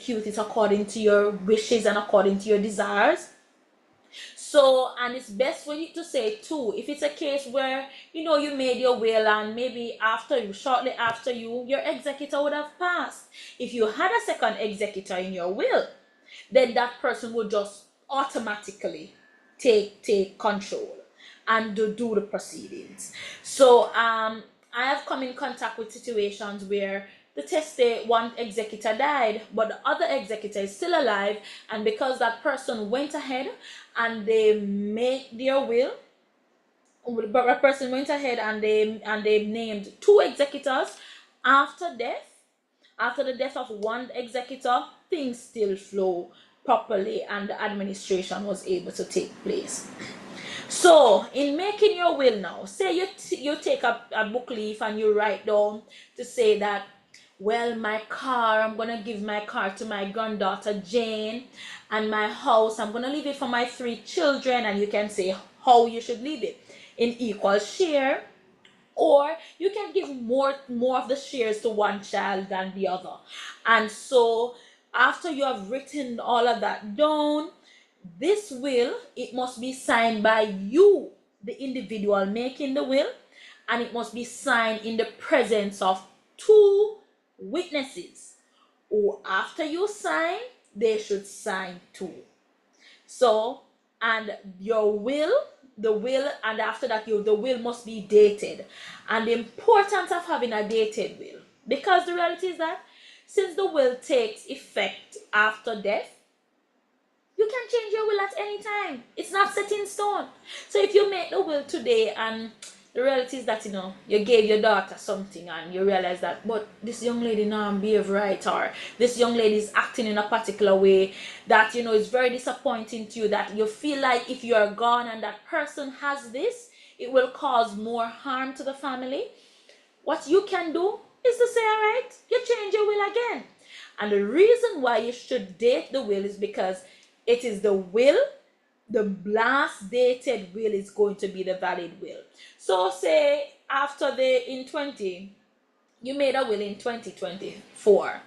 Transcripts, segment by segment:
execute it according to your wishes and according to your desires. So, and it's best for you to say too, if it's a case where you made your will and maybe shortly after your executor would have passed. If you had a second executor in your will, then that person would just automatically take control and do the proceedings. So I have come in contact with situations where the testate one executor died, but the other executor is still alive, and because that person went ahead and they made their will, but a person went ahead and they named two executors after death. After the death of one executor, things still flow properly and the administration was able to take place. So, in making your will now, say you take a book leaf and you write down to say that, well, my car, I'm going to give my car to my granddaughter Jane, and my house, I'm going to leave it for my 3 children, and you can say how you should leave it in equal share, or you can give more of the shares to one child than the other. And so after you have written all of that down, this will, it must be signed by you, the individual making the will, and it must be signed in the presence of 2 witnesses, or after you sign, they should sign too. So, and the will, and after that, the will must be dated. And the importance of having a dated will, because the reality is that since the will takes effect after death, you can change your will at any time. It's not set in stone. So if you make the will today and the reality is that you gave your daughter something and you realize that, but this young lady now behave right, or this young lady is acting in a particular way that is very disappointing to you, that you feel like if you are gone and that person has this, it will cause more harm to the family. What you can do is to say, all right, you change your will again. And the reason why you should date the will is because it is the will, the last dated will is going to be the valid will. So say after you made a will in 2024,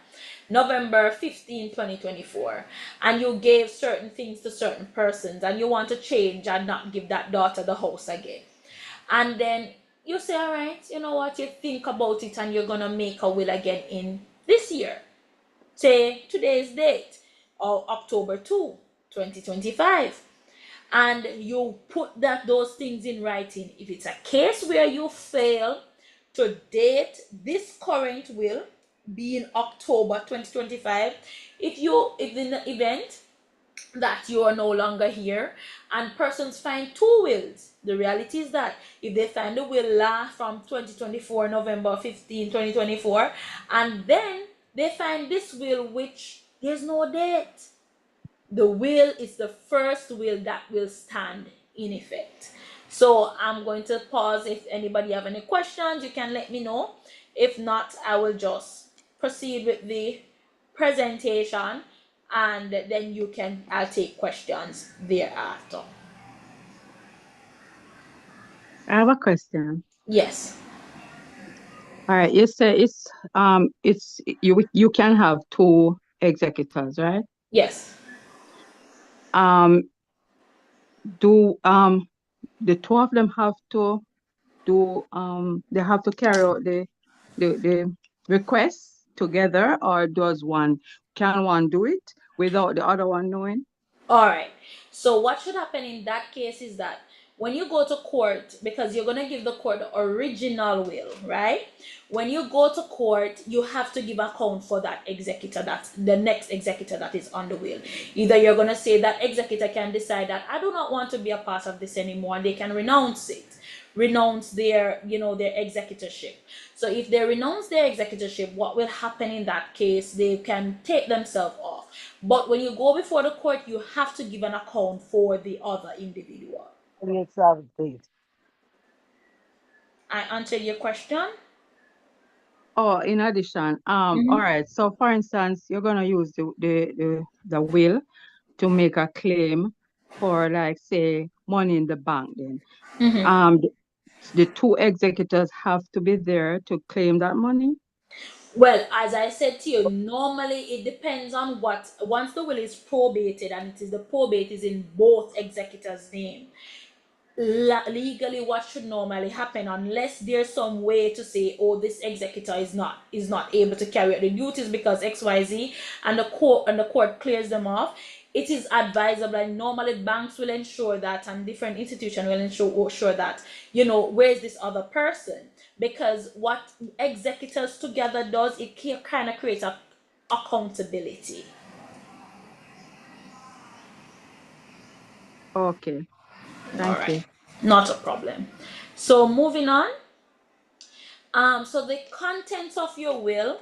November 15, 2024, and you gave certain things to certain persons and you want to change and not give that daughter the house again. And then you say, all right, you know what, you think about it and you're going to make a will again in this year. Say today's date, or October 2, 2025. And you put those things in writing. If it's a case where you fail to date this current will, being October 2025, if in the event that you are no longer here and persons find 2 wills, the reality is that if they find the will last from 2024 November 15, 2024, and then they find this will which there's no date, the will is the first will that will stand in effect. So I'm going to pause. If anybody have any questions, you can let me know. If not, I will just proceed with the presentation, and then I'll take questions thereafter. I have a question. Yes. All right, you say it's you can have 2 executors, right? Yes. Um, do the 2 of them have to they have to carry out the request together, or can one do it without the other one knowing? All right. So what should happen in that case is that when you go to court, because you're going to give the court the original will, right? When you go to court, you have to give account for that executor, that's the next executor that is on the will. Either you're going to say that executor can decide that I do not want to be a part of this anymore, and they can renounce their executorship. So if they renounce their executorship, what will happen in that case? They can take themselves off. But when you go before the court, you have to give an account for the other individual. I answered your question. Oh, in addition, all Mm-hmm. right. So for instance, you're gonna use the will to make a claim for, like, say, money in the bank then. Mm-hmm. Um the, the 2 executors have to be there to claim that money. Well, as I said to you, normally it depends on what, once the will is probated and it is the probate is in both executors' name, legally what should normally happen, unless there's some way to say, oh, this executor is not able to carry out the duties because XYZ, and the court clears them off, it is advisable, and normally banks will ensure that, and different institutions will ensure that, where's this other person, because what executors together does, it kind of creates a accountability. Okay, All thank right, you. not a problem. So moving on. So the contents of your will,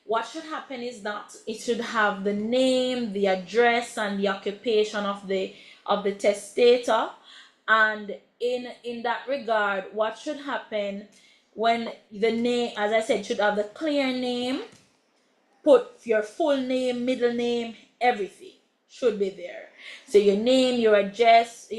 what should happen is that it should have the name, the address, and the occupation of the testator. And in that regard, what should happen when the name, as I said, should have the clear name, put your full name, middle name, everything should be there. So your name, your address,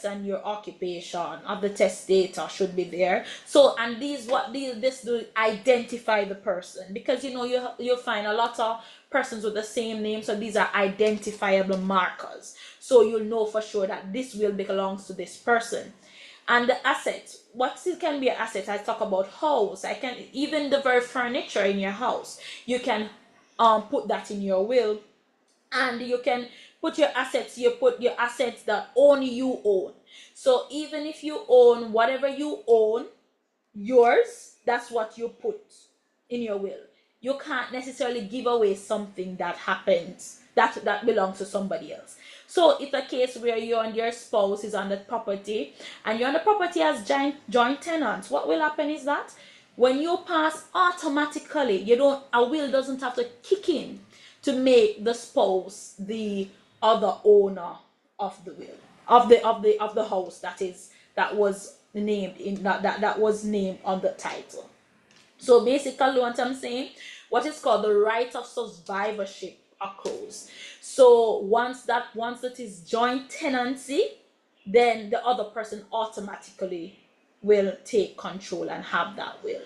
and your occupation of the testator should be there. So, and this do identify the person, because you'll find a lot of persons with the same name. So these are identifiable markers. So you'll know for sure that this will belongs to this person. And the asset, what still can be an asset? I talk about house. I can even the very furniture in your house. You can put that in your will, and you can put your assets. You put your assets that only you own. So even if you own whatever you own, yours, that's what you put in your will. You can't necessarily give away something that happens that belongs to somebody else. So it's a case where you and your spouse is on the property, and you're on the property as joint tenants. What will happen is that when you pass, automatically, you don't a will doesn't have to kick in to make the spouse the other owner of the will, of the house that was named in that was named on the title. So basically, what I'm saying, what is called the right of survivorship occurs. So once that is joint tenancy, then the other person automatically will take control and have that will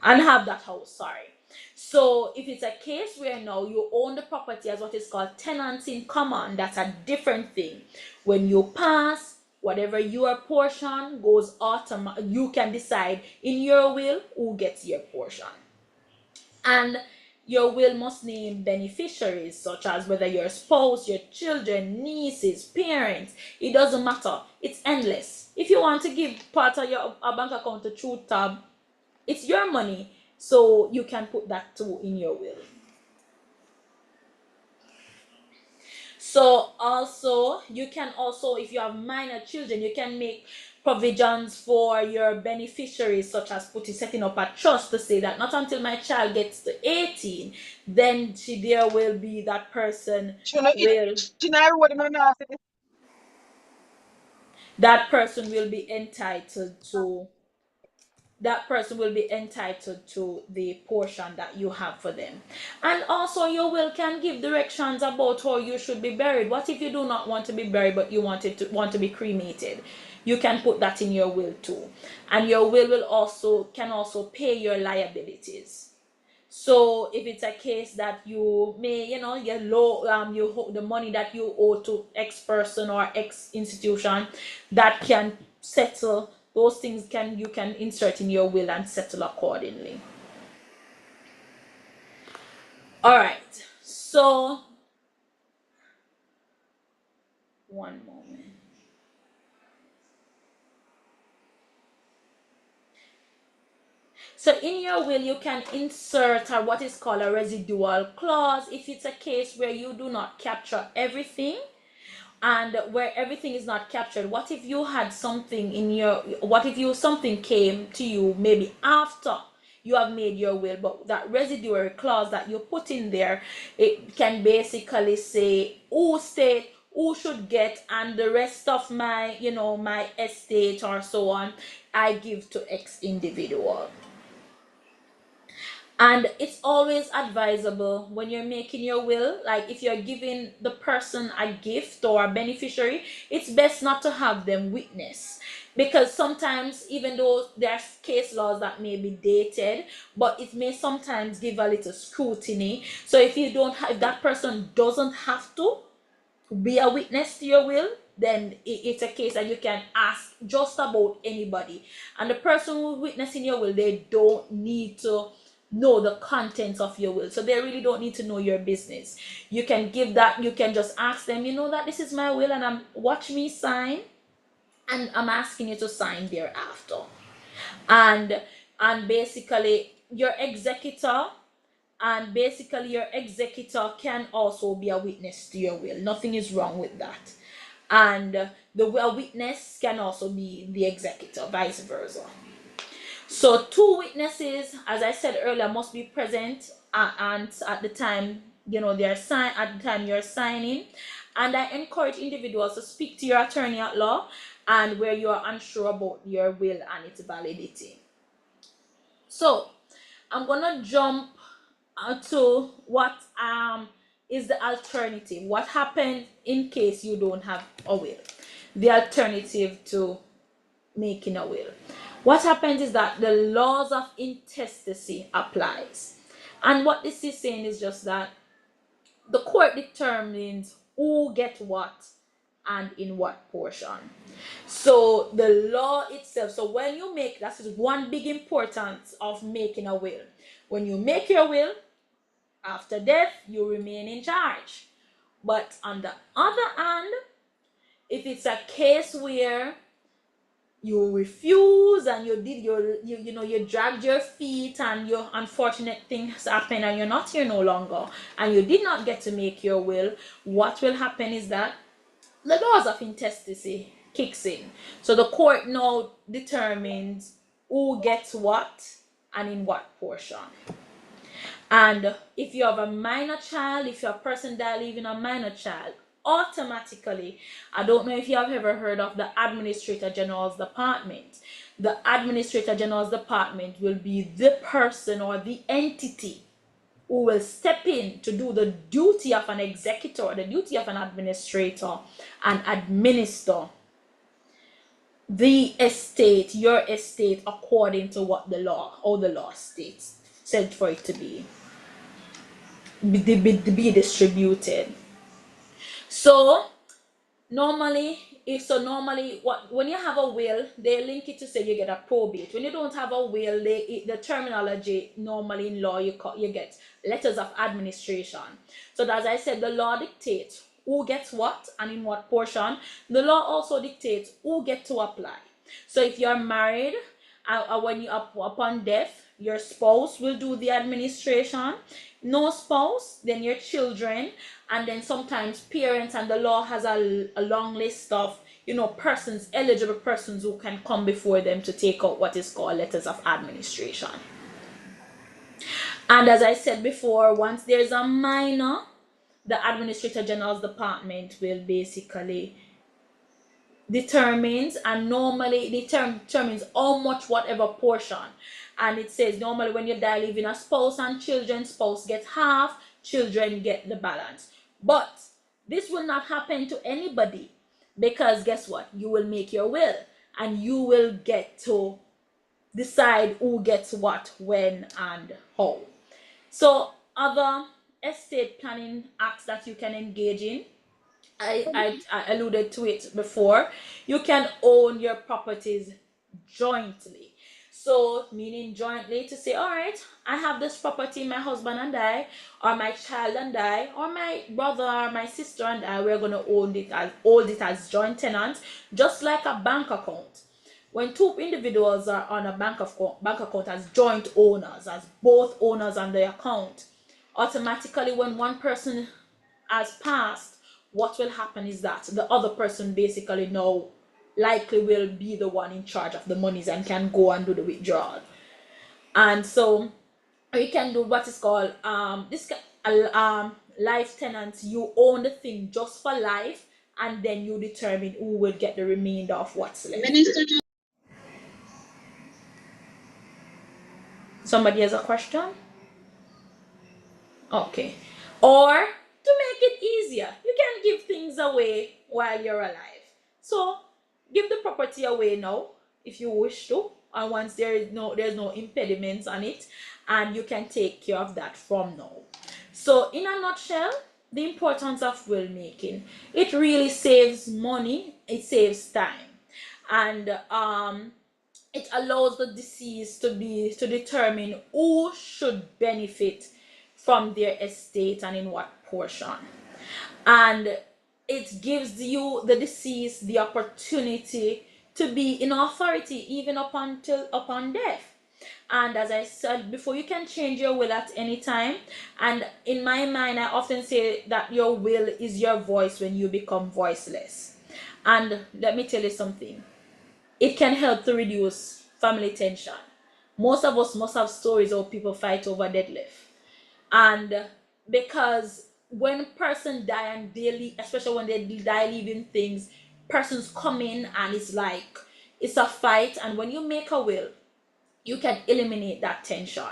and have that house. Sorry. So if it's a case where now you own the property as what is called tenants in common, that's a different thing. When you pass, whatever your portion goes automatic. You can decide in your will who gets your portion, and your will must name beneficiaries, such as whether your spouse, your children, nieces, parents. It doesn't matter. It's endless. If you want to give part of your bank account to True Tab, it's your money, so you can put that too in your will. So also, you can also, if you have minor children, you can make provisions for your beneficiaries, such as setting up a trust to say that not until my child gets to 18, then there will be that person will that person will be entitled to the portion that you have for them. And also, your will can give directions about how you should be buried. What if you do not want to be buried, but you want to be cremated? You can put that in your will too. And your will can also pay your liabilities. So if it's a case that you may, you low the money that you owe to X person or X institution, that can settle those things, you can insert in your will and settle accordingly. All right. So one moment. So in your will, you can insert what is called a residual clause if it's a case where you do not capture everything, and where everything is not captured. What if you had something something came to you maybe after you have made your will, but that residual clause that you put in there, it can basically say who should get, and the rest of my estate or so on, I give to X individual. And it's always advisable when you're making your will, like if you're giving the person a gift or a beneficiary, it's best not to have them witness. Because sometimes, even though there's case laws that may be dated, but it may sometimes give a little scrutiny. So if you don't have, if that person doesn't have to be a witness to your will, then it's a case that you can ask just about anybody. And the person who's witnessing your will, they don't need to know the contents of your will. So they really don't need to know your business. You can give that, you can just ask them, you know that this is my will and I'm watch me sign, and I'm asking you to sign thereafter. And basically your executor, and basically your executor can also be a witness to your will. Nothing is wrong with that. And the a witness can also be the executor, vice versa. So two witnesses, as I said earlier, must be present, and at the time, they're sign at the time you're signing. And I encourage individuals to speak to your attorney at law and where you are unsure about your will and its validity. So I'm gonna jump to what is the alternative. What happens in case you don't have a will? The alternative to making a will. What happens is that the laws of intestacy applies. And what this is saying is just that the court determines who get what and in what portion. So the law itself, so when you make, that is one big importance of making a will. When you make your will, after death, you remain in charge. But on the other hand, if it's a case where you refuse and you dragged your feet and your unfortunate things happen and you're not here no longer and you did not get to make your will, what will happen is that the laws of intestacy kicks in. So the court now determines who gets what and in what portion. And if you have a minor child, if you're a person that leaving a minor child, automatically, I don't know if you have ever heard of the Administrator General's Department. The Administrator General's Department will be the person or the entity who will step in to do the duty of an executor, the duty of an administrator, and administer the estate, your estate, according to what the law or the law states, said for it to be distributed. So normally, what when you have a will, they link it to say you get a probate. When you don't have a will, the terminology normally in law you get letters of administration. So as I said, the law dictates who gets what and in what portion. The law also dictates who get to apply. So if you're married, when you upon death, your spouse will do the administration. No spouse, then your children, and then sometimes parents. And the law has a long list of persons, eligible persons who can come before them to take out what is called letters of administration. And as I said before, once there's a minor, the Administrator General's Department will basically determines, and normally determines how much whatever portion. And it says normally when you die leaving a spouse and children, spouse get half, children get the balance. But this will not happen to anybody, because guess what? You will make your will and you will get to decide who gets what, when, and how. So other estate planning acts that you can engage in, I alluded to it before. You can own your properties jointly. So meaning jointly to say, all right, I have this property, my husband and I, or my child and I, or my brother or my sister and I, we're gonna own it as joint tenants, just like a bank account. When two individuals are on a bank account as joint owners, as both owners on the account, automatically when one person has passed, what will happen is that the other person basically now likely will be the one in charge of the monies and can go and do the withdrawal. And so you can do what is called life tenants. You own the thing just for life, and then you determine who will get the remainder of what's left. Minister, somebody has a question? Okay. Or to make it easier, you can give things away while you're alive. So give the property away now if you wish to, and once there's no impediments on it, and you can take care of that from now. So in a nutshell, the importance of will making, it really saves money, it saves time, and it allows the deceased to determine who should benefit from their estate and in what portion. And it gives you, the deceased, the opportunity to be in authority even upon death. And as I said before, you can change your will at any time. And in my mind, I often say that your will is your voice when you become voiceless. And let me tell you something, it can help to reduce family tension. Most of us must have stories of people fight over deadlift. And because when person die and they leave, especially when they die leaving things, persons come in and it's like it's a fight. And when you make a will, you can eliminate that tension.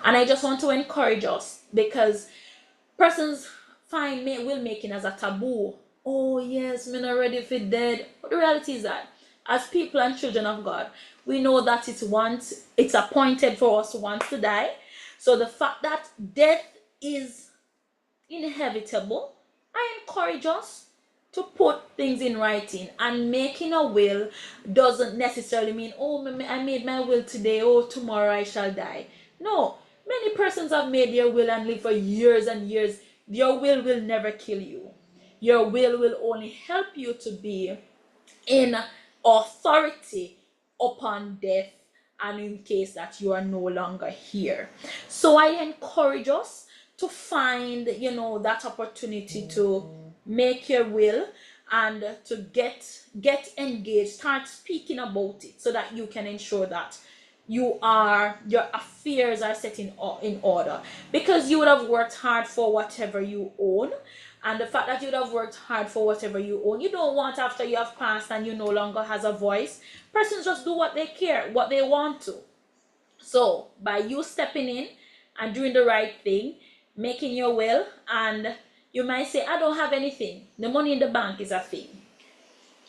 And I just want to encourage us, because persons find will making as a taboo. Oh yes, men are ready for dead. But the reality is that as people and children of God, we know that it's appointed for us once to die. So the fact that death is inevitable, I encourage us to put things in writing. And making a will doesn't necessarily mean, oh, I made my will today, oh, tomorrow I shall die. No, many persons have made their will and live for years and years. Your will never kill you. Your will only help you to be in authority upon death and in case that you are no longer here. So I encourage us to find, that opportunity to make your will and to get engaged, start speaking about it, so that you can ensure that your affairs are set in order, because you would have worked hard for whatever you own. And the fact that you would have worked hard for whatever you own, you don't want, after you have passed and you no longer has a voice, persons just do what they care, what they want to. So by you stepping in and doing the right thing, making your will, and you might say, I don't have anything, the money in the bank is a thing,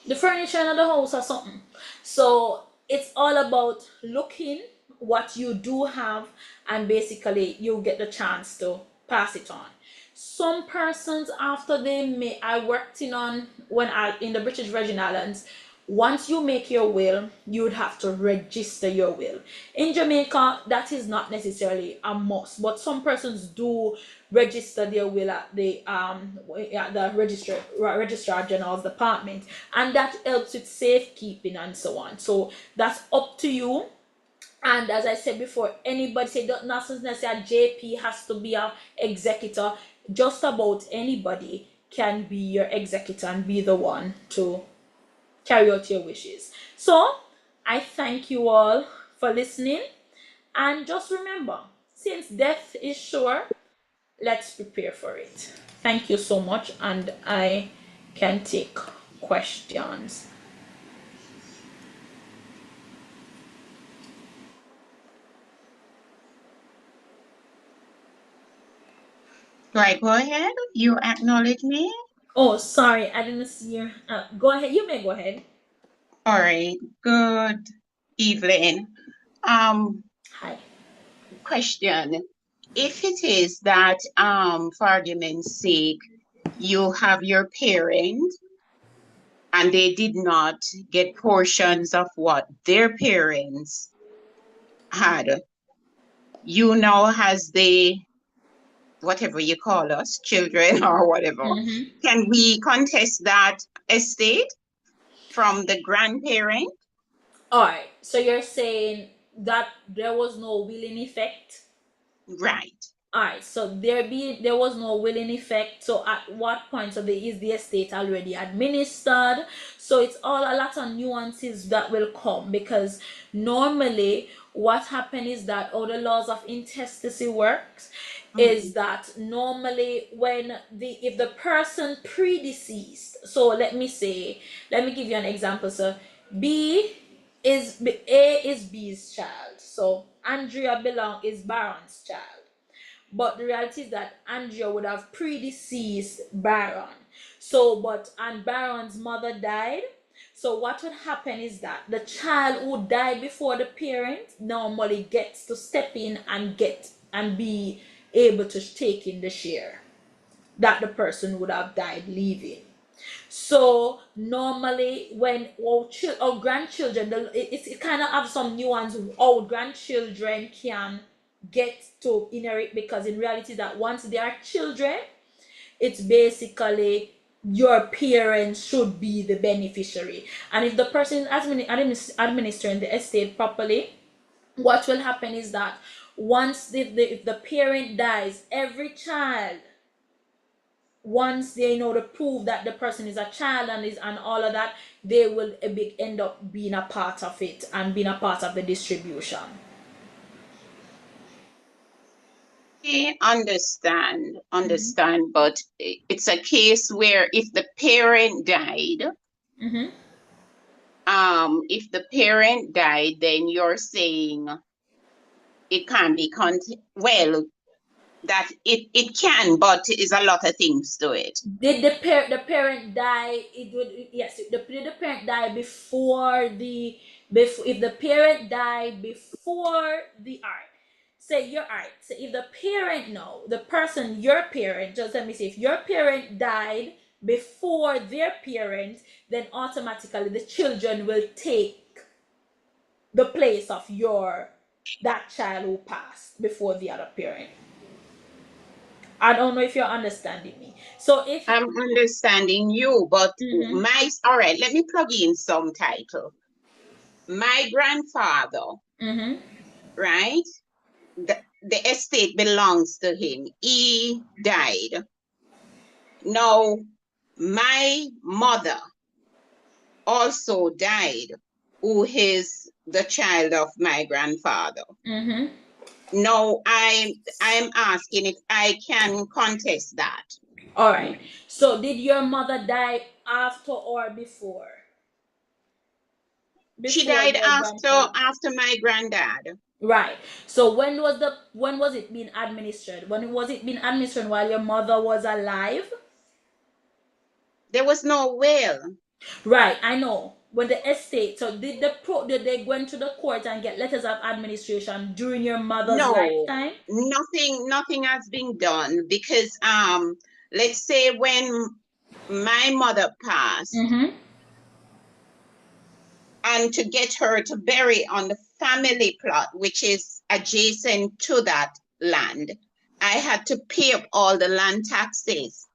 the furniture in the house or something. So it's all about looking what you do have, and basically you get the chance to pass it on. Some persons, after they may, I worked in the British Virgin Islands. Once you make your will, you would have to register your will. In Jamaica, that is not necessarily a must, but some persons do register their will at the registrar general's department, and that helps with safekeeping and so on. So that's up to you. And as I said before, anybody say, not necessarily a JP has to be a executor. Just about anybody can be your executor and be the one to carry out your wishes. So I thank you all for listening, and just remember, since death is sure, let's prepare for it. Thank you so much, and I can take questions. Right, go ahead. You acknowledge me. Oh, sorry, I didn't see your. Go ahead. You may go ahead. All right. Good evening. Um, Hi. Question. If it is that, for argument's sake, you have your parent and they did not get portions of what their parents had, you now has the whatever you call us, children or whatever, Mm-hmm. can we contest that estate from the grandparent? All right. So you're saying that there was no will in effect. Right. All right. So there was no will in effect. So at what point is the estate already administered? So it's all a lot of nuances that will come, because normally what happens is that, all the laws of intestacy works is Mhm. that normally when if the person predeceased, so let me give you an example. So A is B's child, so Andrea belong is Baron's child. but the reality is that Andrea would have predeceased Baron. So, and Baron's mother died. So what would happen is that the child who died before the parent normally gets to step in and be able to take in the share that the person would have died leaving. So normally, when our grandchildren, it kind of have some nuance. Our grandchildren can get to inherit, because in reality, that once they are children, it's basically your parents should be the beneficiary. And if the person is administering the estate properly, what will happen is that once if the parent dies, every child, once they know to prove that the person is a child and all of that, they will end up being a part of it and being a part of the distribution. I understand, but it's a case where if the parent died, Mm-hmm. then you're saying it can be well, that it can, but it's a lot of things to it. Did the parent die? It would, yes. Did the parent die before if the parent died before the art? Say your art. Say if the parent, no, the person, your parent. Just let me say, if your parent died before their parent, then automatically the children will take the place of that child who passed before the other parent. I don't know if you're understanding me. So if I'm understanding you, but mm-hmm, all right, let me plug in some title. My grandfather, mm-hmm, right? The estate belongs to him. He died. Now, my mother also died, who is the child of my grandfather. mm-hmm. No, I'm asking if I can contest that. All right. So did your mother die after or before? She Before died your grandfather. after my granddad. Right. So when was it being administered? When was it being administered while your mother was alive? There was no will. Right, I know. When the estate, so did they go into the court and get letters of administration during your mother's No, lifetime? nothing has been done because let's say when my mother passed, Mm-hmm. and to get her to bury on the family plot, which is adjacent to that land, I had to pay up all the land taxes.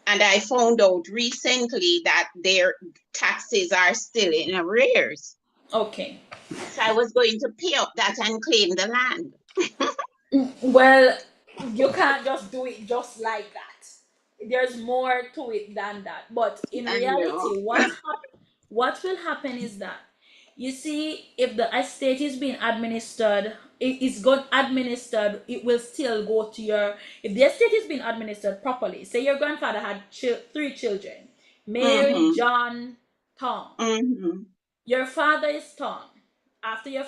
And I found out recently that their taxes are still in arrears. Okay. So I was going to pay up that and claim the land. Well, you can't just do it just like that. There's more to it than that. But in I know. reality, what will happen is that, you see, if the estate is being administered, it is got administered, it will still go to your. If the estate is being administered properly, say your grandfather had 3 children, Mary, Mm-hmm. John, Tom. Mm-hmm. Your father is Tom. After your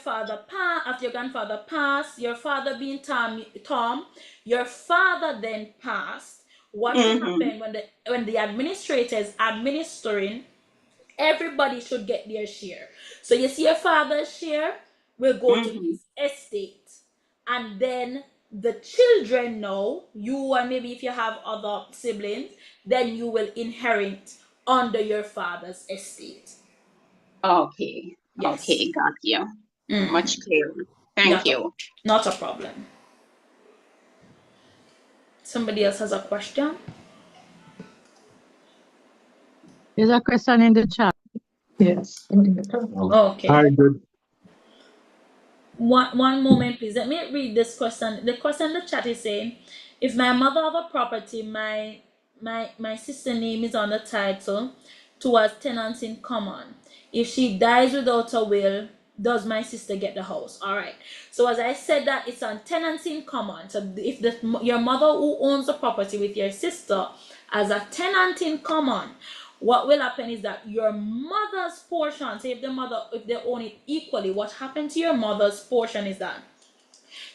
grandfather passed, your father being Tom, your father then passed. What will Mm-hmm. happen when the administrator is administering? Everybody should get their share. So you see, your father's share will go to Mm-hmm. his estate, and then the children know you, and maybe if you have other siblings, then you will inherit under your father's estate. Okay. Yes. Okay, got you. Mm. Much clearer. Thank Not a, you. not a problem. Somebody else has a question? There's a question in the chat. Yes. Okay. Hi, good. One moment, please. Let me read this question. The question in the chat is saying, if my mother have a property, my sister name is on the title towards tenants in common. If she dies without a will, does my sister get the house? All right. So as I said, that it's on tenants in common. So if your mother who owns the property with your sister as a tenant in common, what will happen is that your mother's portion, say if they own it equally, what happened to your mother's portion is that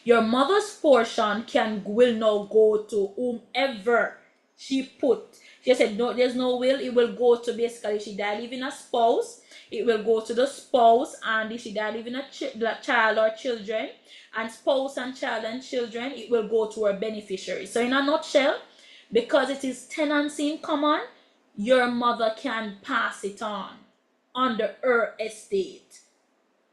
Your mother's portion will now go to whomever she put. She said no, there's no will. It will go to, basically, if she died leaving a spouse, it will go to the spouse, and if she died leaving a child or children, and spouse and child and children, it will go to her beneficiary. So in a nutshell, because it is tenancy in common, your mother can pass it on under her estate,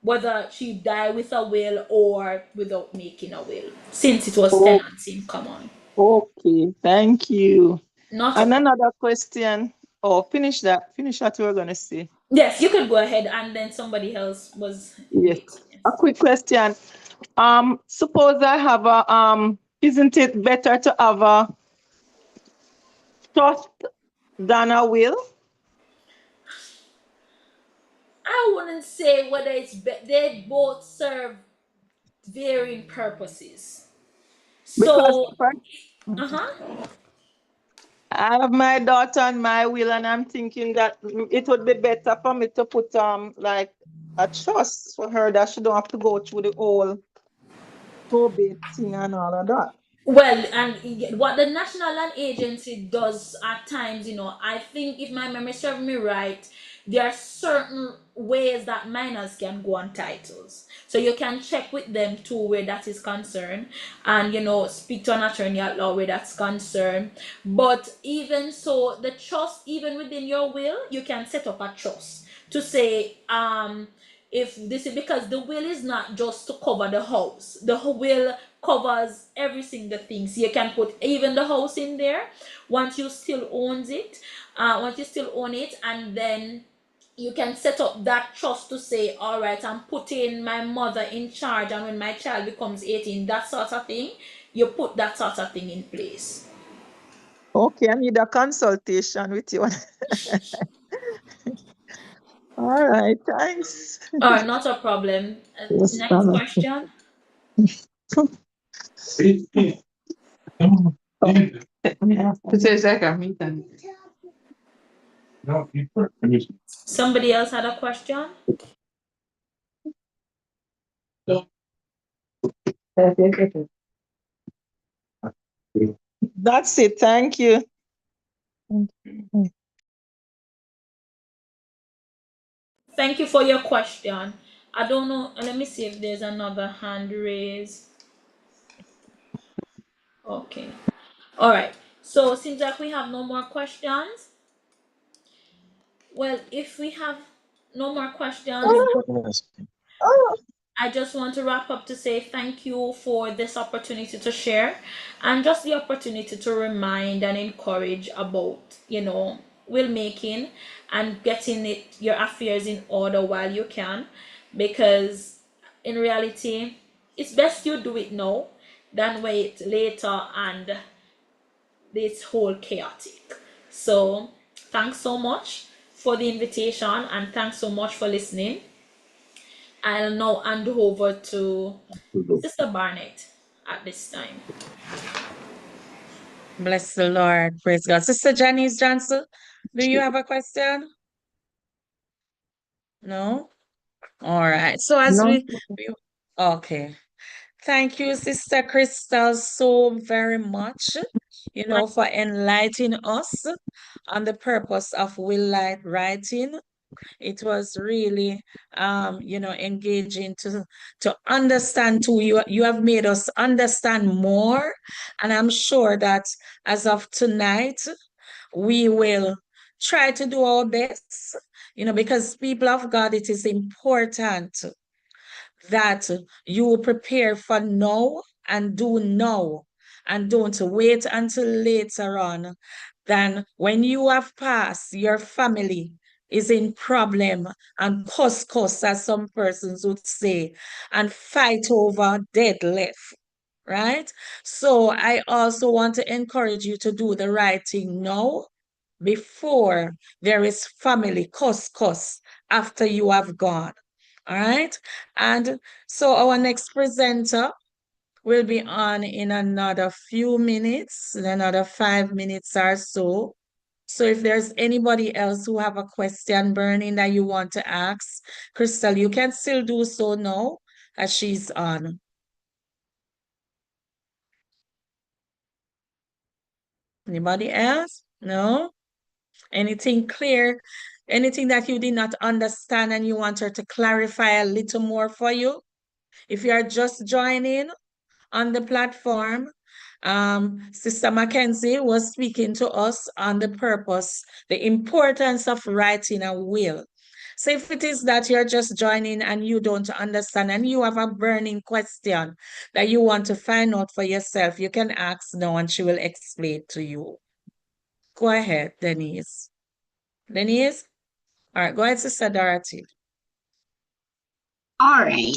whether she died with a will or without making a will, since it was Oh, tenancy in common. okay, thank you. Not a And problem. another question. Oh, finish that. Finish what you were gonna say. Yes, you could go ahead, and then somebody else was Yes. waiting. A Yes. quick question. Suppose I have a isn't it better to have a trust than a will? I wouldn't say whether they both serve varying purposes. Because So, first, uh-huh. I have my daughter on my will, and I'm thinking that it would be better for me to put like a trust for her that she don't have to go through the whole probate thing and all of that. Well, and what the National Land Agency does at times, I think, if my memory serves me right, there are certain ways that minors can go on titles. So you can check with them too where that is concerned, and speak to an attorney at law where that's concerned. But even so, the trust, even within your will, you can set up a trust to say, if this is, because the will is not just to cover the house. The will covers every single thing. So you can put even the house in there once you still owns it, once you still own it, and then you can set up that trust to say, all right, I'm putting my mother in charge, and when my child becomes 18, that sort of thing, you put that sort of thing in place. Okay, I need a consultation with you. All right, thanks. All right, not a problem. Yes, Next Anna. question. Somebody else had a question. That's it. Thank you. Thank you for your question. I don't know. Let me see if there's another hand raised. Okay. All right. So seems like we have no more questions. Well, if we have no more questions, I just want to wrap up to say thank you for this opportunity to share, and just the opportunity to remind and encourage about, will making and getting your affairs in order while you can, because in reality, it's best you do it now than wait later and it's whole chaotic. So thanks so much for the invitation, and thanks so much for listening. I'll now hand over to Sister Barnett at this time. Bless the Lord. Praise God. Sister Janice Johnson, do you have a question? No? All right. So No. okay. Thank you, Sister Crystal, so very much, for enlightening us on the purpose of will light writing. It was really engaging to understand too. You have made us understand more, and I'm sure that as of tonight we will try to do our best, because people of God, it is important that you prepare for now and do now, and don't wait until later on. Then when you have passed, your family is in problem and cuss, as some persons would say, and fight over dead left. Right? So I also want to encourage you to do the right thing now before there is family cuss after you have gone. All right. And so our next presenter will be on in another few minutes, in another 5 minutes or so. So if there's anybody else who have a question burning that you want to ask, Crystal, you can still do so now as she's on. Anybody else? No? Anything clear? Anything that you did not understand and you want her to clarify a little more for you? If you are just joining on the platform, Sister Mackenzie was speaking to us on the purpose, the importance of writing a will. So if it is that you're just joining and you don't understand and you have a burning question that you want to find out for yourself, you can ask now and she will explain to you. Go ahead, Denise. Denise? All right, go ahead, Sister Dorothy. All right.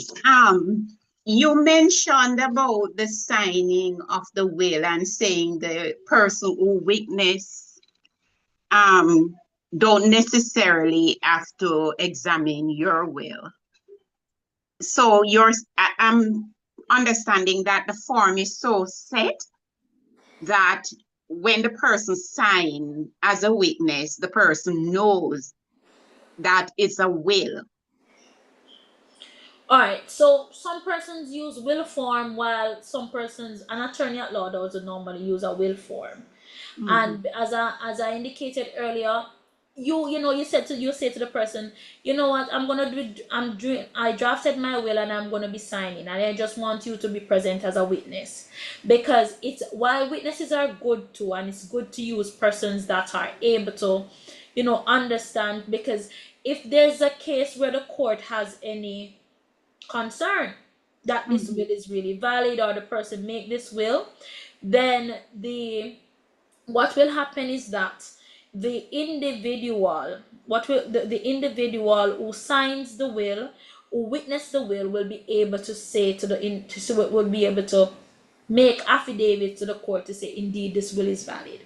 You mentioned about the signing of the will and saying the person who witnessed don't necessarily have to examine your will. So I'm understanding that the form is so set that when the person signs as a witness, the person knows that it's a will. All right, so some persons use will form, while some persons, an attorney at law doesn't normally use a will form. And as I indicated earlier, you say to the person, you know what, I drafted my will and I'm gonna be signing, and I just want you to be present as a witness, because it's while witnesses are good too, and it's good to use persons that are able to understand, because if there's a case where the court has any concern that this will is really valid, or the person make this will, then what will happen is that the individual the individual who signs the will, who witness the will be able to say to the in to, so will be able to make affidavit to the court to say indeed this will is valid.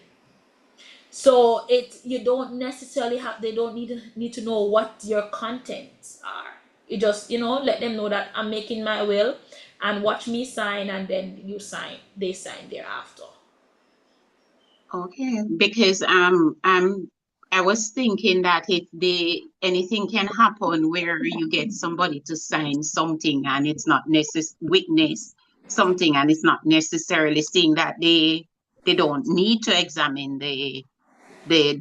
So you don't necessarily have they don't need to know what your contents are. You just let them know that I'm making my will, and watch me sign, and then they sign thereafter. Okay, because I was thinking that if anything can happen where you get somebody to sign something and it's not witness something and it's not necessarily saying that they don't need to examine the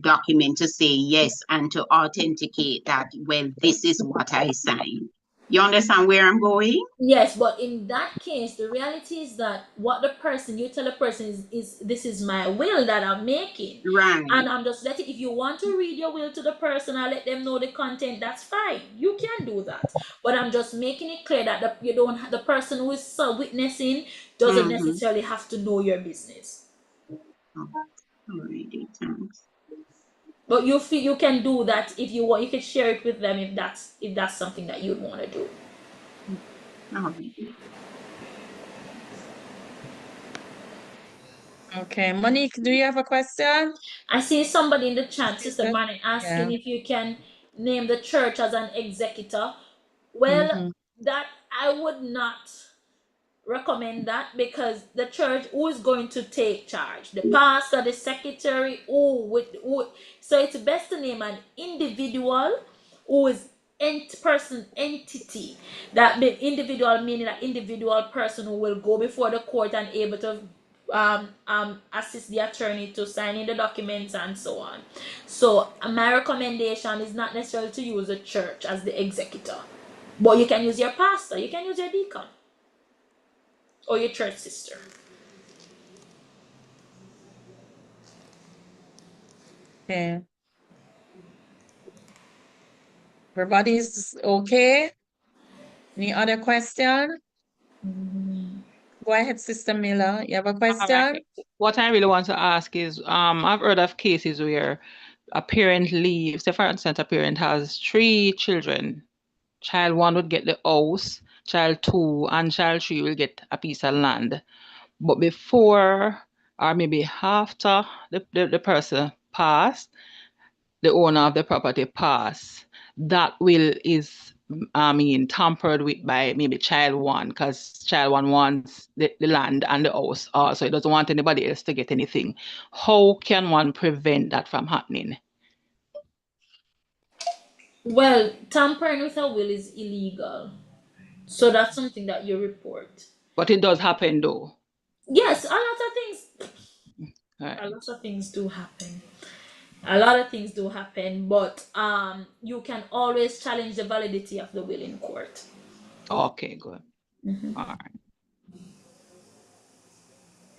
document to say yes and to authenticate that, well, this is what I signed. You understand where I'm going? Yes, but in that case, the reality is that what you tell the person is this is my will that I'm making. Right. And I'm just letting, if you want to read your will to the person and let them know the content, that's fine. You can do that. But I'm just making it clear that you don't the person who is witnessing doesn't Mm-hmm. necessarily have to know your business. Oh, alrighty, thanks. But you feel you can do that if you want. You can share it with them if that's something that you'd want to do. Alrighty. Okay, Monique, do you have a question? I see somebody in the chat, Sister Sister? Barney, asking Yeah. if you can name the church as an executor. Well, that I would not recommend that, because the church, who is going to take charge? The pastor, the secretary, who so it's best to name an individual who is entity. That the individual meaning an individual person who will go before the court and able to assist the attorney to sign in the documents and so on. So my recommendation is not necessarily to use the church as the executor, but you can use your pastor, you can use your deacon, or your church sister. Okay. Everybody's okay? Any other question? Go ahead, Sister Miller. You have a All question? right. What I really want to ask is, I've heard of cases where a parent leaves. Say, for instance, a parent has 3 children. Child 1 would get the house, child 2 and child 3 will get a piece of land. But before or maybe after the person passed, the owner of the property passed, that will is tampered with by maybe child 1, because child 1 wants the land and the house also. It doesn't want anybody else to get anything. How can one prevent that from happening? Well, tampering with a will is illegal. So that's something that you report. But it does happen though. Yes, a lot of things. A lot of things do happen. A lot of things do happen, but you can always challenge the validity of the will in court. Okay, good. Mhm. All right.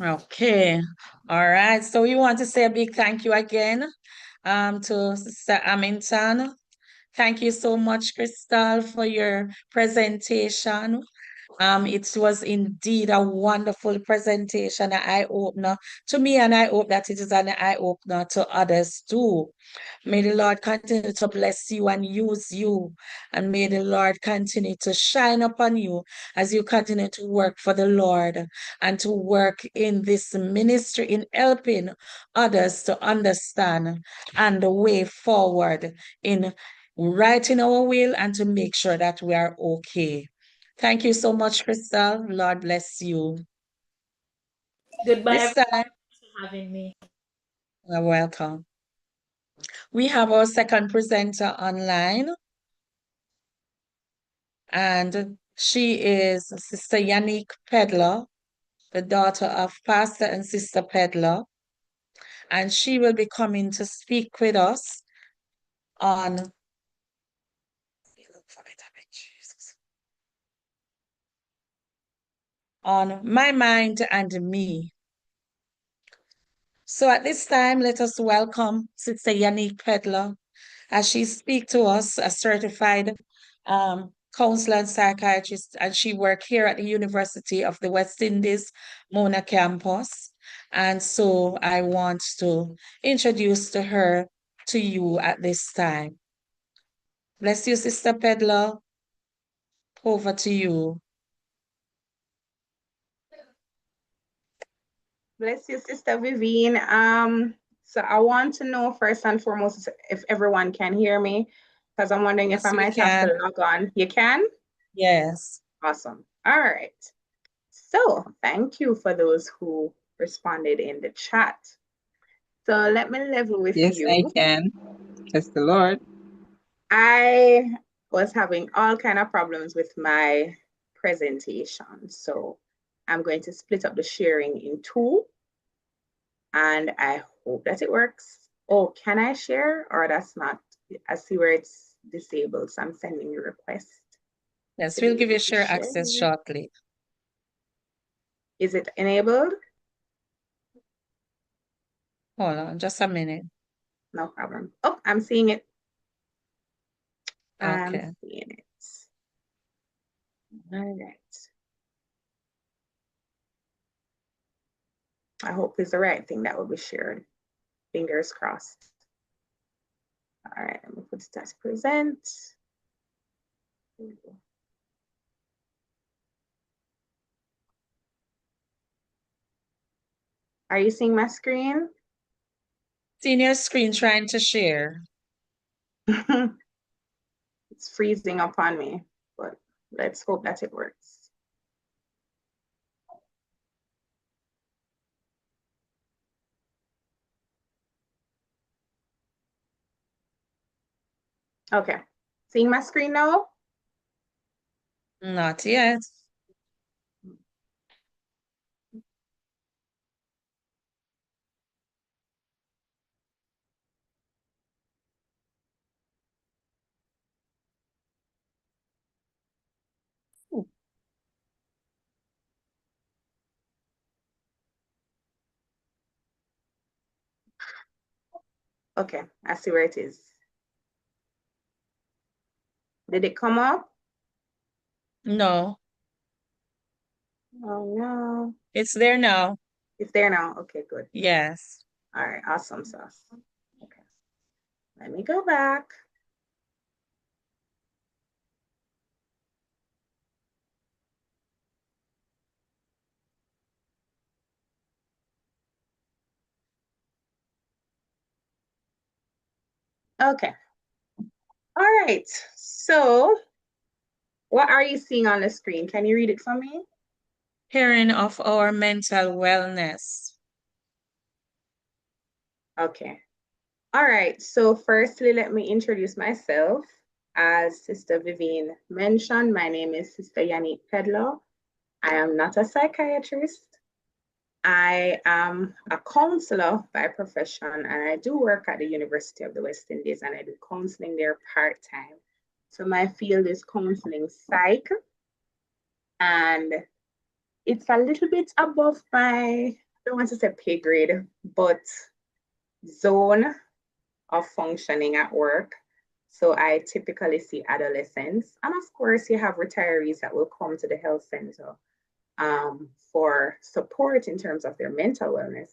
Okay. All right. So we want to say a big thank you again to Sister Amington. Thank you so much, Crystal, for your presentation. It was indeed a wonderful presentation, an eye-opener to me, and I hope that it is an eye-opener to others too. May the Lord continue to bless you and use you, and may the Lord continue to shine upon you as you continue to work for the Lord and to work in this ministry in helping others to understand and the way forward in writing our will and to make sure that we are okay. Thank you so much, Crystal. Lord bless you. Goodbye, This everyone. time, Thanks for having me. you're welcome. We have our second presenter online, and she is Sister Yannick Pedler, the daughter of Pastor and Sister Pedler, and she will be coming to speak with us on My Mind and Me. So at this time, let us welcome Sister Yannick Pedler as she speaks to us, a certified counselor and psychiatrist, and she worked here at the University of the West Indies, Mona campus. And so I want to introduce her to you at this time. Bless you, Sister Pedler. Over to you. Bless you, Sister Vivian. So I want to know first and foremost if everyone can hear me, because I'm wondering if I Yes, we might have to can. log on. You can? Yes. Awesome. All right. So thank you for those who responded in the chat. So let me level with Yes, I you. can. Bless the Lord. I was having all kind of problems with my presentation. So I'm going to split up the sharing in two, and I hope that it works. Oh, can I share or that's not? I see where it's disabled, so I'm sending a request Yes, to we'll be give able you to share share. access shortly. Is it enabled? Hold on just a minute. No problem. Oh, I'm seeing it. I'm Okay. seeing it. All right. I hope it's the right thing that will be shared. Fingers crossed. All right, let me put it as present. Are you seeing my screen? Seeing your screen trying to share. It's freezing up on me, but let's hope that it works. Okay, seeing my screen now? Not yet. Okay, I see where it is. Did it come up? No, Oh no. it's there now. It's there now. Okay, good. Yes. All right, awesome sauce. Okay, let me go back. Okay. All right. So what are you seeing on the screen? Can you read it for me? Hearing of our mental wellness. Okay. All right. So firstly, let me introduce myself. As Sister Vivian mentioned, my name is Sister Yannick Pedler. I am not a psychiatrist. I am a counselor by profession, and I do work at the University of the West Indies, and I do counseling there part-time. So my field is counseling psych, and it's a little bit above my, I don't want to say pay grade, but zone of functioning at work. So I typically see adolescents, and of course you have retirees that will come to the health center for support in terms of their mental wellness.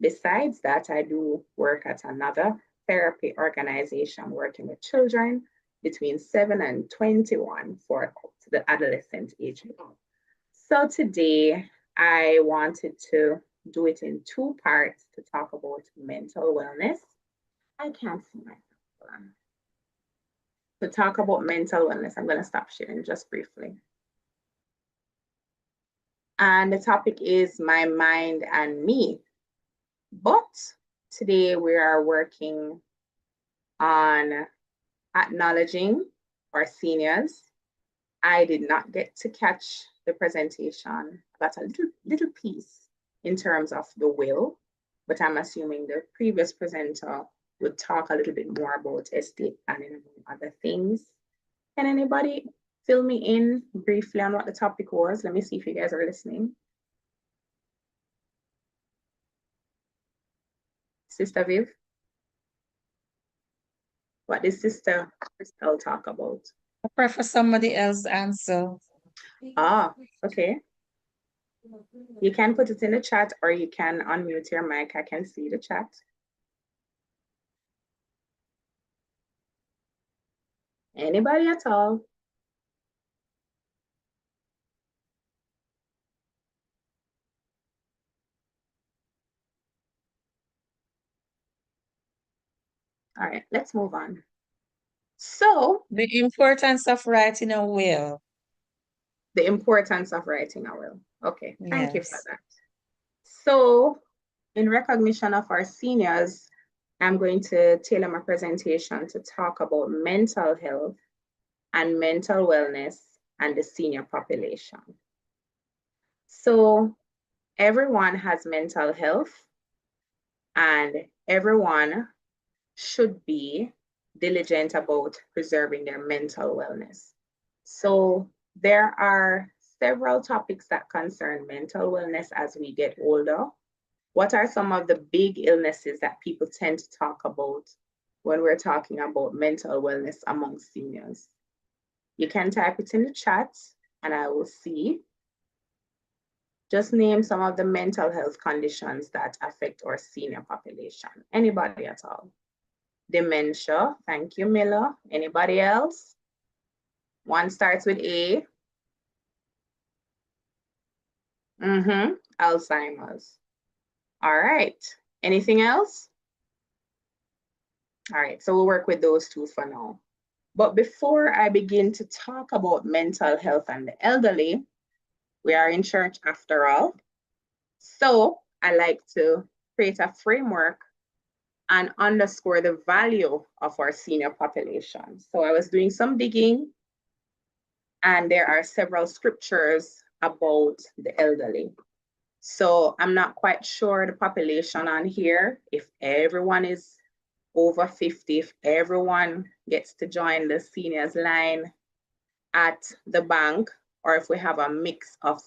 Besides that, I do work at another therapy organization working with children between 7 and 21 for the adolescent age group. So today I wanted to do it in two parts to talk about mental wellness. I can't see myself. To talk about mental wellness, I'm going to stop sharing just briefly. And the topic is my mind and me. But today we are working on acknowledging our seniors. I did not get to catch the presentation, but a little piece in terms of the will, but I'm assuming the previous presenter would talk a little bit more about estate planning and other things. Can anybody fill me in briefly on what the topic was? Let me see if you guys are listening. Sister Viv? What did Sister Crystal talk about? I prefer somebody else answer. Ah, okay. You can put it in the chat or you can unmute your mic. I can see the chat. Anybody at all? All right, let's move on. So, The importance of writing a will. the importance of writing a will. Okay, thank you for Yes. that. So, in recognition of our seniors, I'm going to tailor my presentation to talk about mental health and mental wellness and the senior population. So, everyone has mental health and everyone should be diligent about preserving their mental wellness. So there are several topics that concern mental wellness as we get older. What are some of the big illnesses that people tend to talk about when we're talking about mental wellness among seniors? You can type it in the chat and I will see. Just name some of the mental health conditions that affect our senior population. Anybody at all? Dementia, thank you, Miller. Anybody else? One starts with A. Alzheimer's. All right. Anything else? All right, so we'll work with those two for now. But before I begin to talk about mental health and the elderly, we are in church after all. So I like to create a framework and underscore the value of our senior population. So I was doing some digging, and there are several scriptures about the elderly. So I'm not quite sure the population on here, if everyone is over 50, if everyone gets to join the seniors line at the bank, or if we have a mix of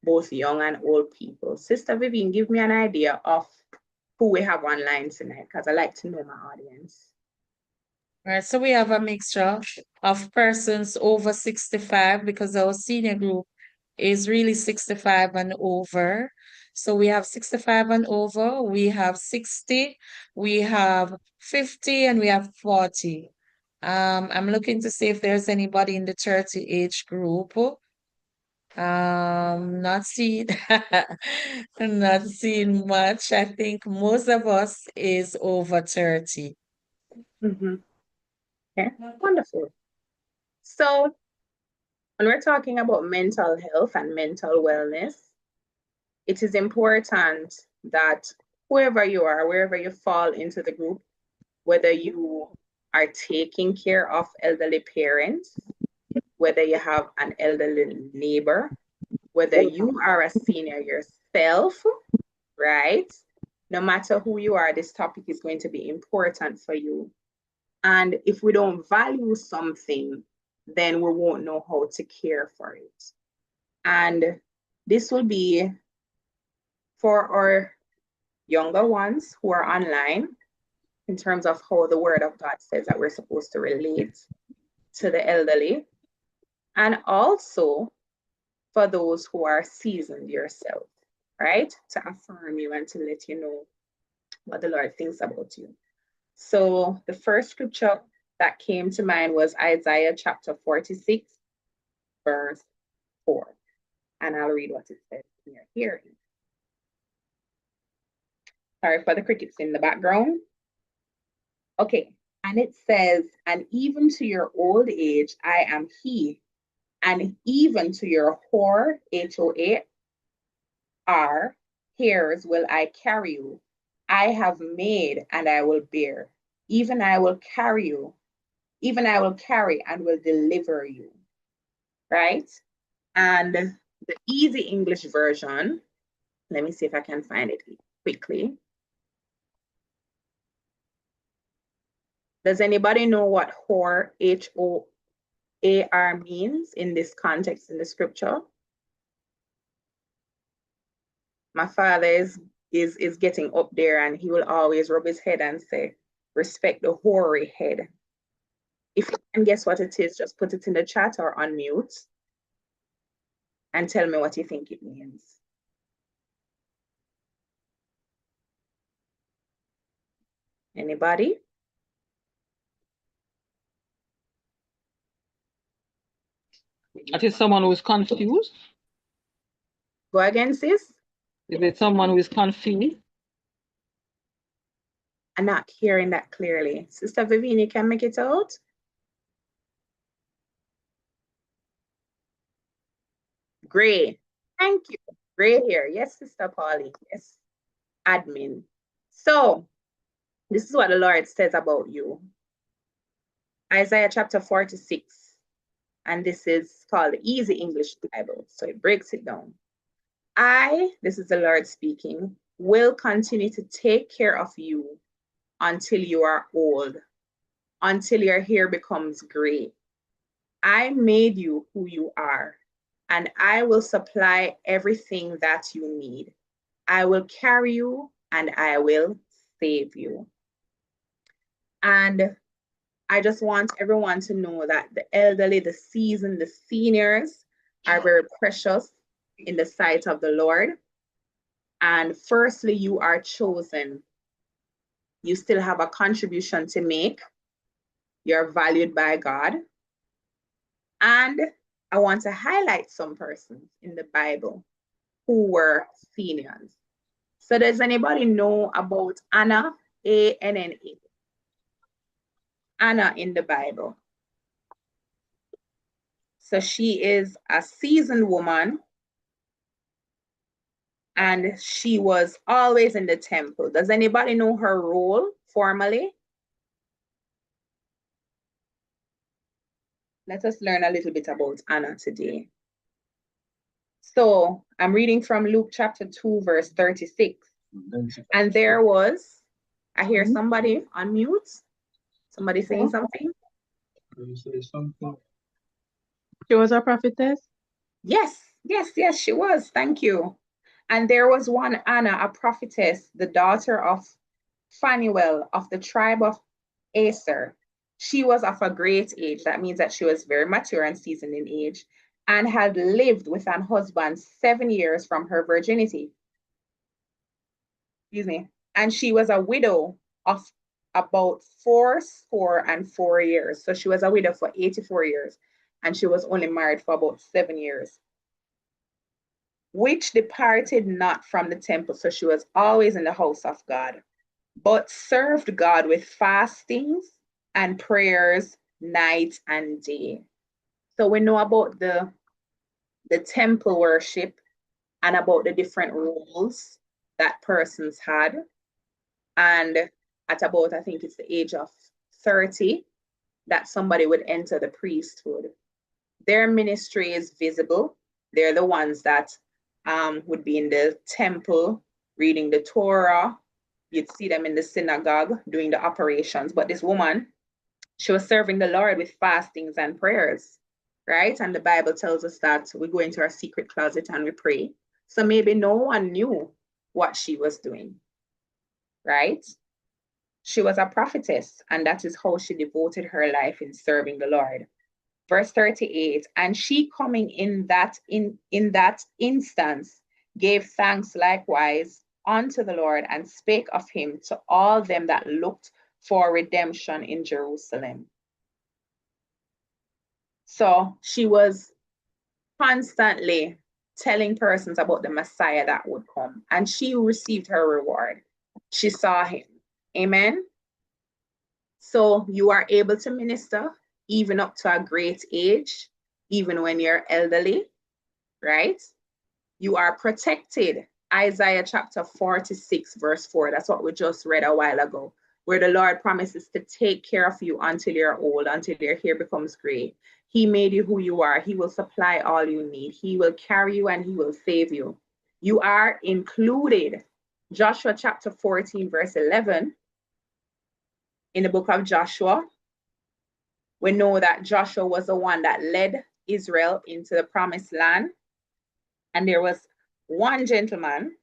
both young and old people. Sister Vivian, give me an idea of who we have online tonight, because I like to know my audience. All right, so we have a mixture of persons over 65 because our senior group is really 65 and over. So we have 65 and over, we have 60, we have 50, and we have 40. I'm looking to see if there's anybody in the 30 age group. Not seeing not seeing much. I think most of us is over 30. Okay, wonderful. So when we're talking about mental health and mental wellness, it is important that whoever you are, wherever you fall into the group, whether you are taking care of elderly parents, whether you have an elderly neighbor, whether you are a senior yourself, right? No matter who you are, this topic is going to be important for you. And if we don't value something, then we won't know how to care for it. And this will be for our younger ones who are online in terms of how the word of God says that we're supposed to relate to the elderly. And also for those who are seasoned yourself, right? To affirm you and to let you know what the Lord thinks about you. So the first scripture that came to mind was Isaiah chapter 46, verse 4. And I'll read what it says in your hearing. Sorry for the crickets in the background. Okay, and it says, and even to your old age, I am he, and even to your hoar, H-O-A-R, hairs will I carry you. I have made and I will bear. Even I will carry you. Even I will carry and will deliver you. Right? And the easy English version, let me see if I can find it quickly. Does anybody know what hoar, H-O-A-R, means in this context in the scripture? My father is getting up there and he will always rub his head and say, respect the hoary head. If you can guess what it is, just put it in the chat or unmute and tell me what you think it means. Anybody? That is someone who is confused. Go again, sis. Is it someone who is confused? I'm not hearing that clearly. Sister Vivian, you can make it out? Gray. Thank you. Gray hair. Yes, Sister Polly. Yes. Admin. So, this is what the Lord says about you. Isaiah chapter 46. And this is called the Easy English Bible. So it breaks it down. This is the Lord speaking, will continue to take care of you until you are old, until your hair becomes gray. I made you who you are, and I will supply everything that you need. I will carry you and I will save you. And I just want everyone to know that the elderly, the seasoned, the seniors are very precious in the sight of the Lord. And firstly, you are chosen. You still have a contribution to make. You're valued by God. And I want to highlight some persons in the Bible who were seniors. So does anybody know about Anna, A-N-N-A? Anna in the Bible. So she is a seasoned woman and she was always in the temple. Does anybody know her role formally? Let us learn a little bit about Anna today. So I'm reading from Luke chapter 2, verse 36. And there was, I hear somebody on mute. Somebody saying something? She was a prophetess? Yes, she was. Thank you. And there was one Anna, a prophetess, the daughter of Phanuel of the tribe of Aser. She was of a great age. That means that she was very mature and seasoned in age and had lived with an husband 7 years from her virginity. Excuse me. And she was a widow of about 84 years. So she was a widow for 84 years and she was only married for about 7 years. Which departed not from the temple. So she was always in the house of God, but served God with fastings and prayers night and day. So we know about the temple worship and about the different roles that persons had. And at about, I think it's the age of 30, that somebody would enter the priesthood. Their ministry is visible. They're the ones that would be in the temple reading the Torah. You'd see them in the synagogue doing the operations. But this woman, she was serving the Lord with fastings and prayers, right? And the Bible tells us that we go into our secret closet and we pray. So maybe no one knew what she was doing, right? She was a prophetess, and that is how she devoted her life in serving the Lord. Verse 38, and she coming in that instance gave thanks likewise unto the Lord, and spake of him to all them that looked for redemption in Jerusalem. So she was constantly telling persons about the Messiah that would come, and she received her reward. She saw him. Amen. So you are able to minister even up to a great age, even when you're elderly, right? You are protected. Isaiah chapter 46, verse 4. That's what we just read a while ago, where the Lord promises to take care of you until you're old, until your hair becomes gray. He made you who you are. He will supply all you need. He will carry you and he will save you. You are included. Joshua chapter 14, verse 11. In the book of Joshua, we know that Joshua was the one that led Israel into the promised land. And there was one gentleman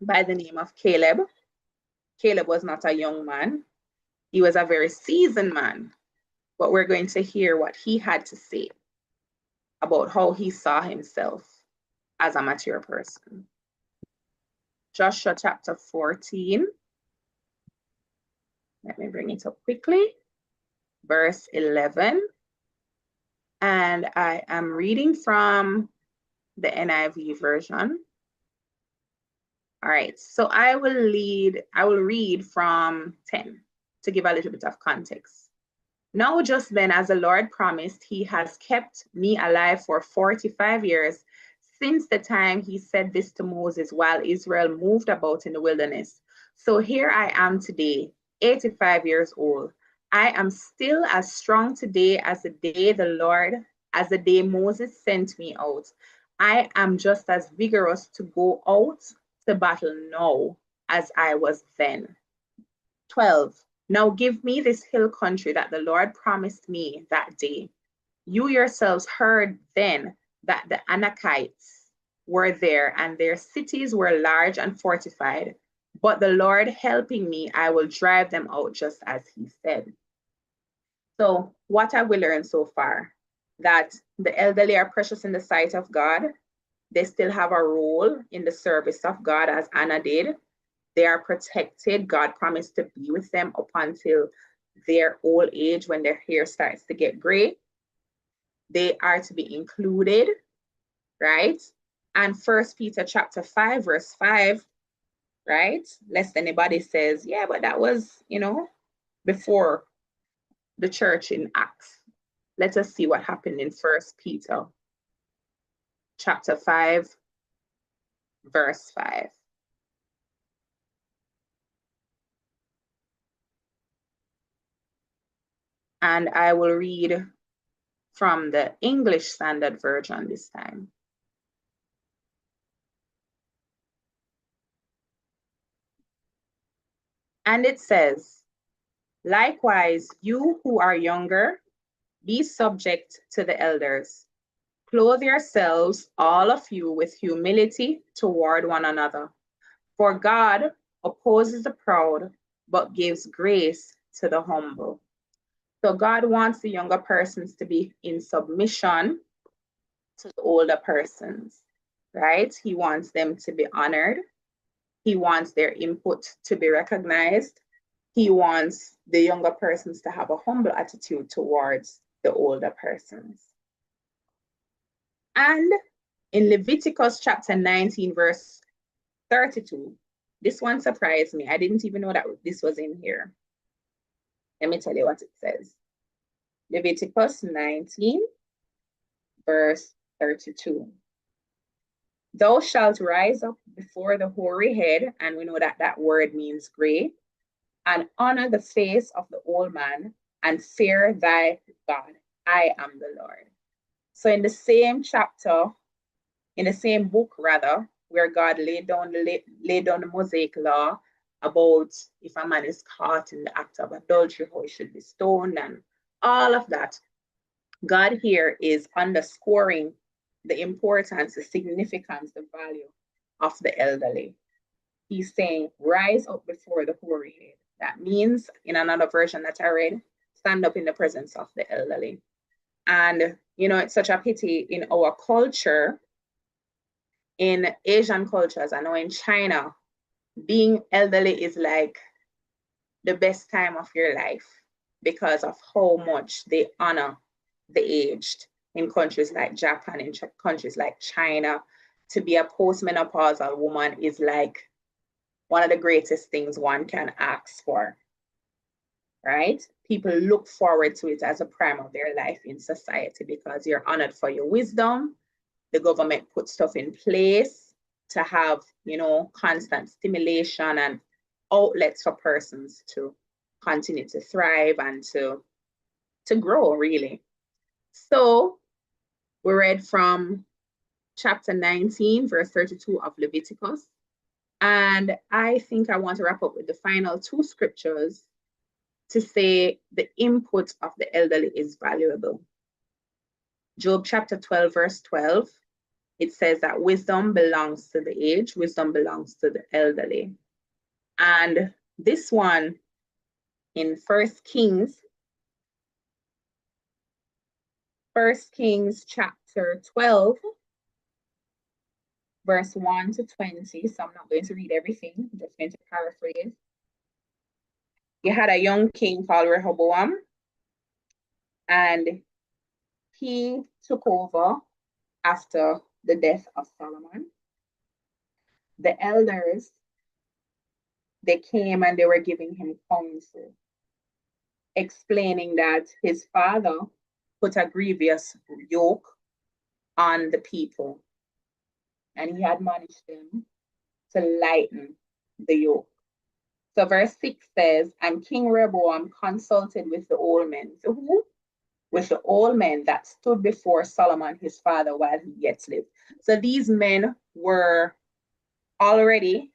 by the name of Caleb. Caleb was not a young man. He was a very seasoned man. But we're going to hear what he had to say about how he saw himself as a mature person. Joshua chapter 14. Let me bring it up quickly. Verse 11. And I am reading from the NIV version. All right, so I will read from 10 to give a little bit of context. Now, just then, as the Lord promised, he has kept me alive for 45 years since the time he said this to Moses while Israel moved about in the wilderness. So here I am today, 85 years old. I am still as strong today as the day Moses sent me out. I am just as vigorous to go out to battle now as I was then. 12. Now give me this hill country that the Lord promised me that day. You yourselves heard then that the Anakites were there, and their cities were large and fortified. But the Lord helping me, I will drive them out just as he said. So what have we learned so far? That the elderly are precious in the sight of God. They still have a role in the service of God, as Anna did. They are protected. God promised to be with them up until their old age when their hair starts to get gray. They are to be included, right? And 1 Peter chapter 5, verse 5, right? Lest anybody says, yeah, but that was, before the church in Acts. Let us see what happened in 1 Peter chapter 5, verse 5. And I will read from the English Standard Version this time. And it says, likewise, you who are younger, be subject to the elders. Clothe yourselves, all of you, with humility toward one another. For God opposes the proud, but gives grace to the humble. So God wants the younger persons to be in submission to the older persons, right? He wants them to be honored. He wants their input to be recognized. He wants the younger persons to have a humble attitude towards the older persons. And in Leviticus chapter 19, verse 32, this one surprised me. I didn't even know that this was in here. Let me tell you what it says. Leviticus 19, verse 32. Thou shalt rise up before the hoary head, and we know that that word means gray, and honor the face of the old man, and fear thy God. I am the Lord. So in the same chapter, in the same book rather, where God laid down the Mosaic law about if a man is caught in the act of adultery, how he should be stoned and all of that. God here is underscoring the importance, the significance, the value of the elderly. He's saying, rise up before the hoary head. That means, in another version that I read, stand up in the presence of the elderly. And, you know, it's such a pity in our culture, in Asian cultures, I know in China, being elderly is like the best time of your life because of how much they honor the aged in countries like Japan, in countries like China. To be a postmenopausal woman is like one of the greatest things one can ask for, right? People look forward to it as a prime of their life in society because you're honored for your wisdom. The government puts stuff in place to have, you know, constant stimulation and outlets for persons to continue to thrive and to grow, really. So we read from chapter 19, verse 32 of Leviticus. And I think I want to wrap up with the final two scriptures to say the input of the elderly is valuable. Job chapter 12, verse 12, it says that wisdom belongs to the aged, wisdom belongs to the elderly. And this one in First Kings chapter 12, verse 1 to 20. So I'm not going to read everything, I'm just going to paraphrase. You had a young king called Rehoboam, and he took over after the death of Solomon. The elders, they came and they were giving him counsel, explaining that his father put a grievous yoke on the people, and he admonished them to lighten the yoke. So verse 6 says, and King Rehoboam consulted with the old men. So who? With the old men that stood before Solomon his father while he yet lived. So these men were already,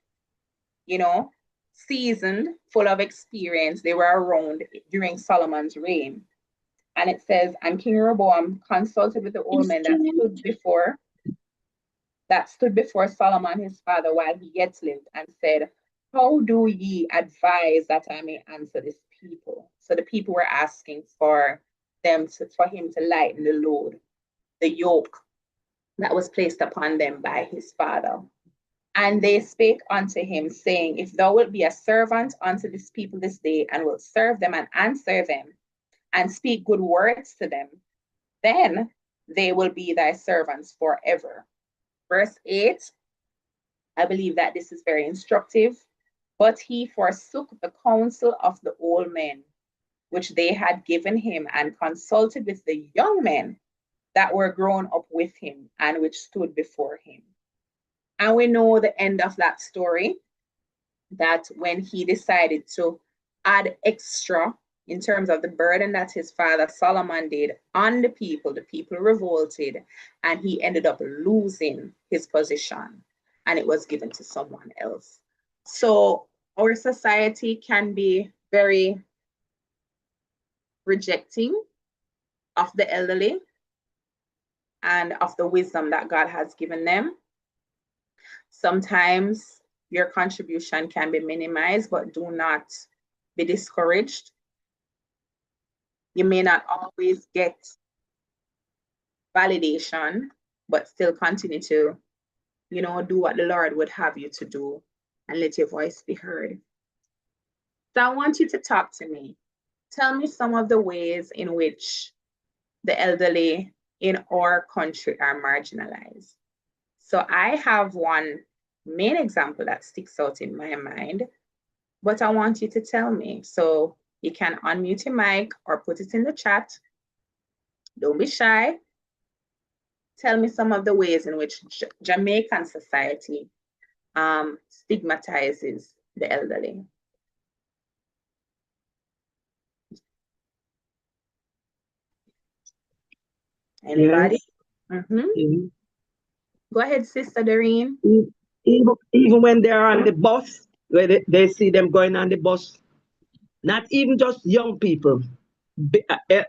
you know, seasoned, full of experience. They were around during Solomon's reign. And it says, and King Rehoboam consulted with the old men that stood before Solomon his father while he yet lived, and said, how do ye advise that I may answer this people? So the people were asking for him to lighten the load, the yoke that was placed upon them by his father. And they spake unto him, saying, if thou wilt be a servant unto this people this day, and wilt serve them and answer them, and speak good words to them, then they will be thy servants forever. Verse 8, I believe that this is very instructive. But he forsook the counsel of the old men, which they had given him, and consulted with the young men that were grown up with him, and which stood before him. And we know the end of that story, that when he decided to add extra in terms of the burden that his father Solomon did on the people revolted, and he ended up losing his position, and it was given to someone else. So our society can be very rejecting of the elderly and of the wisdom that God has given them. Sometimes your contribution can be minimized, but do not be discouraged. You may not always get validation, but still continue to, you know, do what the Lord would have you to do and let your voice be heard. So I want you to talk to me. Tell me some of the ways in which the elderly in our country are marginalized. So I have one main example that sticks out in my mind, but I want you to tell me. So you can unmute your mic or put it in the chat. Don't be shy. Tell me some of the ways in which Jamaican society stigmatizes the elderly. Anybody? Yes. Go ahead, Sister Doreen. even when they're on the bus, where they see them going on the bus, not even just young people,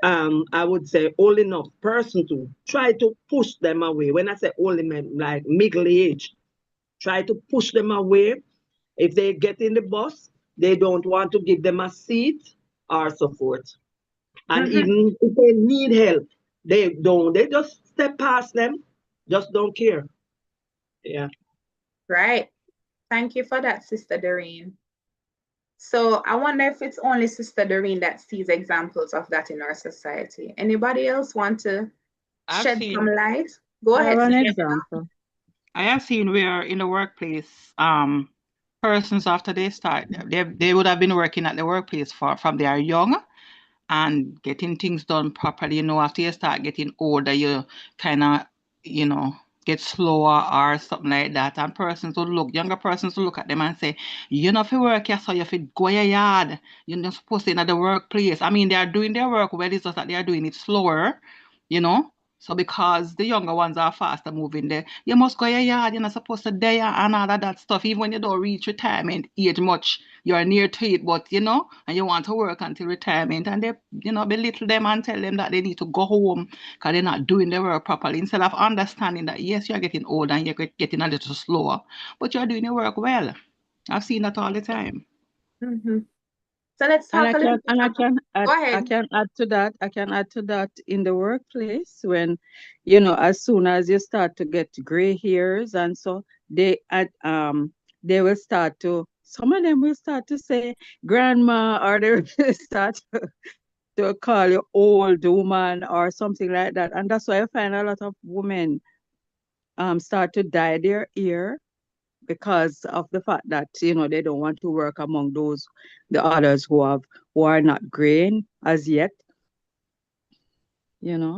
I would say old enough person to try to push them away. When I say old men, like middle age, try to push them away. If they get in the bus, they don't want to give them a seat or so forth. And Mhm. even if they need help, they don't. They just step past them, just don't care. Yeah. Right. Thank you for that, Sister Doreen. So I wonder if it's only Sister Doreen that sees examples of that in our society. Anybody else want to I've shed some seen light? Go I have ahead, an Sister. example. I have seen where in the workplace, persons after they start, they would have been working at the workplace from they are young and getting things done properly. After you start getting older, you kind of, you know, get slower or something like that. And younger persons will look at them and say, you know, if you work here, so you fit go your yard. You're not supposed to be in the workplace. I mean, they are doing their work well, it's just that they are doing it slower, you know. So because the younger ones are faster moving there, you must go your yard. You're not supposed to there and all of that stuff. Even when you don't reach retirement age much, you're near to it, but and you want to work until retirement, and they, belittle them and tell them that they need to go home because they're not doing their work properly. Instead of understanding that yes, you're getting older and you're getting a little slower, but you're doing your work well. I've seen that all the time. Mhm. So let's And talk I a little can bit and I about. can add Go I ahead. can add to that. I can add to that in the workplace when, as soon as you start to get gray hairs and so they will start to some of them will start to say grandma, or they will start to call you old woman or something like that. And that's why I find a lot of women start to dye their hair because of the fact that they don't want to work among the others who are not graying as yet,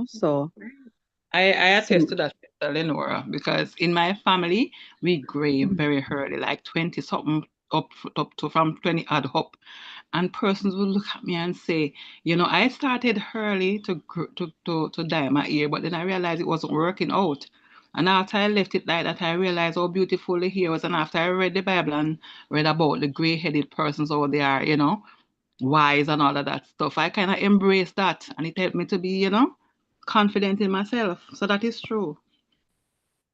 so I attest to some that, Sister Lenora, because in my family, we gray very early, like 20 something up to from 20 odd up. And persons will look at me and say, I started early to dye my hair, but then I realized it wasn't working out. And after I left it like that, I realized how beautiful the hair was. And after I read the Bible and read about the gray-headed persons over there, wise and all of that stuff, I kind of embraced that. And it helped me to be, confident in myself. So that is true.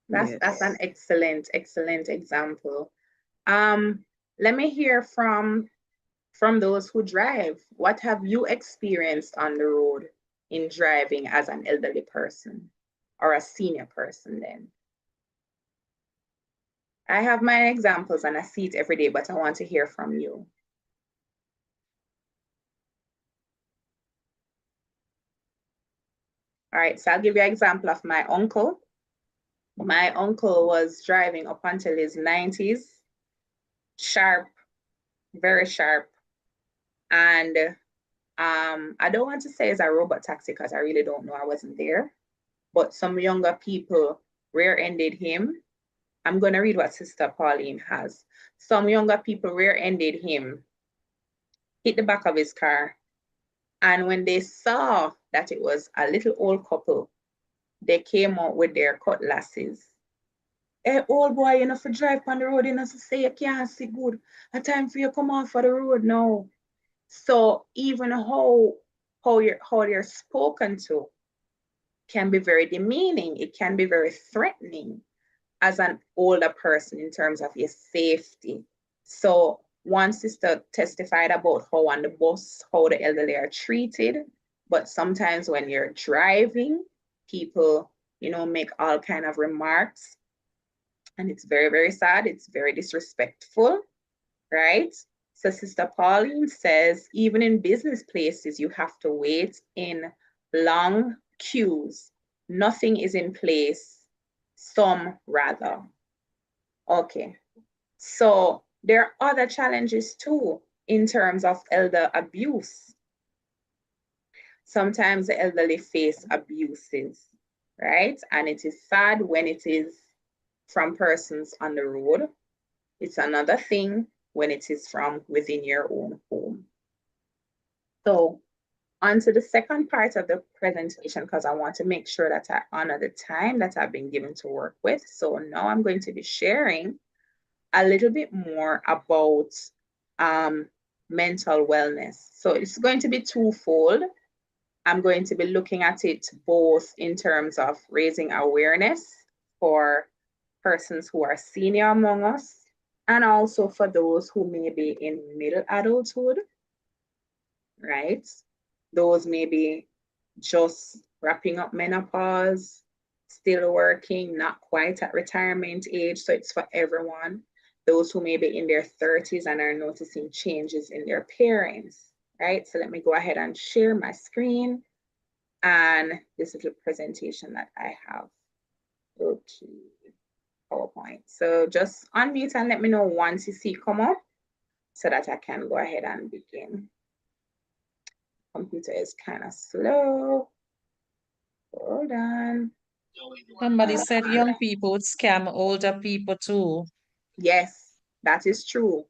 That's an yes. excellent example. Um, Let me hear from those who drive. What have you experienced on the road in driving as an elderly person or a senior person then? I have my examples and I see it every day, but I want to hear from you. All right, so I'll give you an example of my uncle. My uncle was driving up until his 90s, sharp, very sharp. And I don't want to say it's a robot taxi because I really don't know. I wasn't there. But some younger people rear-ended him. I'm going to read what Sister Pauline has. Some younger people rear-ended him, hit the back of his car. And when they saw that it was a little old couple, they came out with their cutlasses. Hey, old boy, you know, for drive on the road, you know, to say you can't see good. A time for you come off for the road now. So even how you're spoken to can be very demeaning. It can be very threatening as an older person in terms of your safety. So one sister testified about how on the bus, how the elderly are treated, but sometimes when you're driving, people, make all kind of remarks, and it's very, very sad. It's very disrespectful, right? So Sister Pauline says, even in business places, you have to wait in long queues. Nothing is in place, some rather. Okay, so there are other challenges too in terms of elder abuse. Sometimes the elderly face abuses, right? And it is sad when it is from persons on the road. It's another thing when it is from within your own home. So on to the second part of the presentation, because I want to make sure that I honor the time that I've been given to work with. So now I'm going to be sharing a little bit more about mental wellness. So it's going to be twofold. I'm going to be looking at it both in terms of raising awareness for persons who are senior among us, and also for those who may be in middle adulthood, right? Those may be just wrapping up menopause, still working, not quite at retirement age, so it's for everyone. Those who may be in their 30s and are noticing changes in their appearance, right? So let me go ahead and share my screen and this little presentation that I have. Okay, PowerPoint. So just unmute and let me know once you see it come up so that I can go ahead and begin. Computer is kind of slow. Hold on. Somebody said young people would scam older people too. Yes, that is true.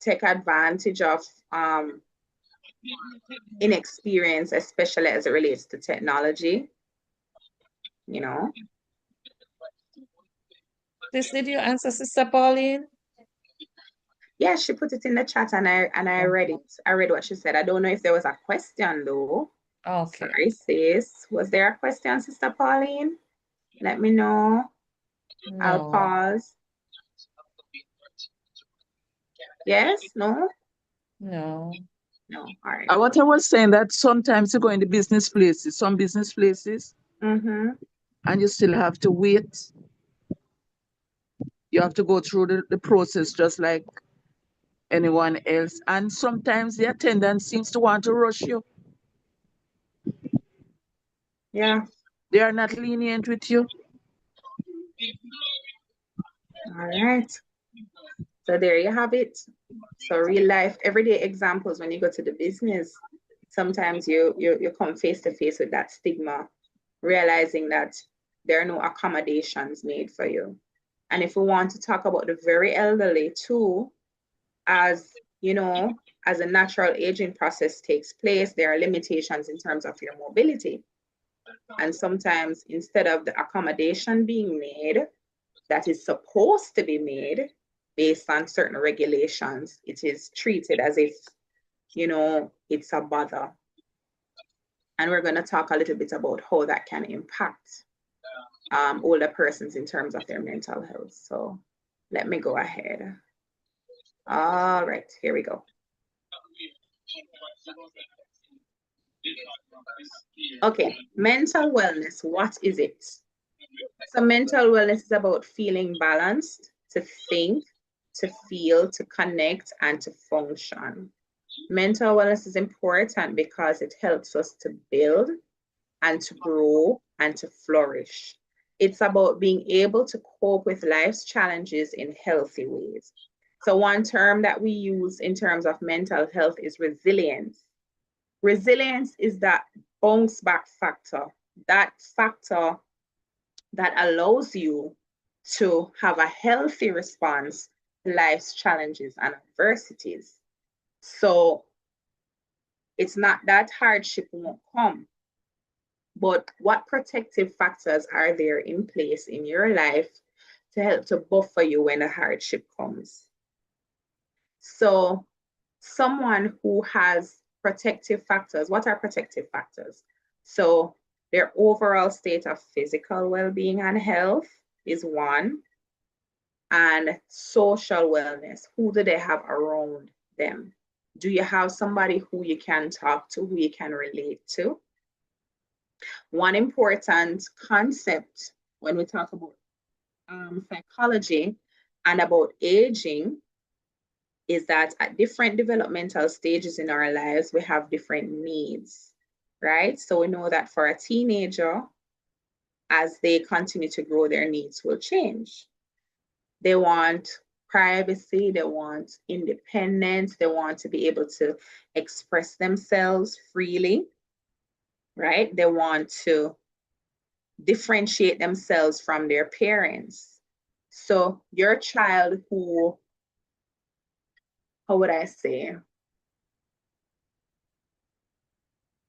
Take advantage of inexperience, especially as it relates to technology, you know. Did you answer, Sister Pauline? Yeah, she put it in the chat and I read it. I read what she said. I don't know if there was a question though. Okay. Sorry, sis. Was there a question, Sister Pauline? Let me know. No. I'll pause. Yes? No? No. No. All right. What I was saying that sometimes you go in the business places, some business places, and you still have to wait. You have to go through the process just like anyone else. And sometimes the attendant seems to want to rush you. Yeah. They are not lenient with you. All right. So there you have it. So real life, everyday examples when you go to the business, sometimes you come face to face with that stigma, realizing that there are no accommodations made for you. And if we want to talk about the very elderly too, as you know, as a natural aging process takes place, there are limitations in terms of your mobility. And sometimes instead of the accommodation being made that is supposed to be made based on certain regulations, it is treated as if, you know, it's a bother. And we're going to talk a little bit about how that can impact older persons in terms of their mental health. So let me go ahead. All right, here we go. Okay, mental wellness, what is it? So mental wellness is about feeling balanced, to think, to feel, to connect, and to function. Mental wellness is important because it helps us to build and to grow and to flourish. It's about being able to cope with life's challenges in healthy ways. So one term that we use in terms of mental health is resilience. Resilience is that bounce back factor, that factor that allows you to have a healthy response to life's challenges and adversities. So it's not that hardship won't come, but what protective factors are there in place in your life to help to buffer you when a hardship comes? So someone who has protective factors, what are protective factors? So their overall state of physical well-being and health is one, and social wellness. Who do they have around them? Do you have somebody who you can talk to, who you can relate to? One important concept when we talk about psychology and about aging is that at different developmental stages in our lives, we have different needs, right? So we know that for a teenager, as they continue to grow, their needs will change. They want privacy, they want independence, they want to be able to express themselves freely, right? They want to differentiate themselves from their parents. So your child who, how would I say,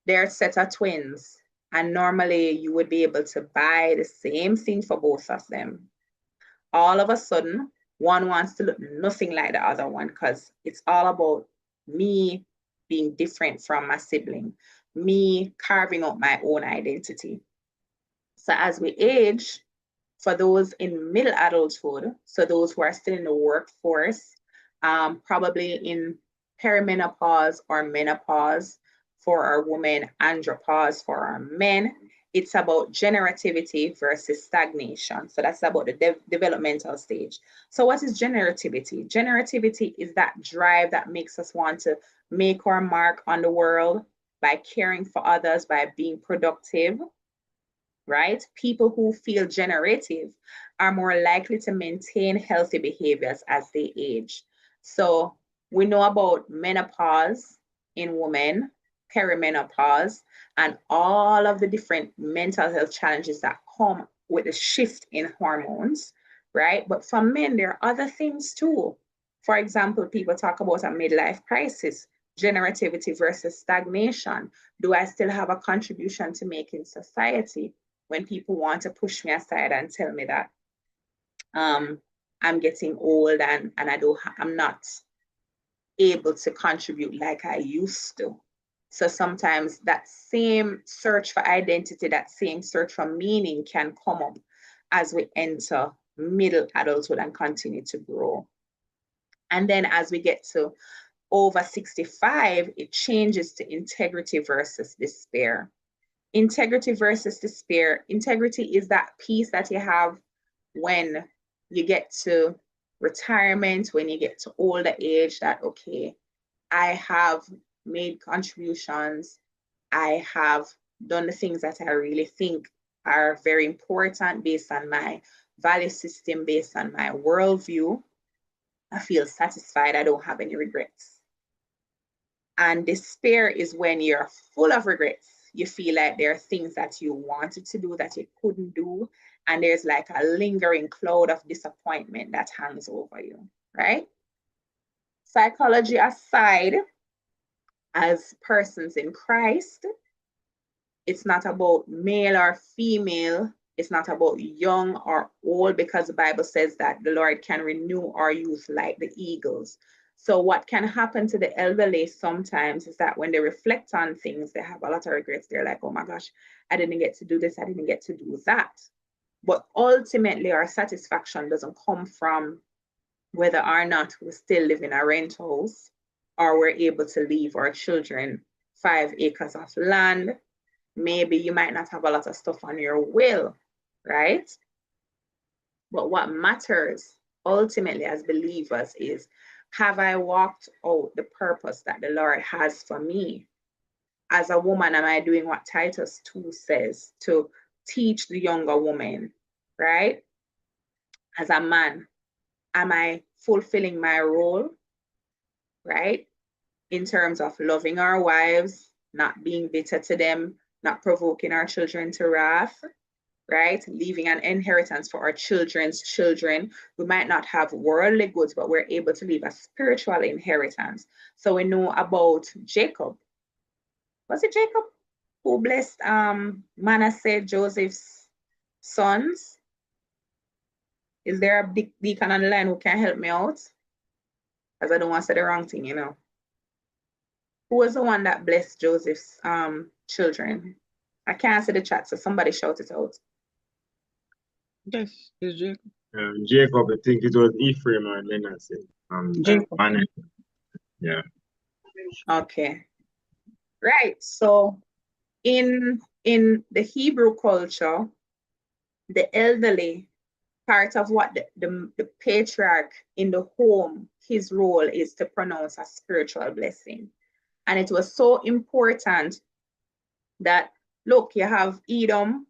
they're a set of twins, and normally you would be able to buy the same thing for both of them. All of a sudden, one wants to look nothing like the other one because it's all about me being different from my sibling, me carving out my own identity. So as we age, for those in middle adulthood, so those who are still in the workforce, probably in perimenopause or menopause for our women, andropause for our men, it's about generativity versus stagnation. So that's about the developmental stage. So what is generativity? Generativity is that drive that makes us want to make our mark on the world by caring for others, by being productive, right? People who feel generative are more likely to maintain healthy behaviors as they age. So we know about menopause in women, perimenopause, and all of the different mental health challenges that come with the shift in hormones, right? But for men, there are other things too. For example, people talk about a midlife crisis, generativity versus stagnation. Do I still have a contribution to make in society? When people want to push me aside and tell me that I'm getting old and I'm not able to contribute like I used to. So sometimes that same search for identity, that same search for meaning can come up as we enter middle adulthood and continue to grow. And then as we get to over 65, it changes to integrity versus despair. Integrity versus despair. Integrity is that peace that you have when you get to retirement, when you get to older age, that, okay, I have made contributions, I have done the things that I really think are very important based on my value system, based on my worldview. I feel satisfied, I don't have any regrets. And despair is when you're full of regrets. You feel like there are things that you wanted to do that you couldn't do. And there's like a lingering cloud of disappointment that hangs over you, right? Psychology aside, as persons in Christ, it's not about male or female. It's not about young or old, because the Bible says that the Lord can renew our youth like the eagles. So what can happen to the elderly sometimes is that when they reflect on things, they have a lot of regrets. They're like, oh my gosh, I didn't get to do this, I didn't get to do that. But ultimately, our satisfaction doesn't come from whether or not we still live in a rent house or we're able to leave our children 5 acres of land. Maybe you might not have a lot of stuff on your will, right? But what matters ultimately as believers is, have I walked out the purpose that the Lord has for me? As a woman, am I doing what Titus 2 says, to teach the younger woman, right? As a man, am I fulfilling my role, right? In terms of loving our wives, not being bitter to them, not provoking our children to wrath, right? Leaving an inheritance for our children's children. We might not have worldly goods, but we're able to leave a spiritual inheritance. So we know about Jacob. Was it Jacob who blessed Manasseh, Joseph's sons? Is there a big deacon on the line who can help me out? Because I don't want to say the wrong thing, you know. Who was the one that blessed Joseph's children? I can't see the chat, so somebody shout it out. Yes, it's Jacob. Jacob, I think it was Ephraim and Manasseh. Jacob. Yeah. Okay. Right. So in the Hebrew culture, the elderly, part of what the patriarch in the home, his role is to pronounce a spiritual blessing. And it was so important that, look, you have Edom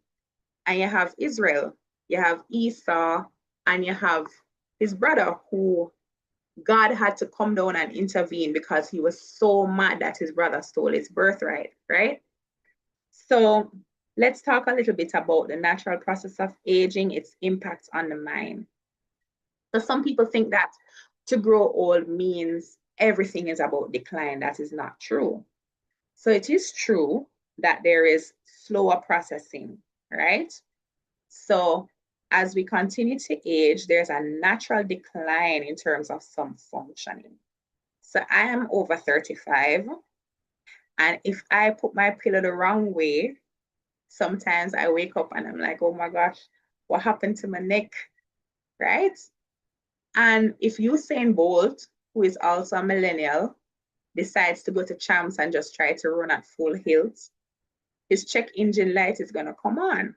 and you have Israel, you have Esau and you have his brother, who God had to come down and intervene because he was so mad that his brother stole his birthright, right? So let's talk a little bit about the natural process of aging, its impact on the mind. So some people think that to grow old means everything is about decline. That is not true. So it is true that there is slower processing, right? So as we continue to age, there's a natural decline in terms of some functioning. So I am over 35, and if I put my pillow the wrong way, sometimes I wake up and I'm like, oh my gosh, what happened to my neck, right? And if Usain Bolt, who is also a millennial, decides to go to Champs and just try to run at full hilt, his check engine light is going to come on,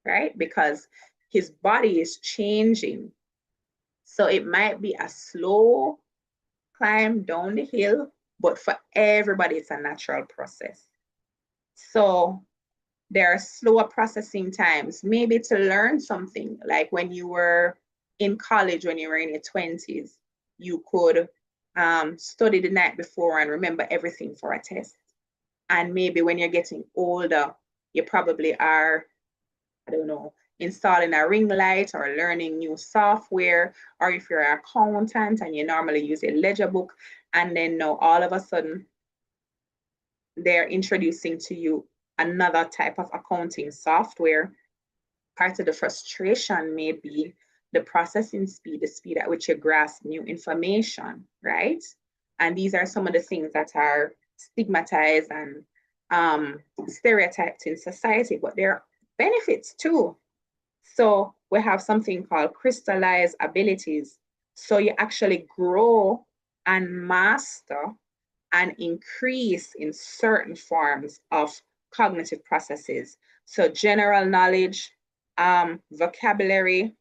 right? Because his body is changing. So it might be a slow climb down the hill, but for everybody, it's a natural process. So there are slower processing times, maybe to learn something, like when you were in college, when you were in your 20s, you could study the night before and remember everything for a test. And maybe when you're getting older, you probably are, I don't know, installing a ring light or learning new software, or if you're an accountant and you normally use a ledger book, and then now all of a sudden they're introducing to you another type of accounting software. Part of the frustration may be the processing speed, the speed at which you grasp new information, right? And these are some of the things that are stigmatized and stereotyped in society, but there are benefits too. So we have something called crystallized abilities. So you actually grow and master and increase in certain forms of cognitive processes. So general knowledge, vocabulary,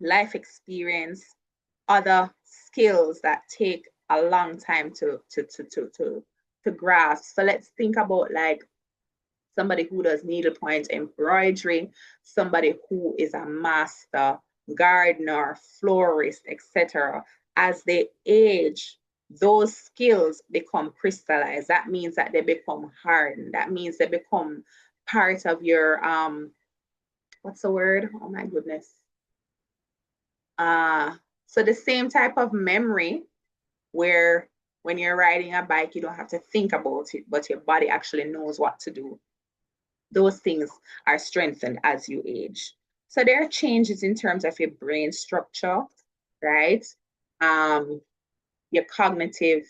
life experience, other skills that take a long time to grasp. So let's think about like somebody who does needlepoint embroidery, somebody who is a master gardener, florist, etc. As they age, those skills become crystallized. That means that they become hardened. That means they become part of your what's the word? Oh my goodness. So the same type of memory where when you're riding a bike, you don't have to think about it, but your body actually knows what to do. Those things are strengthened as you age. So there are changes in terms of your brain structure, right? Your cognitive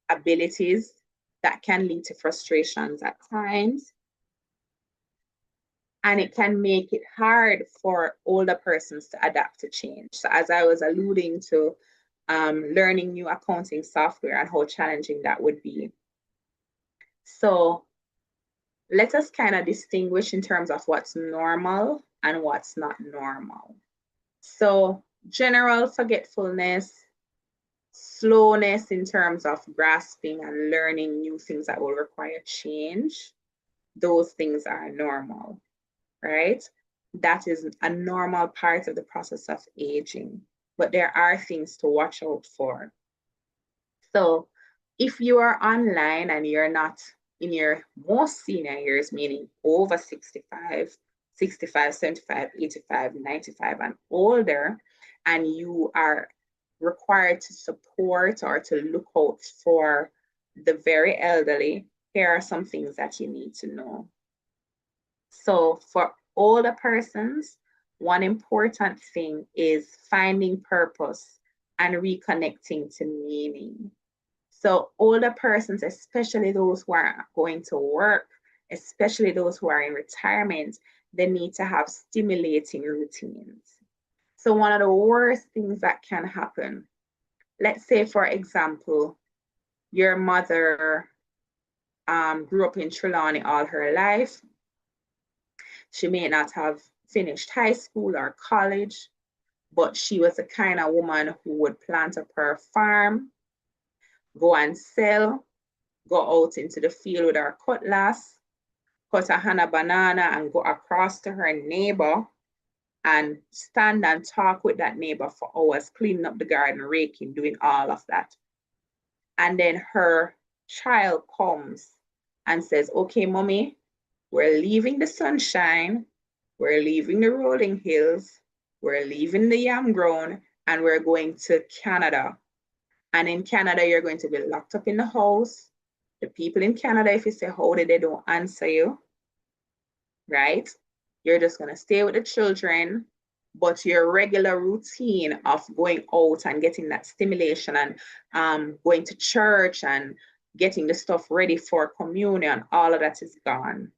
abilities that can lead to frustrations at times. And it can make it hard for older persons to adapt to change. So as I was alluding to, learning new accounting software and how challenging that would be. So let us kind of distinguish in terms of what's normal and what's not normal. So general forgetfulness, slowness in terms of grasping and learning new things that will require change, those things are normal, right? That is a normal part of the process of aging, but there are things to watch out for. So if you are online and you're not in your most senior years, meaning over 65, 65, 75, 85, 95 and older, and you are required to support or to look out for the very elderly, here are some things that you need to know. So for older persons, one important thing is finding purpose and reconnecting to meaning. So older persons, especially those who are going to work, especially those who are in retirement, they need to have stimulating routines. So one of the worst things that can happen, let's say, for example, your mother grew up in Trelawney all her life. She may not have finished high school or college, but she was the kind of woman who would plant up her farm, go and sell, go out into the field with her cutlass, cut a hand of banana and go across to her neighbor and stand and talk with that neighbor for hours, cleaning up the garden, raking, doing all of that. And then her child comes and says, okay, mommy, we're leaving the sunshine, we're leaving the rolling hills, we're leaving the yam ground, and we're going to Canada. And in Canada, you're going to be locked up in the house. The people in Canada, if you say howdy, they don't answer you, right? You're just going to stay with the children. but your regular routine of going out and getting that stimulation and going to church and getting the stuff ready for communion, all of that is gone.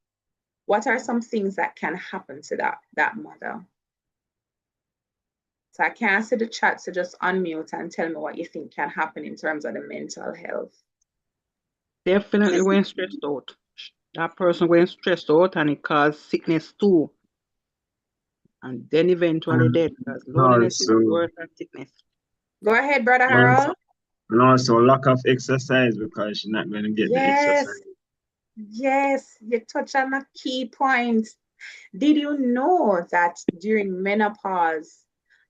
What are some things that can happen to that mother? So I can't see the chat, so just unmute and tell me what you think can happen in terms of the mental health. Definitely when stressed out. That person when stressed out and it causes sickness too. And then eventually death, because And loneliness is also, worse than sickness. Go ahead, Brother and also, Harold. and also lack of exercise because you're not going to get the Yes, exercise. yes, you touch on a key point. Did you know that during menopause,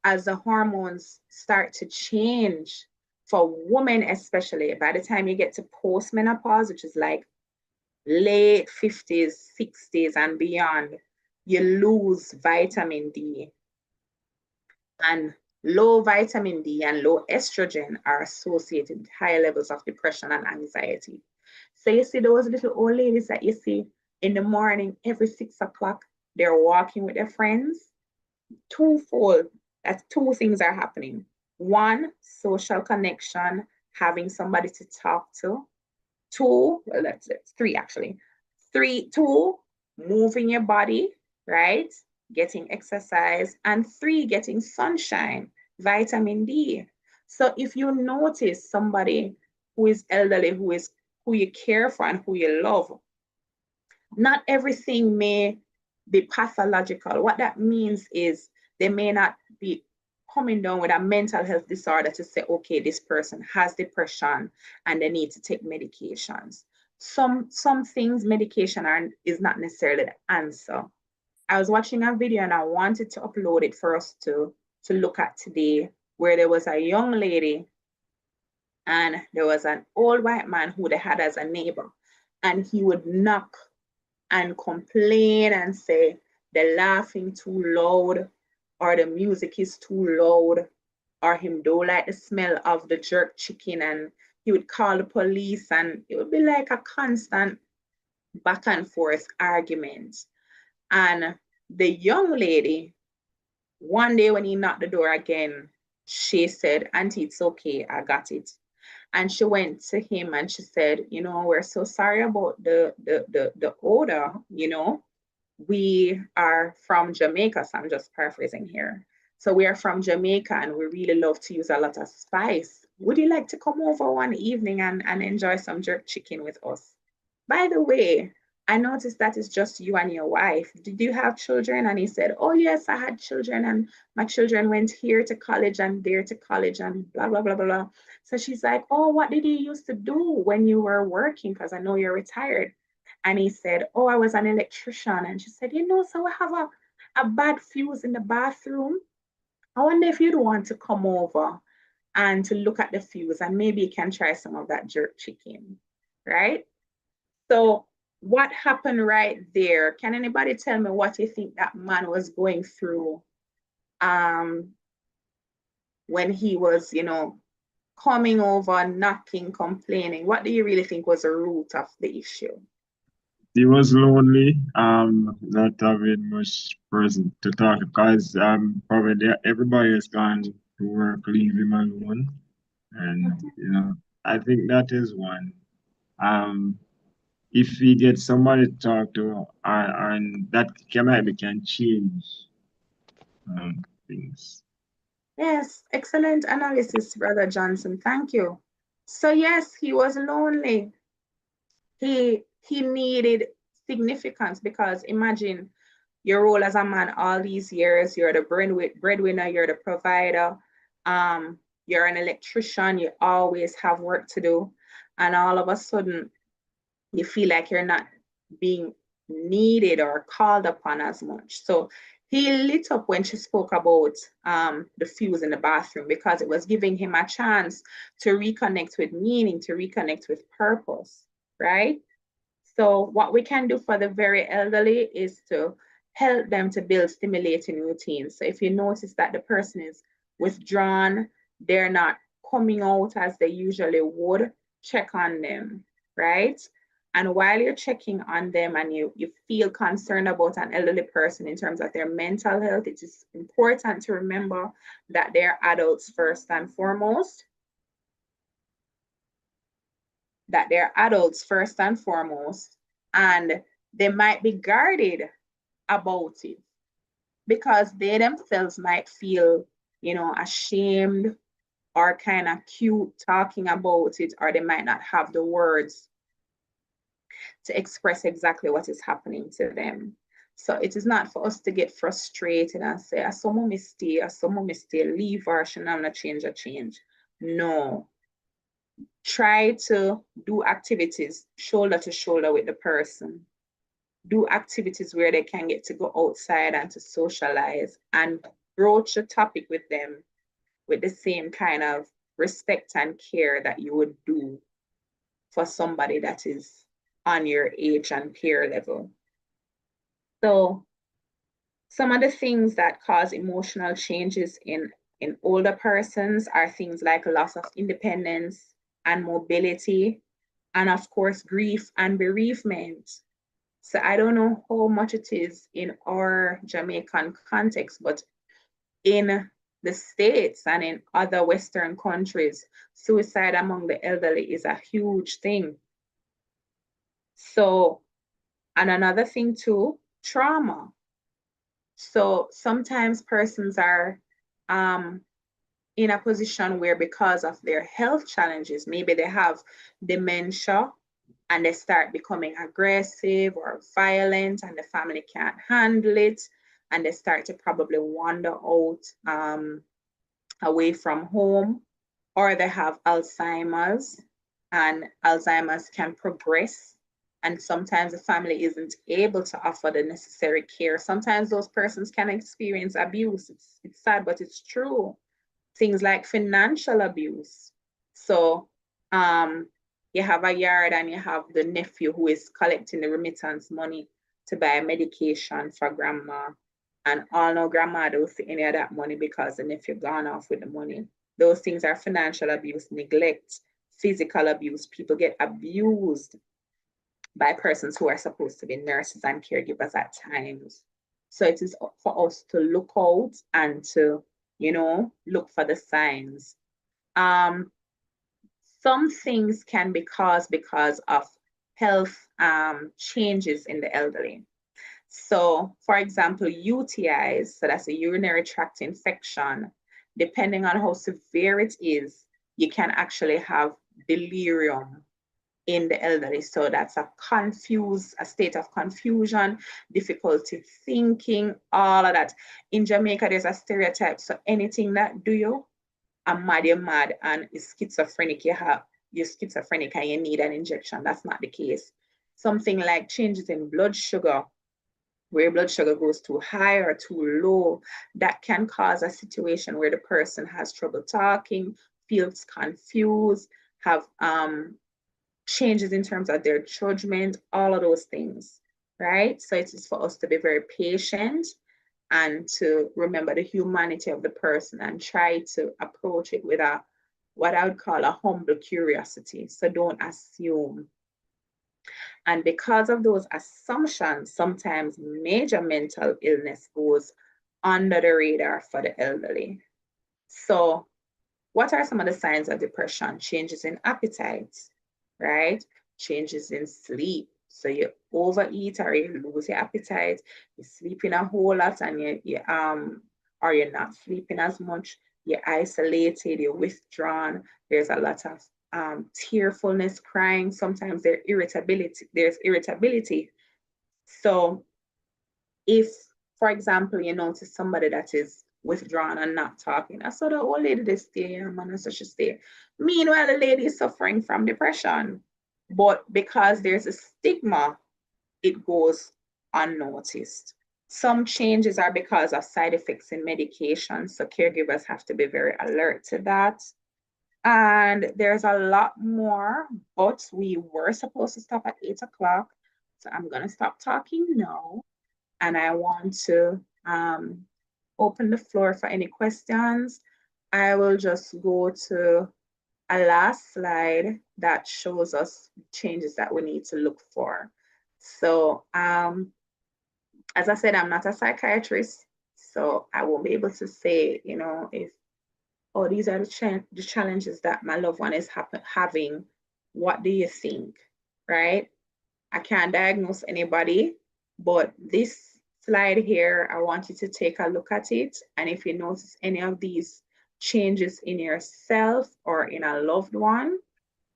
as the hormones start to change, for women especially, by the time you get to postmenopause, which is like late 50s, 60s, and beyond, you lose vitamin D. And low vitamin D and low estrogen are associated with higher levels of depression and anxiety. So you see those little old ladies that you see in the morning every 6 o'clock, they're walking with their friends. Twofold, that's two things are happening. One, social connection, having somebody to talk to. Two, well, that's it, three actually. Two, moving your body, right? Getting exercise. And three, getting sunshine, vitamin D. So if you notice somebody who is elderly, who you care for and who you love, not everything may be pathological. What that means is they may not be coming down with a mental health disorder to say, okay, this person has depression and they need to take medications. Some things medication is not necessarily the answer. I was watching a video and I wanted to upload it for us to look at today, where there was a young lady and there was an old white man who they had as a neighbor, and he would knock and complain and say they're laughing too loud, or the music is too loud, or him don't like the smell of the jerk chicken, and he would call the police, and it would be like a constant back and forth argument. And the young lady, one day when he knocked the door again, she said, Auntie, it's okay, I got it. And she went to him and she said, we're so sorry about the odor, we are from Jamaica, so I'm just paraphrasing here. So we are from Jamaica and we really love to use a lot of spice. Would you like to come over one evening and enjoy some jerk chicken with us? By the way, I noticed that it's just you and your wife. Did you have children? And he said, oh yes, I had children, and my children went here to college and there to college and blah, blah, blah, blah, blah. So she's like, oh, what did you used to do when you were working? Because I know you're retired. And he said, oh, I was an electrician. And she said, so I have a bad fuse in the bathroom. I wonder if you'd want to come over and to look at the fuse, and maybe you can try some of that jerk chicken, right? So what happened right there? Can anybody tell me what you think that man was going through when he was, coming over, knocking, complaining? What do you really think was the root of the issue? He was lonely, not having much person to talk because probably everybody has gone to work, leave him alone. And I think that is one. Um, if he gets somebody to talk to, and that maybe can change things. Yes, excellent analysis, Brother Johnson. Thank you. So yes, he was lonely. He needed significance, because imagine your role as a man all these years. You're the breadwinner, you're the provider, you're an electrician, you always have work to do, and all of a sudden you feel like you're not being needed or called upon as much. So he lit up when she spoke about the fuse in the bathroom, because it was giving him a chance to reconnect with meaning, to reconnect with purpose, right? So what we can do for the very elderly is to help them to build stimulating routines. So if you notice that the person is withdrawn, they're not coming out as they usually would, check on them, right? And while you're checking on them and you feel concerned about an elderly person in terms of their mental health, it is important to remember that they're adults first and foremost. And they might be guarded about it because they themselves might feel, ashamed or kind of cute talking about it, or they might not have the words to express exactly what is happening to them. So it is not for us to get frustrated and say, someone mistake, leave her, she not change a change. No. Try to do activities shoulder to shoulder with the person. Do activities where they can get to go outside and to socialize, and broach the topic with them with the same kind of respect and care that you would do for somebody that is on your age and peer level. So some of the things that cause emotional changes in older persons are things like loss of independence and mobility, and of course, grief and bereavement. So I don't know how much it is in our Jamaican context, but in the States and in other Western countries, suicide among the elderly is a huge thing. So, and another thing too, trauma. So sometimes persons are in a position where, because of their health challenges, maybe they have dementia and they start becoming aggressive or violent, and the family can't handle it, and they start to probably wander out away from home, or they have Alzheimer's, and Alzheimer's can progress, and sometimes the family isn't able to offer the necessary care. Sometimes those persons can experience abuse. It's sad, but it's true. Things like financial abuse. So you have a yard and you have the nephew who is collecting the remittance money to buy medication for grandma, and all no grandma don't see any of that money because the nephew gone off with the money. Those things are financial abuse, neglect, physical abuse. People get abused by persons who are supposed to be nurses and caregivers at times. So it is for us to look out and to, look for the signs. Some things can be caused because of health changes in the elderly. So, for example, UTIs, so that's a urinary tract infection, depending on how severe it is, you can actually have delirium in the elderly. So that's a state of confusion, difficulty thinking, all of that. In Jamaica, there's a stereotype. So anything that do you, you're mad, and is schizophrenic, you're schizophrenic and you need an injection. That's not the case. Something like changes in blood sugar, where blood sugar goes too high or too low, that can cause a situation where the person has trouble talking, feels confused, have changes in terms of their judgment, all of those things, right? So it is for us to be very patient and to remember the humanity of the person and try to approach it with what I would call a humble curiosity. So don't assume. And because of those assumptions, sometimes major mental illness goes under the radar for the elderly. So what are some of the signs of depression? Changes in appetite, right? Changes in sleep. So you overeat or you lose your appetite, you're sleeping a whole lot, and or you're not sleeping as much, you're isolated, you're withdrawn, there's a lot of tearfulness, crying, sometimes there's irritability. So if, for example, you notice somebody that is withdrawn and not talking, I saw the old lady this stay, man, so she stay. Meanwhile, the lady is suffering from depression, but because there's a stigma, it goes unnoticed. Some changes are because of side effects in medication, so caregivers have to be very alert to that. And there's a lot more, but we were supposed to stop at 8 o'clock. So I'm going to stop talking now. And I want to open the floor for any questions. I will just go to a last slide that shows us changes that we need to look for. So as I said, I'm not a psychiatrist, so I won't be able to say, you know, if, oh, these are the challenges that my loved one is having. What do you think, right? I can't diagnose anybody, but this slide here, I want you to take a look at it. And if you notice any of these changes in yourself or in a loved one,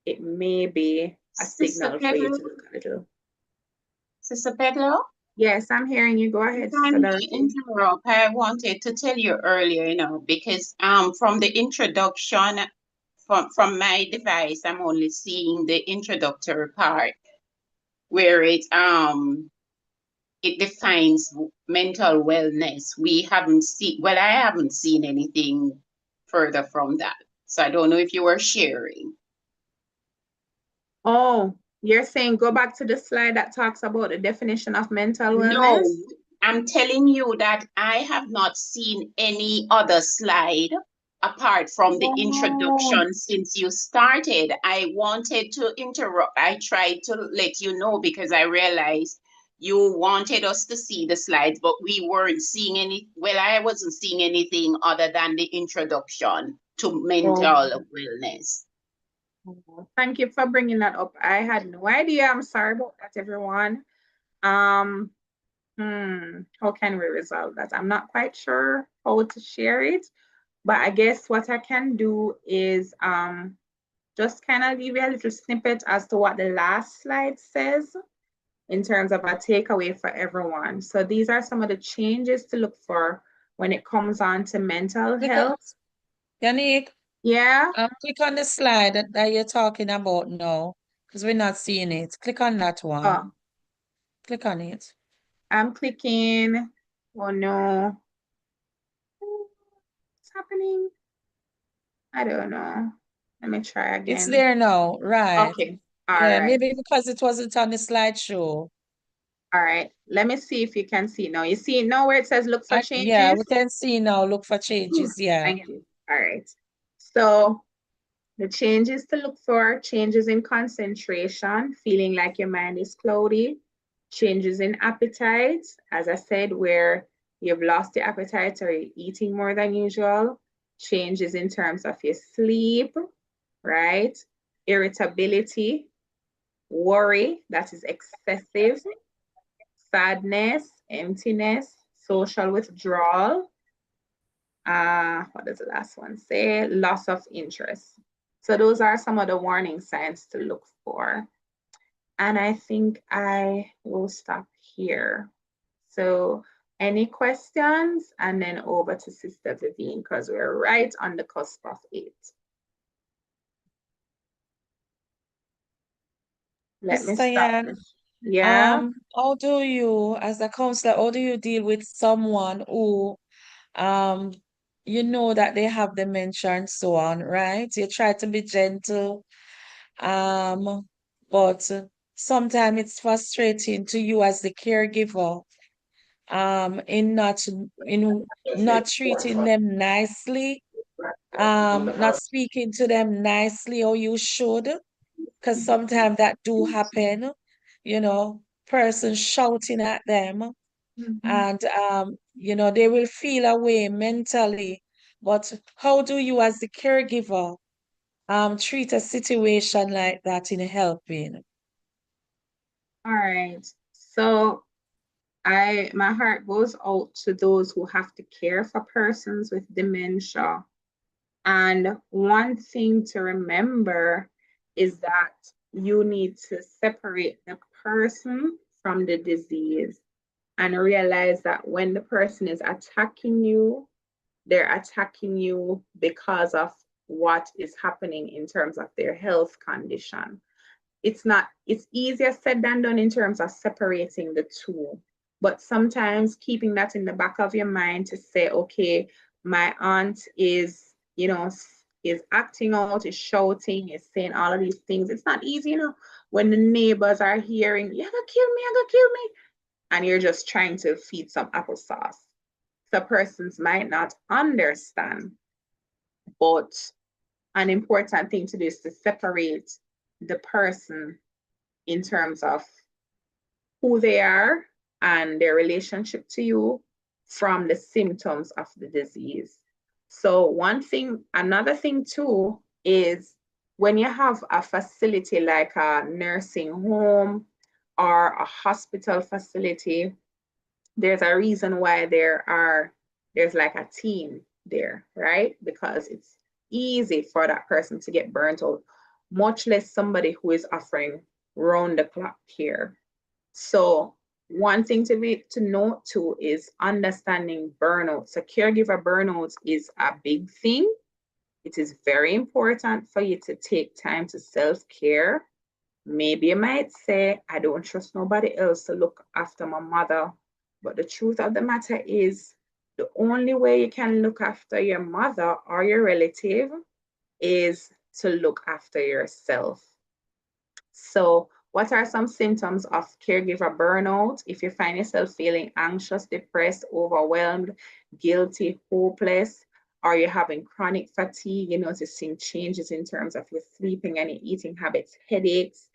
it may be a Sister signal for you Pedro, to look a little. Sister Pedro, Yes, I'm hearing you. Go ahead, if I Sister may Dorothy. interrupt, I wanted to tell you earlier, you know, because from the introduction, from my device, I'm only seeing the introductory part where it defines mental wellness. We haven't seen, well, I haven't seen anything further from that. So I don't know if you were sharing. Oh, you're saying go back to the slide that talks about the definition of mental wellness? No, I'm telling you that I have not seen any other slide apart from the Oh, introduction since you started. I wanted to interrupt. I tried to let you know because I realized you wanted us to see the slides, but we weren't seeing any. Well, I wasn't seeing anything other than the introduction to mental oh. wellness. Thank you for bringing that up. I had no idea. I'm sorry about that, everyone. Um, how can we resolve that? I'm not quite sure how to share it, but I guess what I can do is just kind of give you a little snippet as to what the last slide says in terms of a takeaway for everyone. So these are some of the changes to look for when it comes on to mental health. Yannick, Yeah. click on the slide that you're talking about now, because we're not seeing it. Click on that one. Oh, Click on it. I'm clicking. Oh no. What's happening? I don't know. Let me try It's again. there now, right? Okay. All Yeah, right. maybe because it wasn't on the slideshow. All right. Let me see if you can see now. You see now where it says look for Yeah, changes? we can see now. Look for changes. Yeah. Thank you. All right. So the changes to look for: changes in concentration, feeling like your mind is cloudy, changes in appetite, as I said, where you've lost your appetite or you're eating more than usual, changes in terms of your sleep, right? Irritability, worry that is excessive, sadness, emptiness, social withdrawal. What does the last one say? Loss of interest. So those are some of the warning signs to look for. And I think I will stop here. So any questions? And then over to Sister Vivian, because we're right on the cusp of it. Let me Mr. stop. Yan, Yeah. how do you, as a counselor, how do you deal with someone who, um, you know that they have dementia and so on, right? You try to be gentle, but sometimes it's frustrating to you as the caregiver, in not treating them nicely, not speaking to them nicely or you should, because sometimes that do happen, person shouting at them Mhm. and they will feel away mentally. But how do you as the caregiver treat a situation like that in helping? All right. So my heart goes out to those who have to care for persons with dementia. And one thing to remember is that you need to separate the person from the disease and realize that when the person is attacking you, they're attacking you because of what is happening in terms of their health condition. It's easier said than done in terms of separating the two, but sometimes keeping that in the back of your mind to say, okay, my aunt is, is acting out, is shouting, is saying all of these things. It's not easy, when the neighbors are hearing, you're gonna kill me, you're gonna kill me, and you're just trying to feed some applesauce. So persons might not understand, but an important thing to do is to separate the person in terms of who they are and their relationship to you from the symptoms of the disease. So another thing too is when you have a facility like a nursing home or a hospital facility, there's a reason why there's like a team there, right? Because it's easy for that person to get burnt out, much less somebody who is offering round the clock care. So one thing to note too is understanding burnout. So caregiver burnout is a big thing. It is very important for you to take time to self-care. Maybe you might say, I don't trust nobody else to look after my mother. But the truth of the matter is, the only way you can look after your mother or your relative is to look after yourself. So, what are some symptoms of caregiver burnout? If you find yourself feeling anxious, depressed, overwhelmed, guilty, hopeless, or you're having chronic fatigue, you're noticing changes in terms of your sleeping and your eating habits, headaches,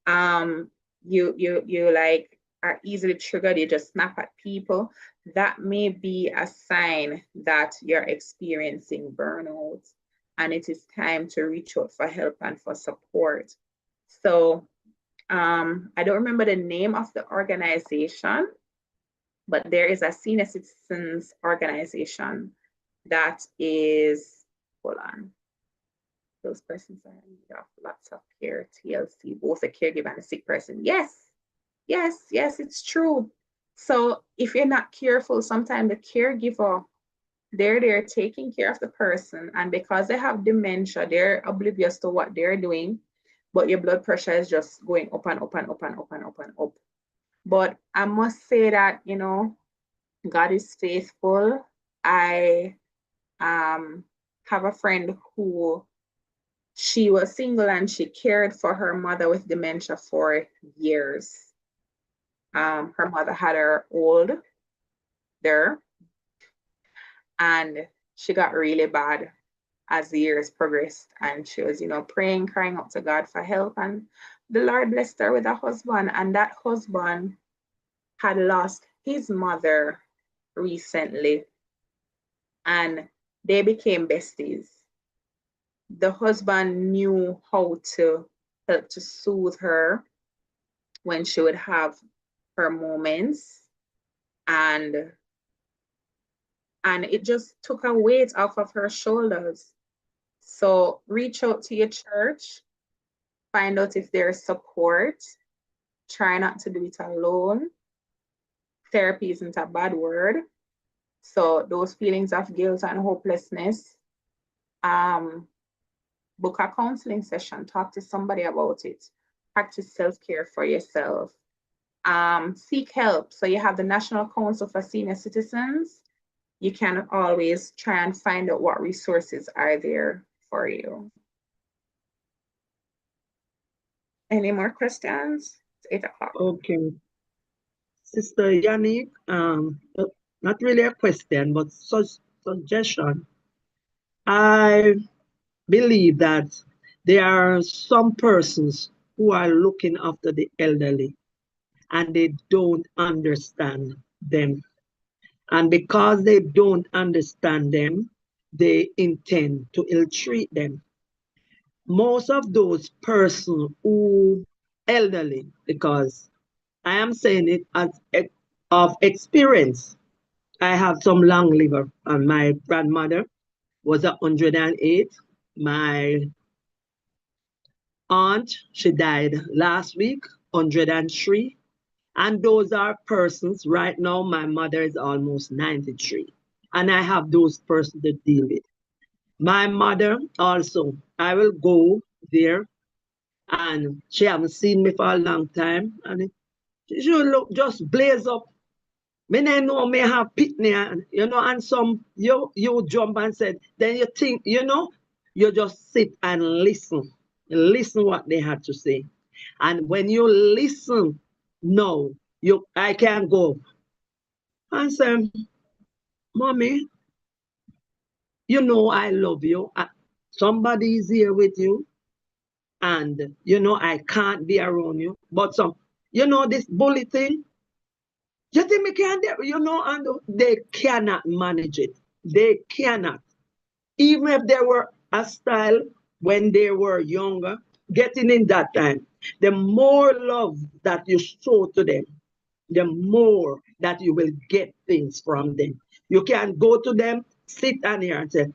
you like are easily triggered, you just snap at people, that may be a sign that you're experiencing burnout and it is time to reach out for help and for support. So I don't remember the name of the organization, but there is a senior citizens organization that is, hold on, those persons are in need of lots of care, TLC, both the caregiver and the sick person. Yes, yes, yes, it's true. So if you're not careful, sometimes the caregiver, they're there taking care of the person, and because they have dementia, they're oblivious to what they're doing, but your blood pressure is just going up and up and up and up and up and up. But I must say that, God is faithful. I have a friend who, she was single and she cared for her mother with dementia for years. Her mother had her older, and she got really bad as the years progressed, and she was, praying, crying out to God for help, and the Lord blessed her with a husband, and that husband had lost his mother recently, and they became besties. The husband knew how to help to soothe her when she would have her moments, and it just took a weight off of her shoulders. So reach out to your church, find out if there's support. Try not to do it alone. Therapy isn't a bad word. So those feelings of guilt and hopelessness, book a counseling session, talk to somebody about it, practice self-care for yourself. Seek help. So you have the National Council for Senior Citizens. You can always try and find out what resources are there for you. Any more questions? It's 8 o'clock. Okay. Sister Yannick, not really a question, but suggestion. I believe that there are some persons who are looking after the elderly and they don't understand them. And because they don't understand them, they intend to ill-treat them. Most of those persons who elderly, because I am saying it as of experience. I have some long liver, and my grandmother was 108. My aunt, she died last week, 103. And those are persons, right now, my mother is almost 93. And I have those persons to deal with. My mother also, I will go there, and she haven't seen me for a long time. And she will look, just blaze up. Me know me have pitney, and some you jump and said, then you think, you just sit and listen what they had to say. And when you listen, no, I can't go. And say, Mommy, I love you. Somebody is here with you. and I can't be around you. But this bully thing, you think me can, and they cannot manage it. They cannot. Even if they were hostile when they were younger, getting in that time, the more love that you show to them, the more that you will get things from them. You can go to them, sit down here and say,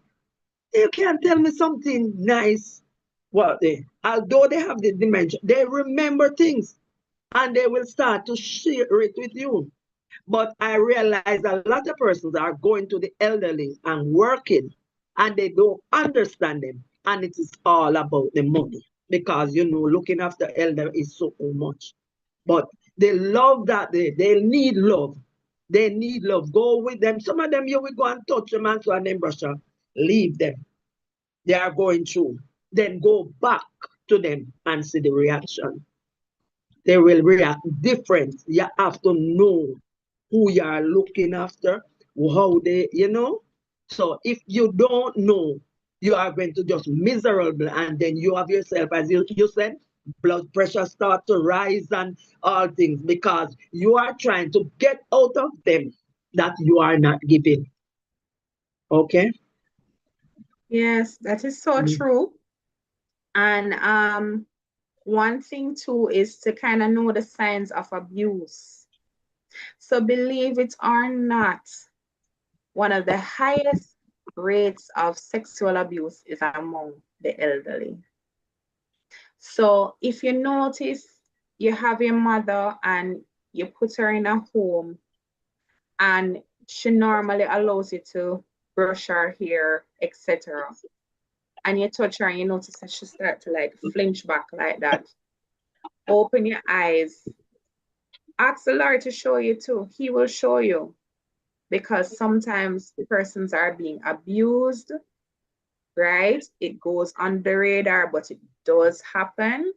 you can tell me something nice. Well, although they have the dementia, they remember things and they will start to share it with you. But I realize a lot of persons are going to the elderly and working and they don't understand them. And it is all about the money because, looking after elder is so much. But they love that they need love. They need love. Go with them. Some of them you will go and touch them and so and then brush up. Leave them. They are going through. Then go back to them and see the reaction. They will react different. You have to know who you are looking after, how they. So if you don't know, you are going to just miserable, and then you have yourself, as you said, blood pressure start to rise and all things because you are trying to get out of them that you are not giving. Okay? Yes, that is so true. And one thing too is to kind of know the signs of abuse. So believe it or not, one of the highest rates of sexual abuse is among the elderly. So if you notice you have your mother and you put her in a home and she normally allows you to brush her hair, etc., and you touch her and you notice that she start to like flinch back like that, open your eyes, ask the Lord to show you too. He will show you because sometimes persons are being abused, right? It goes on the radar, but it does happen.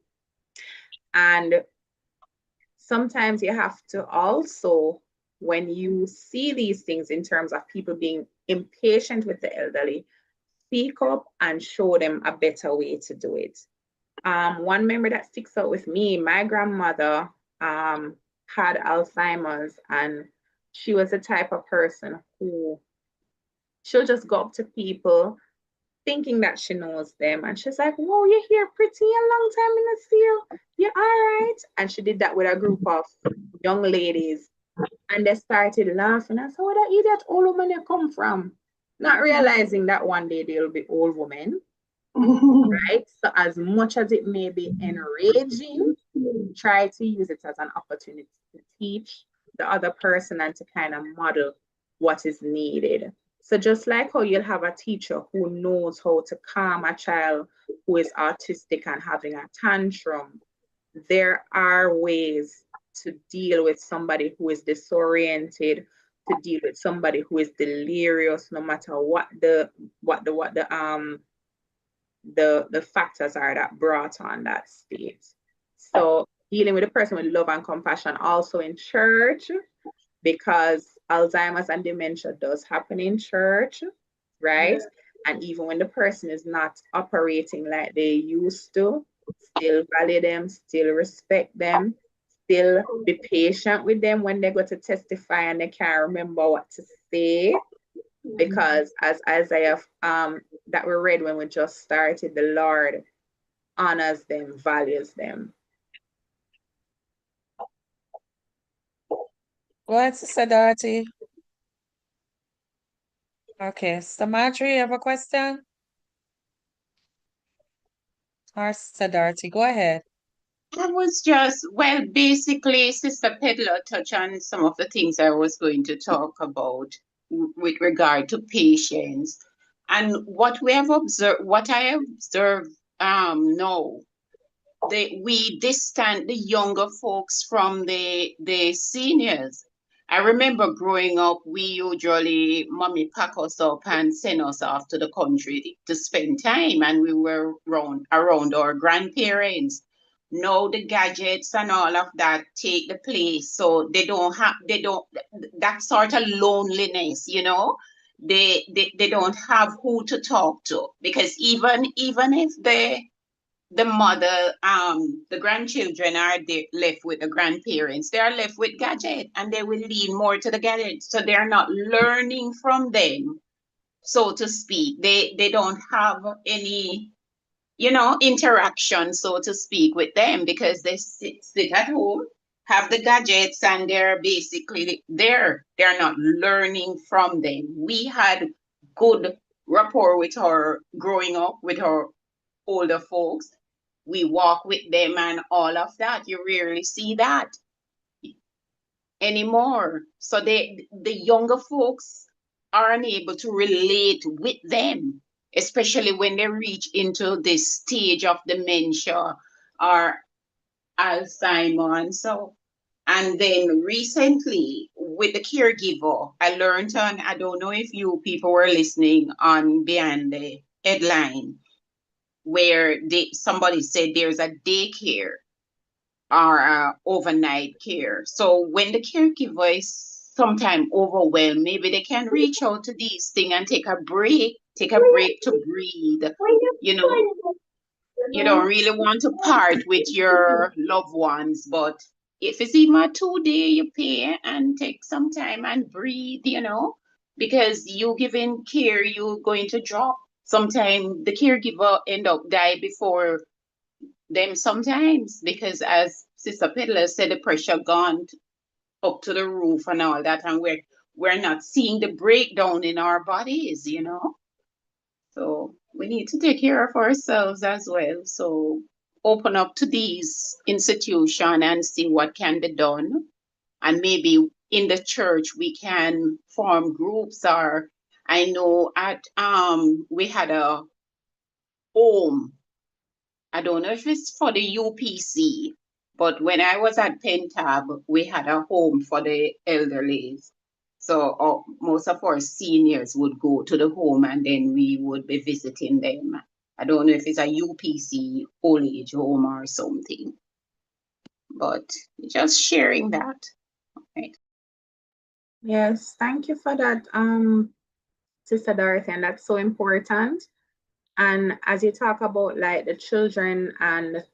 And sometimes you have to also, when you see these things in terms of people being impatient with the elderly, speak up and show them a better way to do it. One memory that sticks out with me, my grandmother had Alzheimer's, and she was the type of person who she'll just go up to people thinking that she knows them. And she's like, whoa, you're here pretty a long time in the seal. You're all right. And she did that with a group of young ladies. And they started laughing. I said, where that idiot old woman you come from? Not realizing that one day they'll be old women. Right? So as much as it may be enraging, try to use it as an opportunity to teach the other person and to kind of model what is needed. So just like how you'll have a teacher who knows how to calm a child who is autistic and having a tantrum, there are ways to deal with somebody who is disoriented, to deal with somebody who is delirious, no matter what the factors are that brought on that state. So dealing with a person with love and compassion also in church, because Alzheimer's and dementia does happen in church, right? And even when the person is not operating like they used to, still value them, still respect them, still be patient with them when they go to testify and they can't remember what to say. Because as Isaiah that we read when we just started, the Lord honors them, values them. Go ahead, Sister Dorothy. Okay, Sister Marjorie, you have a question? Or Sister Dorothy, go ahead. I was just, well, basically, Sister Pedler touched on some of the things I was going to talk about with regard to patience. And what we have observed, what I observe now, we distant the younger folks from the seniors. I remember growing up, we usually, mommy pack us up and send us off to the country to spend time, and we were around our grandparents. Now the gadgets and all of that take the place, so they don't that sort of loneliness, they don't have who to talk to, because even if they the mother, the grandchildren are left with the grandparents. They are left with gadget, and they will lean more to the gadget. So they are not learning from them, so to speak. They don't have any, interaction, so to speak, with them, because they sit at home, have the gadgets, and they're basically there. They're not learning from them. We had good rapport with our growing up with our older folks. We walk with them and all of that. You rarely see that anymore. So the younger folks are unable to relate with them, especially when they reach into this stage of dementia or Alzheimer. So, and then recently with the caregiver, I learned on, I don't know if you people were listening on Beyond the Headline, where somebody said there's a daycare or overnight care. So when the caregiver is sometimes overwhelmed, maybe they can reach out to these things and take a break to breathe. You know, you don't really want to part with your loved ones, but if it's even a 2 day, you pay and take some time and breathe, because you giving care, you're going to drop. Sometimes the caregiver end up die before them sometimes, because as Sister Peddler said, the pressure gone up to the roof and all that, and we're not seeing the breakdown in our bodies. So we need to take care of ourselves as well. So open up to these institutions and see what can be done. And maybe in the church we can form groups, or I know at we had a home. I don't know if it's for the UPC, but when I was at Pentab, we had a home for the elderly. So most of our seniors would go to the home, and then we would be visiting them. I don't know if it's a UPC old age home or something, but just sharing that. Right. Yes, thank you for that, Sister Dorothy, and that's so important. And as you talk about like the children and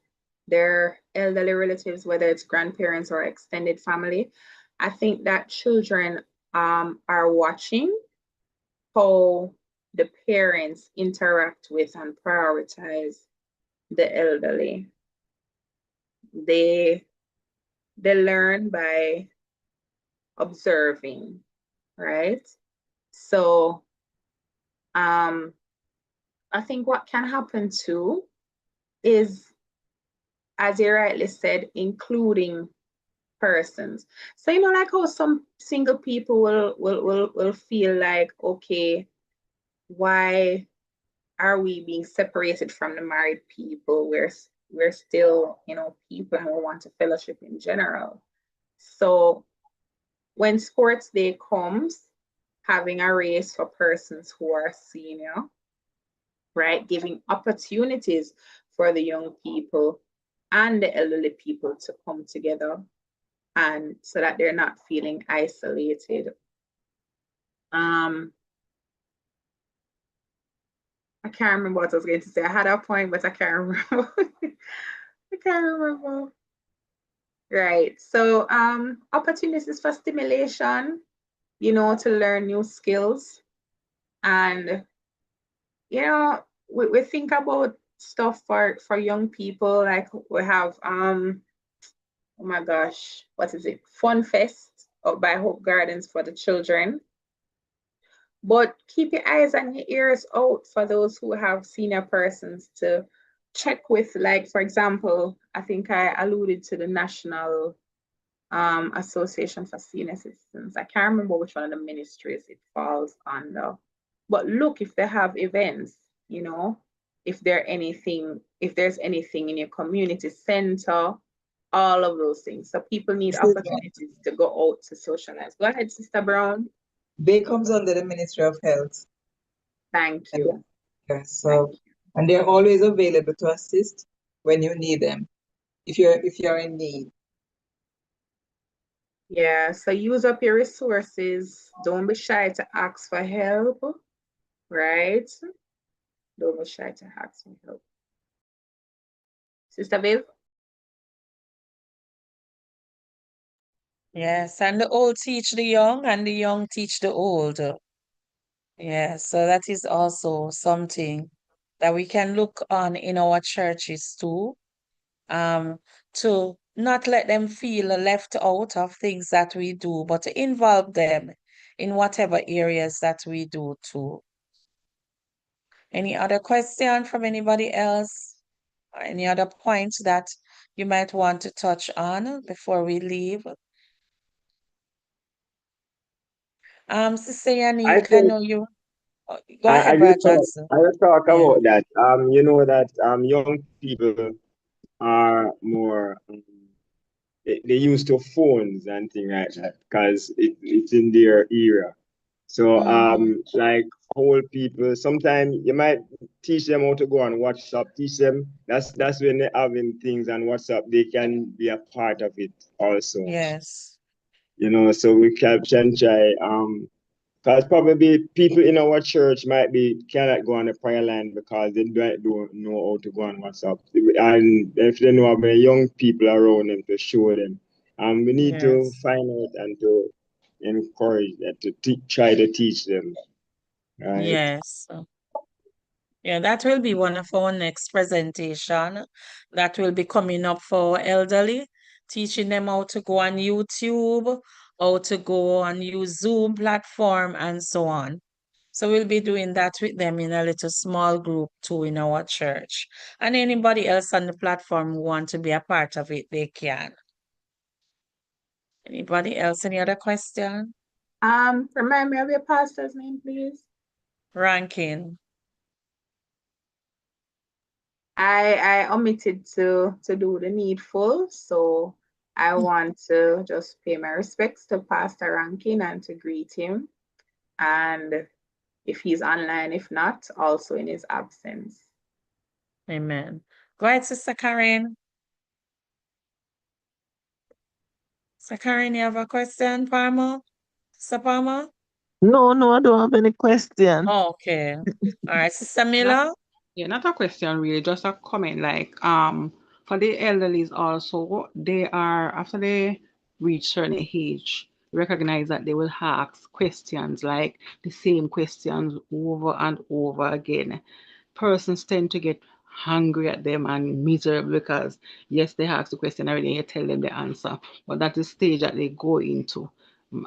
their elderly relatives, whether it's grandparents or extended family, I think that children are watching how the parents interact with and prioritize the elderly. They learn by observing, right? So I think what can happen too is, as you rightly said, including persons. So like how some single people will feel like, okay, why are we being separated from the married people? We're still, people, and we want to fellowship in general. So when sports day comes, having a race for persons who are senior, right, giving opportunities for the young people and the elderly people to come together, and so that they're not feeling isolated. I can't remember what I was going to say. I had a point, but I can't remember. I can't remember. Right. So opportunities for stimulation, to learn new skills. And we think about stuff for young people, like we have oh my gosh, what is it? Fun Fest out by Hope Gardens for the children. But keep your eyes and your ears out for those who have senior persons to check with, like, for example, I think I alluded to the National Association for Senior Citizens. I can't remember which one of the ministries it falls under. But look if they have events, if there's anything in your community center, all of those things. So people need opportunities to go out to socialize. Go ahead, Sister Brown. They comes under the Ministry of Health. Thank you. Yeah, so and they're always available to assist when you need them, if you're in need. Yeah, so use up your resources. Don't be shy to ask for help, right? Don't be shy to ask for help. Sister Viv? Yes, and the old teach the young, and the young teach the old. Yeah, so that is also something that we can look on in our churches too, to not let them feel left out of things that we do, but to involve them in whatever areas that we do too. Any other question from anybody else? Or any other points that you might want to touch on before we leave? Sister I Yannick, I think know you. Go ahead, Brother Jackson. I just talk Yeah. about that. You know that young people are more they used to phones and things like that because it's in their era. So like old people, sometimes you might teach them how to go on WhatsApp, teach them that's when they're having things on WhatsApp, they can be a part of it also. Yes. You know, so we can try because probably people in our church might be cannot go on the prayer line because they don't know how to go on WhatsApp. And if they know about young people around them to show them. We need to Yes. find out and to encourage them to try to teach them. Right. Yes. Yeah, that will be one of our next presentation that will be coming up for elderly, teaching them how to go on YouTube, how to go on use Zoom platform and so on. So we'll be doing that with them in a little small group too in our church. And anybody else on the platform who want to be a part of it, they can. Anybody else? Any other question? Remind me of your pastor's name, please. Ranking. I omitted to do the needful, so I want to just pay my respects to Pastor Rankin and to greet him. And if he's online, if not, also in his absence. Amen. Go ahead, Sister Karen. Sister Karen, you have a question, Palmer? Sister Palmer? No, I don't have any question. Okay. All right, Sister Not, Miller? not a question really, just a comment. Like for the elderlies also, they are after they reach certain age, recognize that they will ask questions like the same questions over and over again. Persons tend to get hungry at them and miserable because yes, they ask the question already and you tell them the answer, but that's the stage that they go into.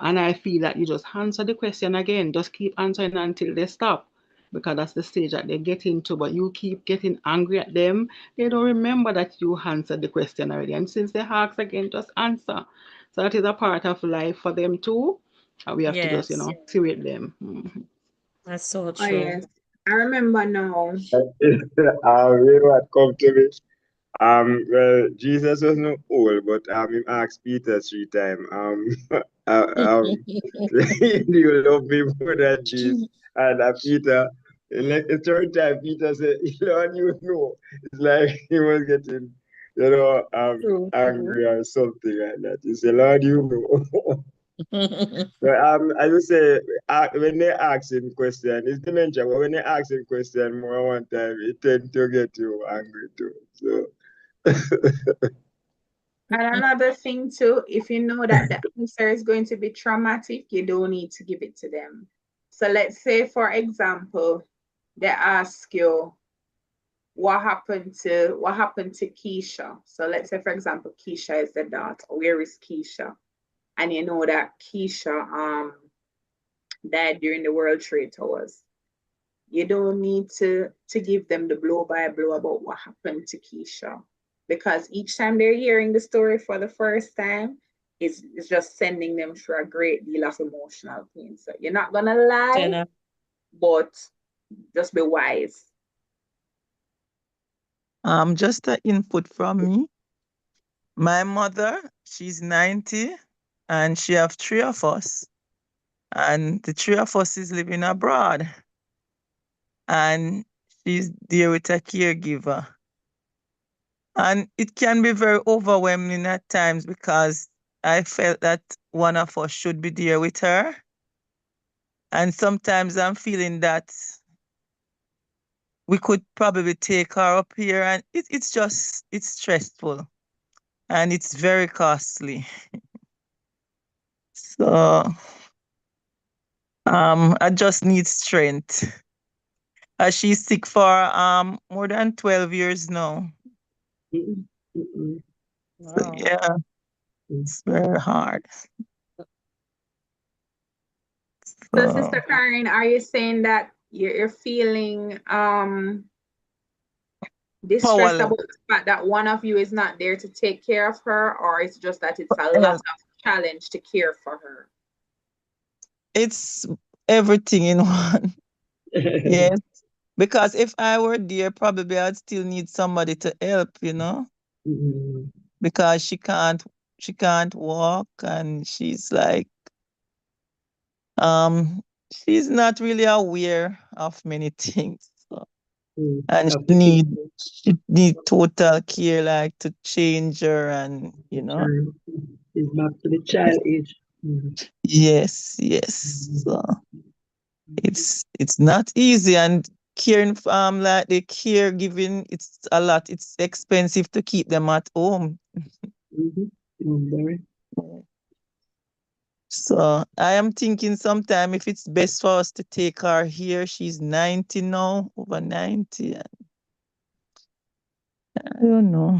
And I feel that you just answer the question again, just keep answering until they stop because that's the stage that they get into. But you keep getting angry at them, they don't remember that you answered the question already. And since they ask again, just answer. So that is a part of life for them too. And we have to just, Yes, sit with them. Mhm. that's so Oh, true. yes. I remember now. You know what come to me? Well, Jesus was not old, but he asked Peter 3 times. Do you love me more than this? And Peter, the third time, Peter said, Lord, you know. It's like he was getting, True, true. angry or something like that. He said, Lord, you know. But I would say when they ask him question, it's dementia, but when they ask him question more one time, it tend to get you angry too. So And another thing too, if you know that the answer is going to be traumatic, you don't need to give it to them. So let's say, for example, they ask you what happened to Keisha. So let's say, for example, Keisha is the daughter. Where is Keisha? And you know that Keisha died during the World Trade Towers. You don't need to give them the blow by blow about what happened to Keisha, because each time they're hearing the story for the first time, it's just sending them through a great deal of emotional pain. So you're not gonna lie, Jenna. but just be wise. Just an input from me. My mother, she's 90 and she have three of us. And the three of us is living abroad. And she's there with a caregiver. And it can be very overwhelming at times because I felt that one of us should be there with her. And sometimes I'm feeling that we could probably take her up here, and it's stressful and it's very costly. So I just need strength. She's sick for more than 12 years now. So Wow. yeah, it's very hard. So, So Sister Karen, are you saying that you're feeling distressed powerless. about the fact that one of you is not there to take care of her, or it's just that it's a lot Well, of challenge to care for her? it's everything in one. Yes. Because if I were there, probably I'd still need somebody to help, because she can't walk, and um she's not really aware of many things. So, and Of the people. she need total care, like to change her, and Child is back to the child age. yes, yes. So it's not easy, and caring like the caregiving, it's a lot. It's expensive to keep them at home. Very. So I am thinking sometime if it's best for us to take her here. She's 90 now, over 90. And I don't know.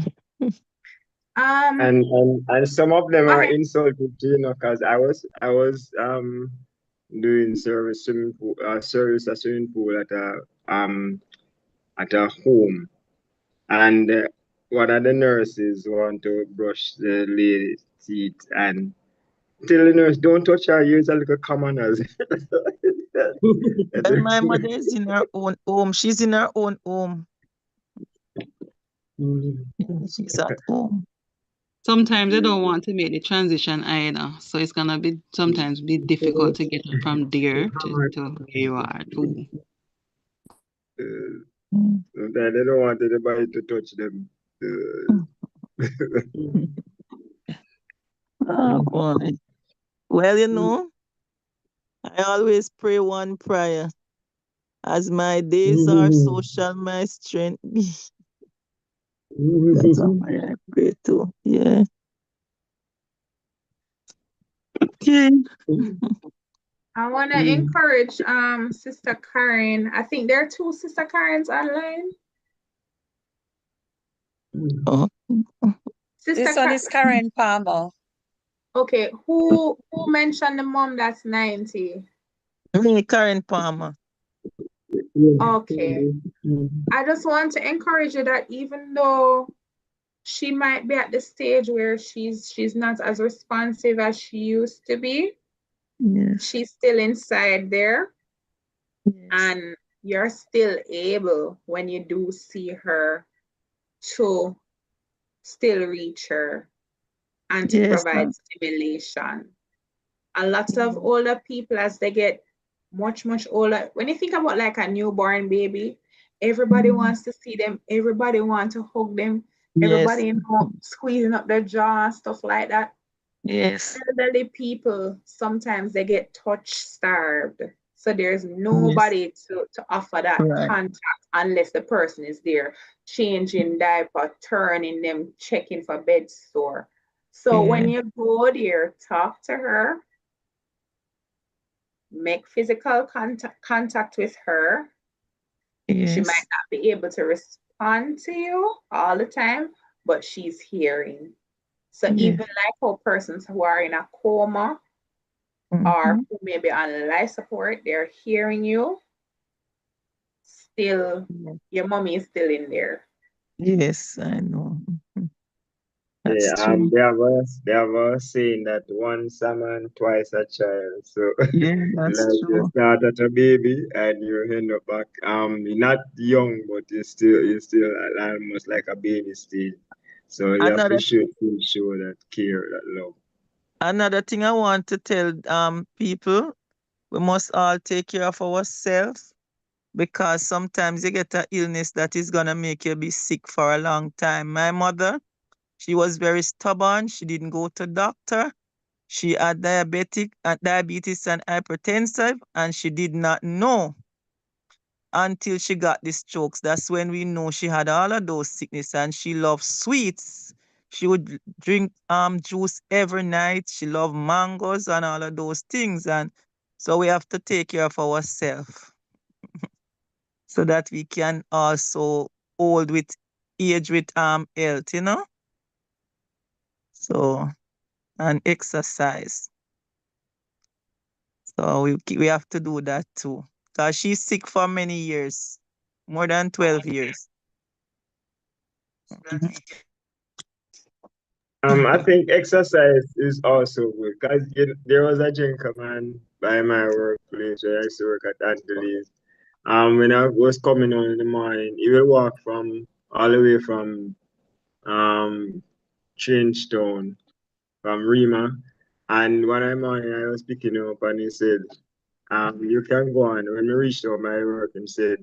Um, And some of them go are ahead. insulted, because I was doing service a swimming pool at a home, and one of the nurses want to brush the lady's teeth and tell the nurse, don't touch her, use a little commoners. Well, my mother is in her own home. She's in her own home. She's at home. Sometimes they don't want to make the transition either. So it's gonna be sometimes be difficult to get her from there to where you are too. Sometimes they don't want anybody to touch them. Oh, boy. Well, I always pray one prayer. As my days are, so shall my strength be. That's what I pray too. Yeah. Okay. I want to encourage Sister Karen. I think there are two Sister Karens online. Oh, Sister This one is Karen Palmer. Okay, who mentioned the mom that's 90? me, Karen Palmer. Okay. I just want to encourage you that even though she might be at the stage where she's not as responsive as she used to be, Yes. she's still inside there, Yes. and you're still able, when you do see her, to still reach her and to Yes. provide stimulation. A lot of older people, as they get much, much older, when you think about like a newborn baby, everybody wants to see them, everybody wants to hug them, Yes. everybody squeezing up their jaw, stuff like that. Yes. Elderly people, sometimes they get touch starved. So there's Yes. nobody to offer that Right. contact unless the person is there, changing diaper, turning them, checking for bed sore. So when Yeah. you go there, talk to her, make physical contact with her. She might Yes. not be able to respond to you all the time, but she's hearing. So Yeah. even like how persons who are in a coma or Mhm. who may be on life support, they're hearing you. Still, Yes. your mommy is still in there. Yes, I know. Mhm. That's Yeah, true. they have a saying that once a man, twice a child. So Yeah, that's like you true. start at a baby and you end up back you're not young, but you're still almost like a baby stage. So you have to Another show that care, that love. another thing I want to tell people, we must all take care of ourselves, because sometimes you get an illness that is gonna make you be sick for a long time. My mother, she was very stubborn. She didn't go to doctor. She had diabetes and hypertensive, and she did not know. until she got the strokes. That's when we know she had all of those sickness, and she loved sweets. She would drink juice every night. She loved mangoes and all of those things. And so we have to take care of ourselves so that we can also old with age with health, you know? So and exercise. So we have to do that too. Because she's sick for many years, more than 12 years. Mhm. I think exercise is also good because there was a gentleman by my workplace where I used to work at Anthony's. When I was coming on in the morning, he will walk from all the way from um Changetown, from Rima. And one morning I was picking him up and he said, you can go on. When we reached home, my work, he said,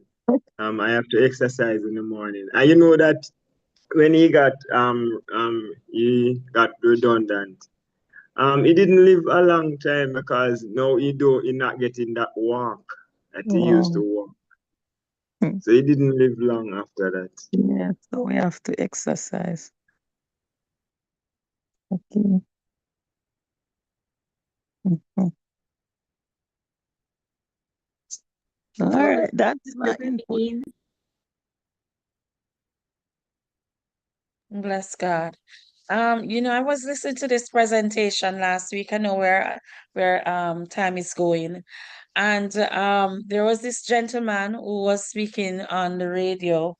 I have to exercise in the morning. And you know that when he got redundant. He didn't live a long time because now he not getting that walk that he used to Wow. walk. Mm. So he didn't live long after that. Yeah, so we have to exercise. Okay. Mhm. All right, that's my input. Bless God. I was listening to this presentation last week. I know where time is going. And there was this gentleman who was speaking on the radio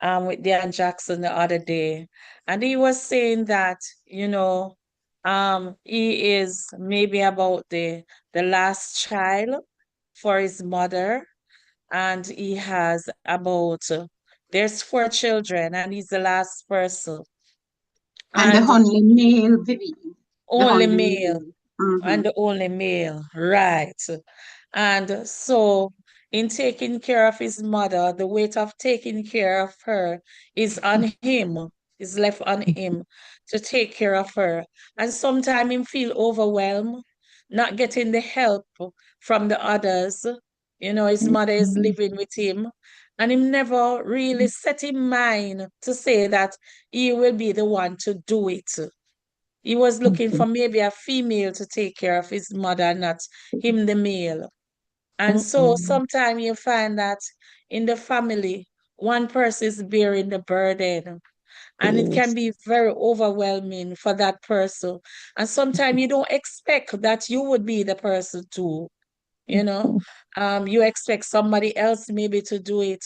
with Dan Jackson the other day. And he was saying that, he is maybe about the last child for his mother. And he has there's 4 children, and he's the last person. And the And only male, Vivian. The only only male, male. Mm-hmm. and the only male, right? And so, in taking care of his mother, the weight of taking care of her is on him, is left on him to take care of her. And sometimes him feel overwhelmed, not getting the help from the others. His mother is Mhm. living with him, and him never really set in mind to say that he will be the one to do it. He was looking Mhm. for maybe a female to take care of his mother, not him, the male. And so Mhm. sometimes you find that in the family, one person is bearing the burden, and it can Yes. be very overwhelming for that person. And sometimes you don't expect that you would be the person to you know Mhm. you expect somebody else maybe to do it,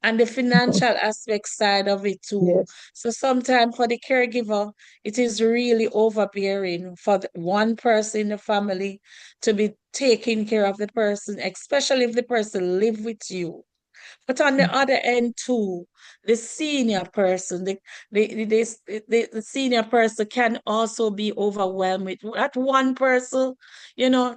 and the financial aspect side of it too. Yes. So sometimes for the caregiver, it is really overbearing for one person in the family to be taking care of the person, especially if the person live with you. But on the other end too, the senior person, the senior person can also be overwhelmed with that one person,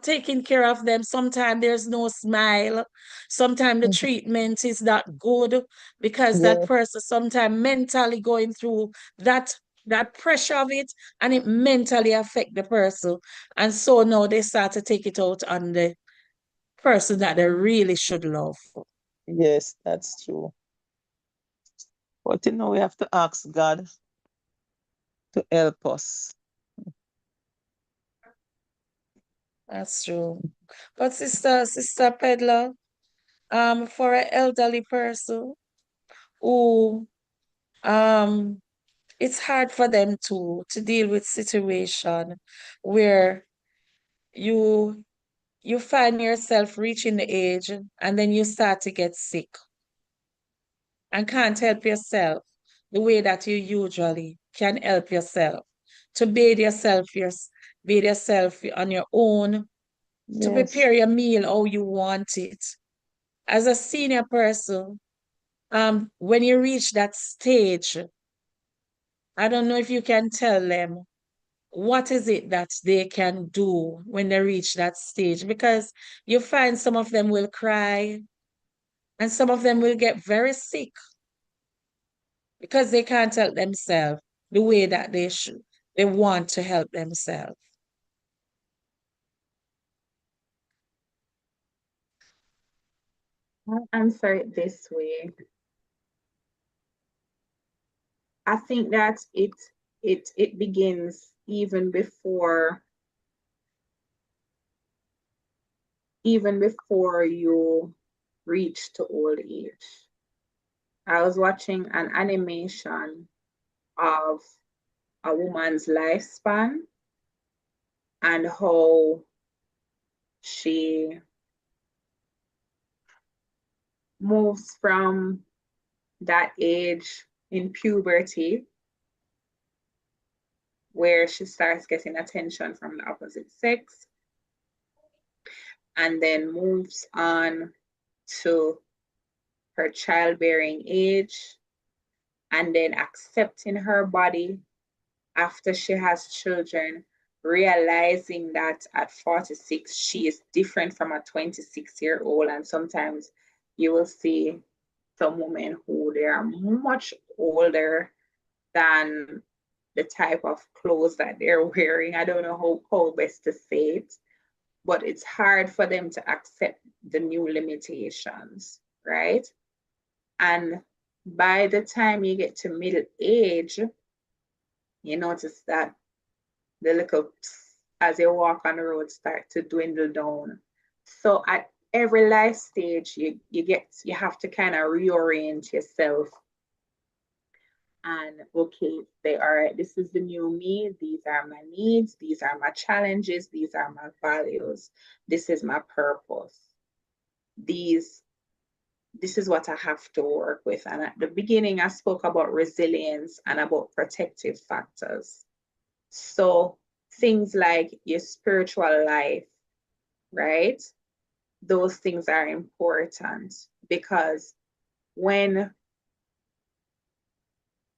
taking care of them. Sometimes there's no smile. Sometimes the Mhm. treatment is not good because that Yes. person sometimes mentally going through that pressure of it, and it mentally affect the person. And so now they start to take it out on the person that they really should love. Yes, that's true. But we have to ask God to help us. That's true. But Sister Peddler, for an elderly person who um it's hard for them to deal with situation where you you find yourself reaching the age and then you start to get sick and can't help yourself the way that you usually can help yourself to bathe yourself on your own, to Yes. prepare your meal how you want it. As a senior person, when you reach that stage, I don't know if you can tell them what is it that they can do when they reach that stage, because you find some of them will cry and some of them will get very sick because they can't help themselves the way that they want to help themselves. I'll answer it this way. I think that it begins even before you reach to old age. I was watching an animation of a woman's lifespan and how she moves from that age in puberty where she starts getting attention from the opposite sex and then moves on to her childbearing age and then accepting her body after she has children, realizing that at 46 she is different from a 26-year-old. And sometimes you will see some women who they are much older than the type of clothes that they're wearing. I don't know how best to say it, but it's hard for them to accept the new limitations, right? And by the time you get to middle age, you notice that the little as you walk on the road start to dwindle down. So at every life stage, you have to kind of reorient yourself and okay, say, all right, this is the new me, these are my needs, these are my challenges, these are my values, this is my purpose. This is what I have to work with. And at the beginning, I spoke about resilience and about protective factors. So things like your spiritual life, right? Those things are important because when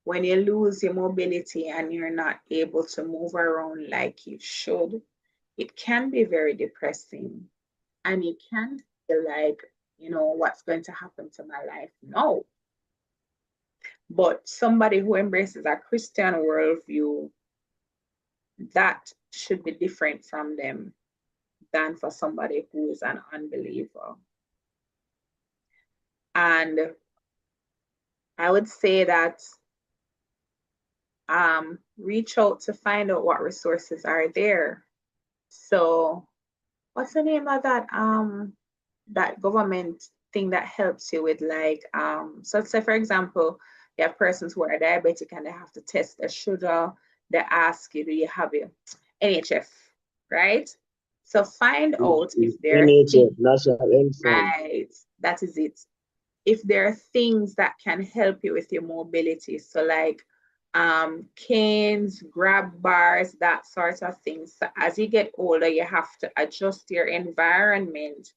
you lose your mobility and you're not able to move around like you should, it can be very depressing. And you can feel like, what's going to happen to my life? No. But somebody who embraces a Christian worldview, that should be different from them than for somebody who is an unbeliever. And I would say that reach out to find out what resources are there. So what's the name of that government thing that helps you with so say for example, you have persons who are diabetic and they have to test their sugar, they ask you, do you have your NHF, right? So find out if there are things, NHF, National Health Fund. right, that is it. If there are things that can help you with your mobility, so like canes, grab bars, that sort of thing. So as you get older, you have to adjust your environment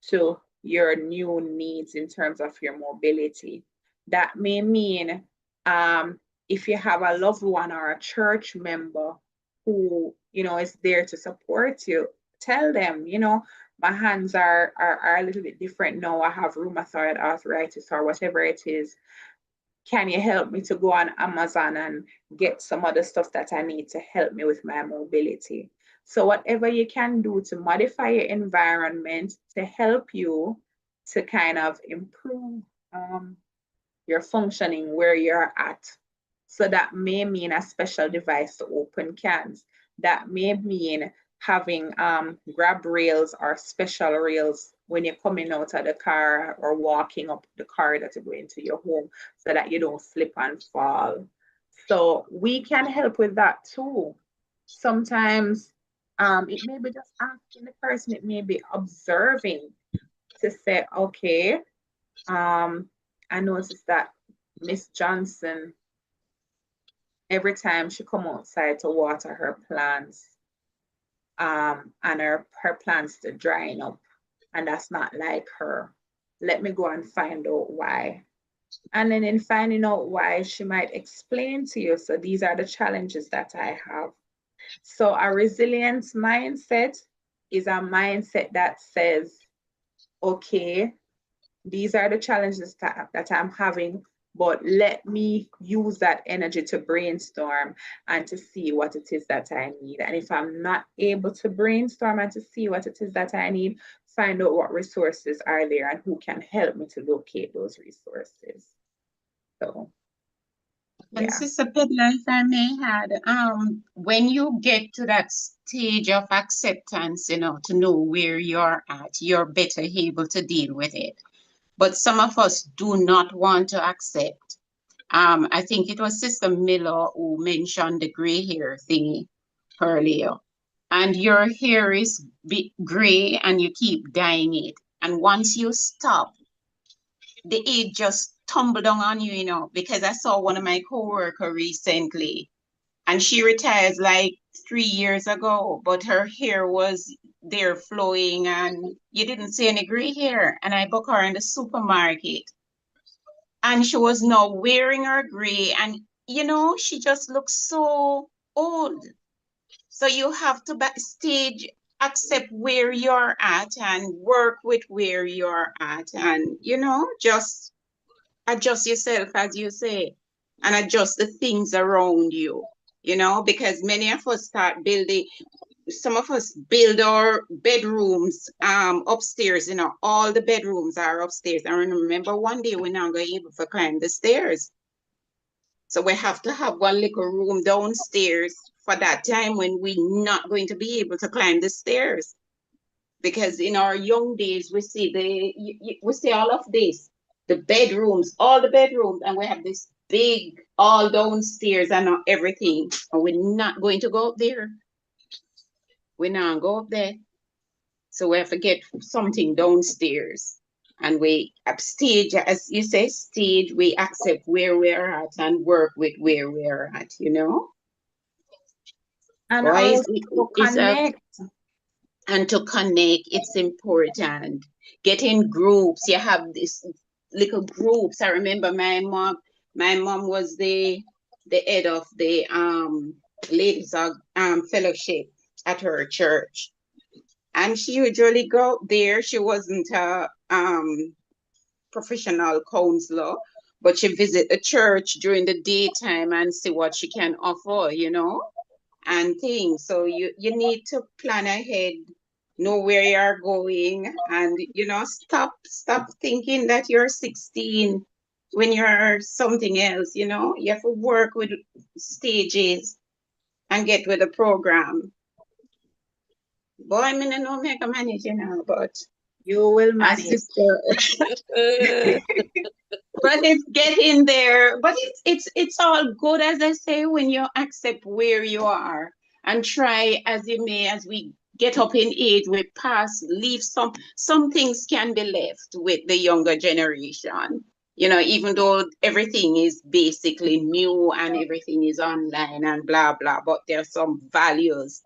to your new needs in terms of your mobility. That may mean if you have a loved one or a church member who is there to support you, tell them, my hands are a little bit different now. I have rheumatoid arthritis or whatever it is. Can you help me to go on Amazon and get some other stuff that I need to help me with my mobility? So whatever you can do to modify your environment to help you to kind of improve your functioning where you're at. So that may mean a special device to open cans. That may mean having grab rails or special rails when you're coming out of the car or walking up the corridor to go into your home so that you don't slip and fall. So we can help with that too. Sometimes it may be just asking the person, it may be observing to say, okay, I noticed that Miss Johnson, every time she come outside to water her plants, and her plants are drying up, and that's not like her. Let me go and find out why. And then in finding out why, she might explain to you, so these are the challenges that I have. So a resilience mindset is a mindset that says, okay, these are the challenges that I'm having. but let me use that energy to brainstorm and to see what it is that I need. And if I'm not able to brainstorm and to see what it is that I need, find out what resources are there and who can help me to locate those resources. So, And yeah. Sister Pedler, if I may add, when you get to that stage of acceptance, to know where you're at, you're better able to deal with it. But some of us do not want to accept. I think it was Sister Miller who mentioned the gray hair thingy earlier. And your hair is gray and you keep dyeing it. And once you stop, the age just tumble down on you, because I saw one of my coworker recently and she retired like 3 years ago, but her hair was there flowing and you didn't see any gray hair. And I booked her in the supermarket and she was now wearing her gray and she just looks so old. So you have to backstage accept where you're at and work with where you're at and just adjust yourself, as you say, and adjust the things around you, because many of us start building, some of us build our bedrooms upstairs, all the bedrooms are upstairs. And remember, one day we're not going to be able to climb the stairs. So we have to have one little room downstairs for that time when we're not going to be able to climb the stairs. Because in our young days, we see we see all of this, the bedrooms, all the bedrooms, and we have this big all downstairs and everything. And we're not going to go up there. We're not go up there. So we have to get something downstairs. And we upstage, as you say, stage, we accept where we're at and work with where we're at, And Boys, also it's connect. and to connect, it's important. Get in groups. You have these little groups. I remember my mom was the head of the ladies fellowship at her church. And she usually go there. She wasn't a professional counselor, but she visit the church during the daytime and see what she can offer, and things. So you need to plan ahead, know where you're going, and stop thinking that you're 16 when you're something else. You have to work with stages and get with the program. Boy, I mean, I know make a manage, but You will as manage. sister, but it's getting there. But it's all good, as I say, when you accept where you are and try as you may. As we get up in age, we pass, leave some things can be left with the younger generation. Even though everything is basically new and everything is online and blah blah, but there's some values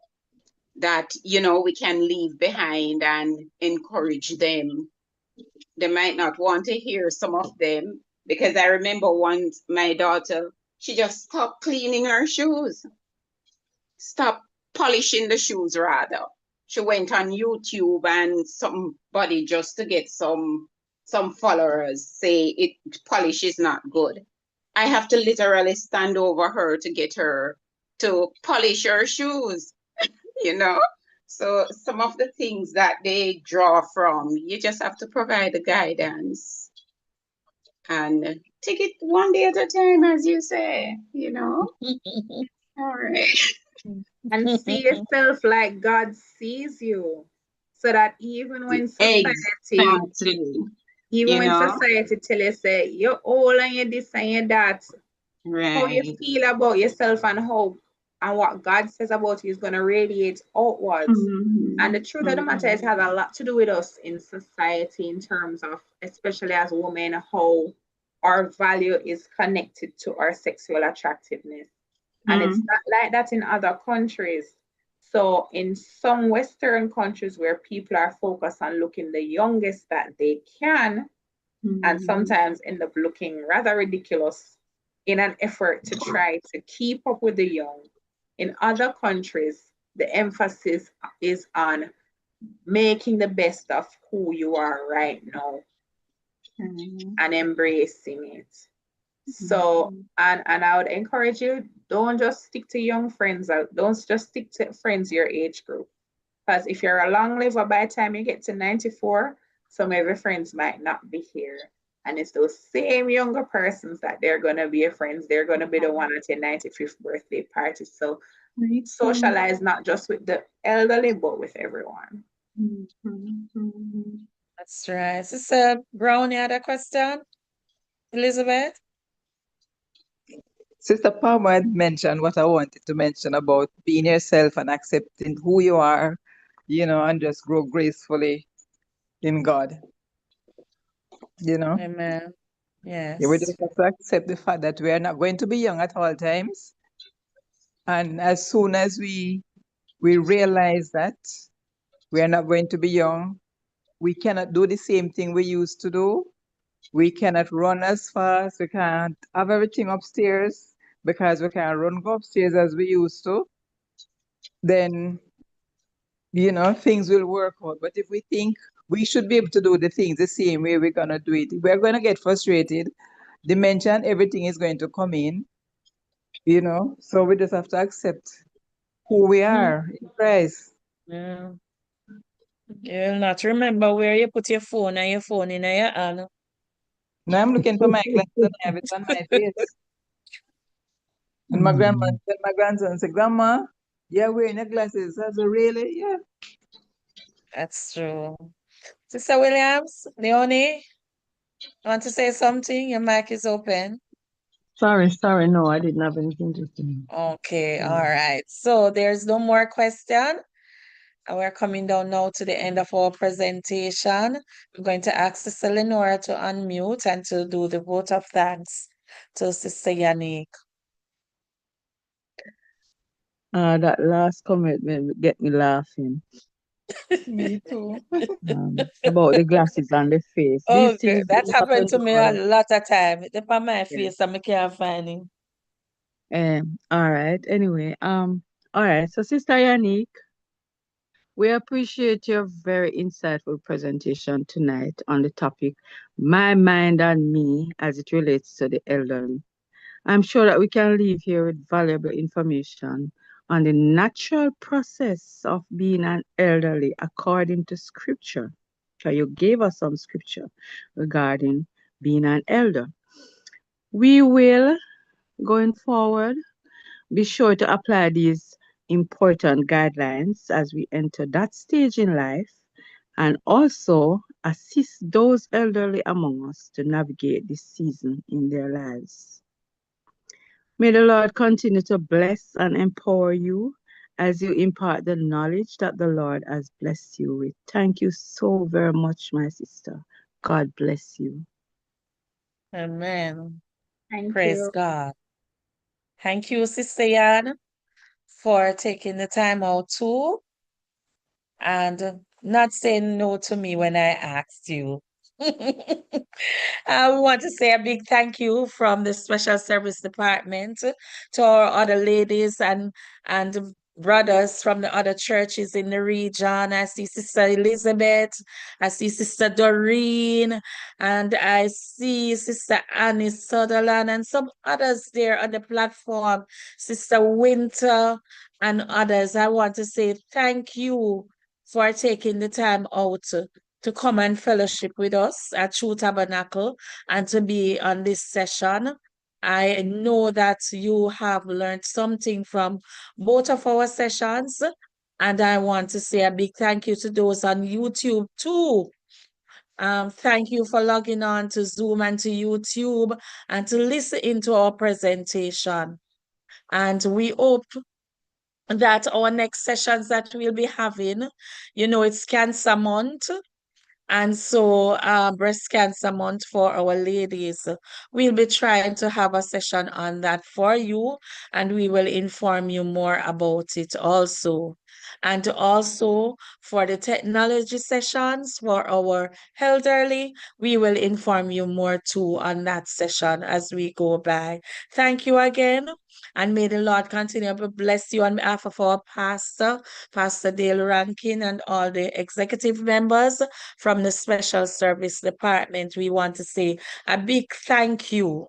that we can leave behind and encourage them. They might not want to hear some of them, because I remember once my daughter, she just stopped cleaning her shoes, stopped polishing the shoes rather. She went on YouTube and somebody just to get some followers say it polish is not good. I have to literally stand over her to get her to polish her shoes, you know? So some of the things that they draw from, you just have to provide the guidance and take it one day at a time, as you say, All right. And see yourself like God sees you. So that even when society, Exactly. even when society tell you say you're old and you're this and you're that, how you Right. feel about yourself and how and what God says about you is going to radiate outwards. And the truth of the matter is, it has a lot to do with us in society in terms of, especially as women, how our value is connected to our sexual attractiveness. And it's not like that in other countries. So in some Western countries where people are focused on looking the youngest that they can, and sometimes end up looking rather ridiculous in an effort to try to keep up with the young. In other countries, the emphasis is on making the best of who you are right now and embracing it. So, and I would encourage you, don't just stick to young friends. Don't just stick to friends your age group. Because if you're a long liver, by the time you get to 94, some of your friends might not be here. And it's those same younger persons that they're going to be your friends. They're going to be the one at your 95th birthday party. So socialize not just with the elderly, but with everyone. That's right. Sister Brown, you had a question? Elizabeth? Sister Palmer had mentioned what I wanted to mention about being yourself and accepting who you are, and just grow gracefully in God. Amen. Yeah, we just Yes. have to accept the fact that we are not going to be young at all times. And as soon as we realize that we are not going to be young, we cannot do the same thing we used to do. We cannot run as fast. We can't have everything upstairs because we can't run go upstairs as we used to. Then, things will work out. But if we think we should be able to do the things the same way we're going to do it, we're going to get frustrated. Dementia and everything is going to come in, So we just have to accept who we are in Christ. Yeah. You'll not remember where you put your phone and your phone in your hand. Now I'm looking for my glasses and I have it on my face. And my grandson said, Grandma, you're wearing your glasses. I said, really? Yeah. That's true. Sister Williams, Leonie, want to say something? Your mic is open. Sorry, no, I didn't have anything to say. Okay, all right. So there's no more question. And we're coming down now to the end of our presentation. I'm going to ask Sister Lenora to unmute and to do the vote of thanks to Sister Yannick. That last comment get me laughing. Me too. About the glasses on the face. These Oh, things that you have to happened to me a know. lot of time. It's on my Yeah. face and I can't find it. All right. Anyway, all right. So, Sister Yannick, we appreciate your very insightful presentation tonight on the topic "My Mind and Me" as it relates to the elderly. I'm sure that we can leave here with valuable information on the natural process of being an elderly according to Scripture. So you gave us some scripture regarding being an elder. We will, going forward, be sure to apply these important guidelines as we enter that stage in life and also assist those elderly among us to navigate this season in their lives. May the Lord continue to bless and empower you as you impart the knowledge that the Lord has blessed you with. Thank you so very much, my sister. God bless you. Amen. Thank Praise you. God. Thank you, Sister Yan, for taking the time out too and not saying no to me when I asked you. I want to say a big thank you from the Special Service Department to our other ladies and brothers from the other churches in the region. I see Sister Elizabeth, I see Sister Doreen, and I see Sister Annie Sutherland and some others there on the platform, Sister Winter and others. I want to say thank you for taking the time out to come and fellowship with us at True Tabernacle and to be on this session. I know that you have learned something from both of our sessions. And I want to say a big thank you to those on YouTube too. Thank you for logging on to Zoom and to YouTube and to listen into our presentation. And we hope that our next sessions that we'll be having, it's Cancer Month. And so, breast cancer month for our ladies. We'll be trying to have a session on that for you, and we will inform you more about it also. And also for the technology sessions for our elderly, we will inform you more too on that session as we go by. Thank you again, and may the Lord continue to bless you on behalf of our pastor, Pastor Dale Rankin, and all the executive members from the Special Service Department. We want to say a big thank you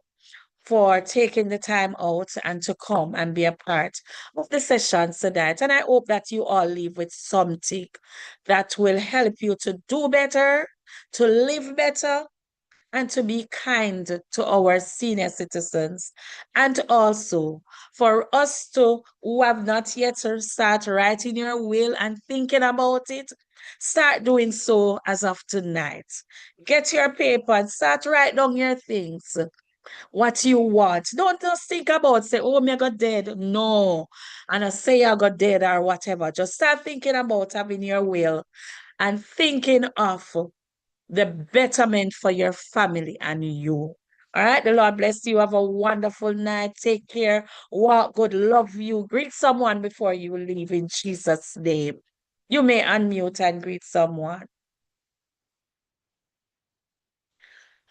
for taking the time out and to come and be a part of the session tonight. And I hope that you all leave with something that will help you to do better, to live better, and to be kind to our senior citizens. And also for us to, who have not yet start writing your will and thinking about it, start doing so as of tonight. Get your paper and start write down your things, what you want. Don't just think about say, oh, me I got dead. No. And I say I got dead or whatever. Just start thinking about having your will and thinking of the betterment for your family and you. All right. The Lord bless you. Have a wonderful night. Take care. Walk good. Love you. Greet someone before you leave in Jesus' name. You may unmute and greet someone.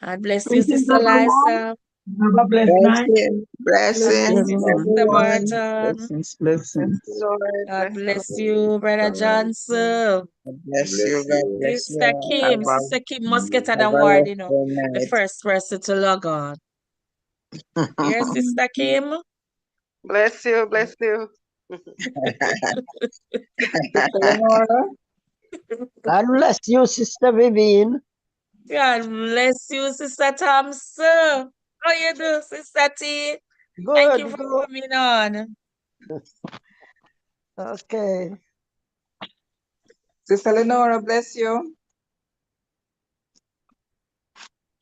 God bless you, Greetings, Sister everyone. Liza. Have a blessed night. Blessings, Bless Blessings, you, everyone. Sister everyone. Barton. Blessings, Bless blessings. the Lord. God Bless the bless Lord. you, Brother Johnson. God bless you. God bless Sister you. Kim. Sister Kim must get an Have a award, restful the night. first person to log on. Here, Sister Kim. Bless you. Bless you. Sister Lenora, God bless you, Sister Vivian. God bless you, Sister Thompson. How you do, Sister T? Thank you Good, for good. coming on. Okay. Sister Lenora, bless you.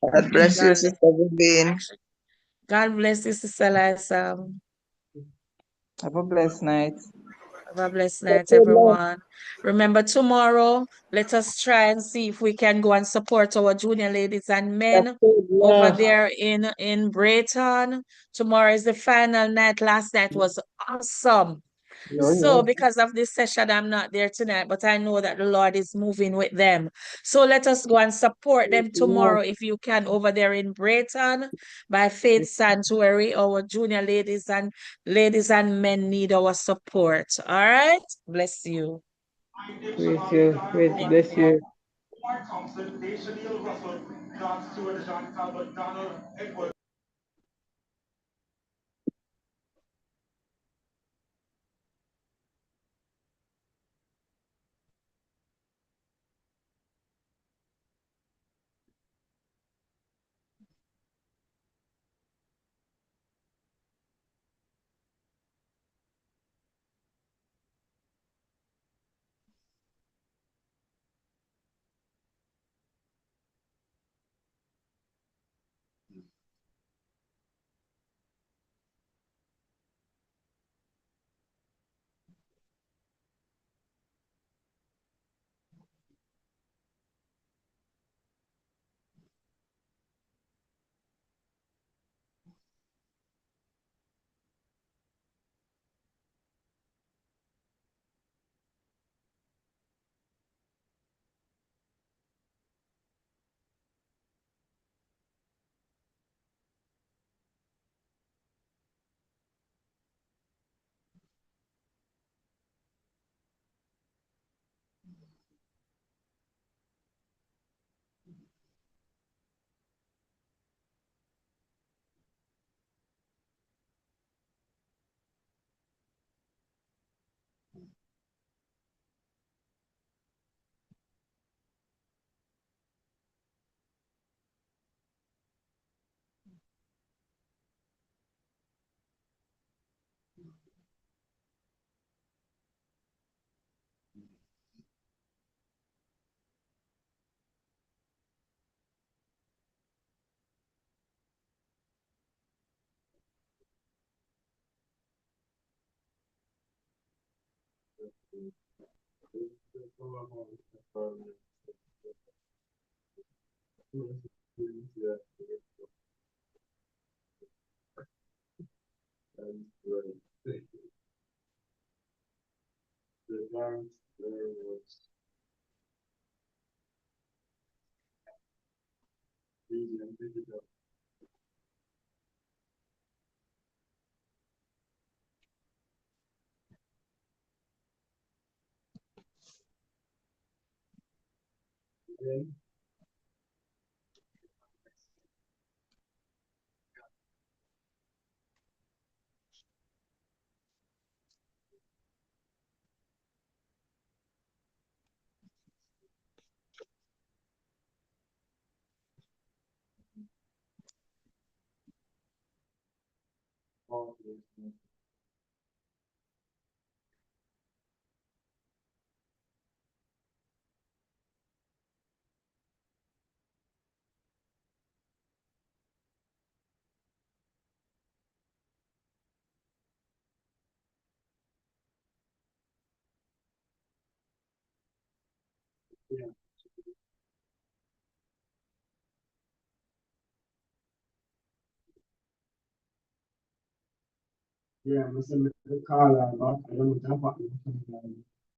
God bless you, God, Sister Vivian. God bless you, Sister Liza. Have a blessed night. Have a blessed night, everyone. Remember, tomorrow, let us try and see if we can go and support our junior ladies and men over there in Brayton. Tomorrow is the final night. Last night was awesome. So because of this session, I'm not there tonight, but I know that the Lord is moving with them. So let us go and support them tomorrow if you can over there in Brayton by Faith Sanctuary. Our junior ladies and men need our support. All right. Bless you. Praise you. Praise Thank bless you. you. Yeah, I'm gonna call her back. I don't know what happened.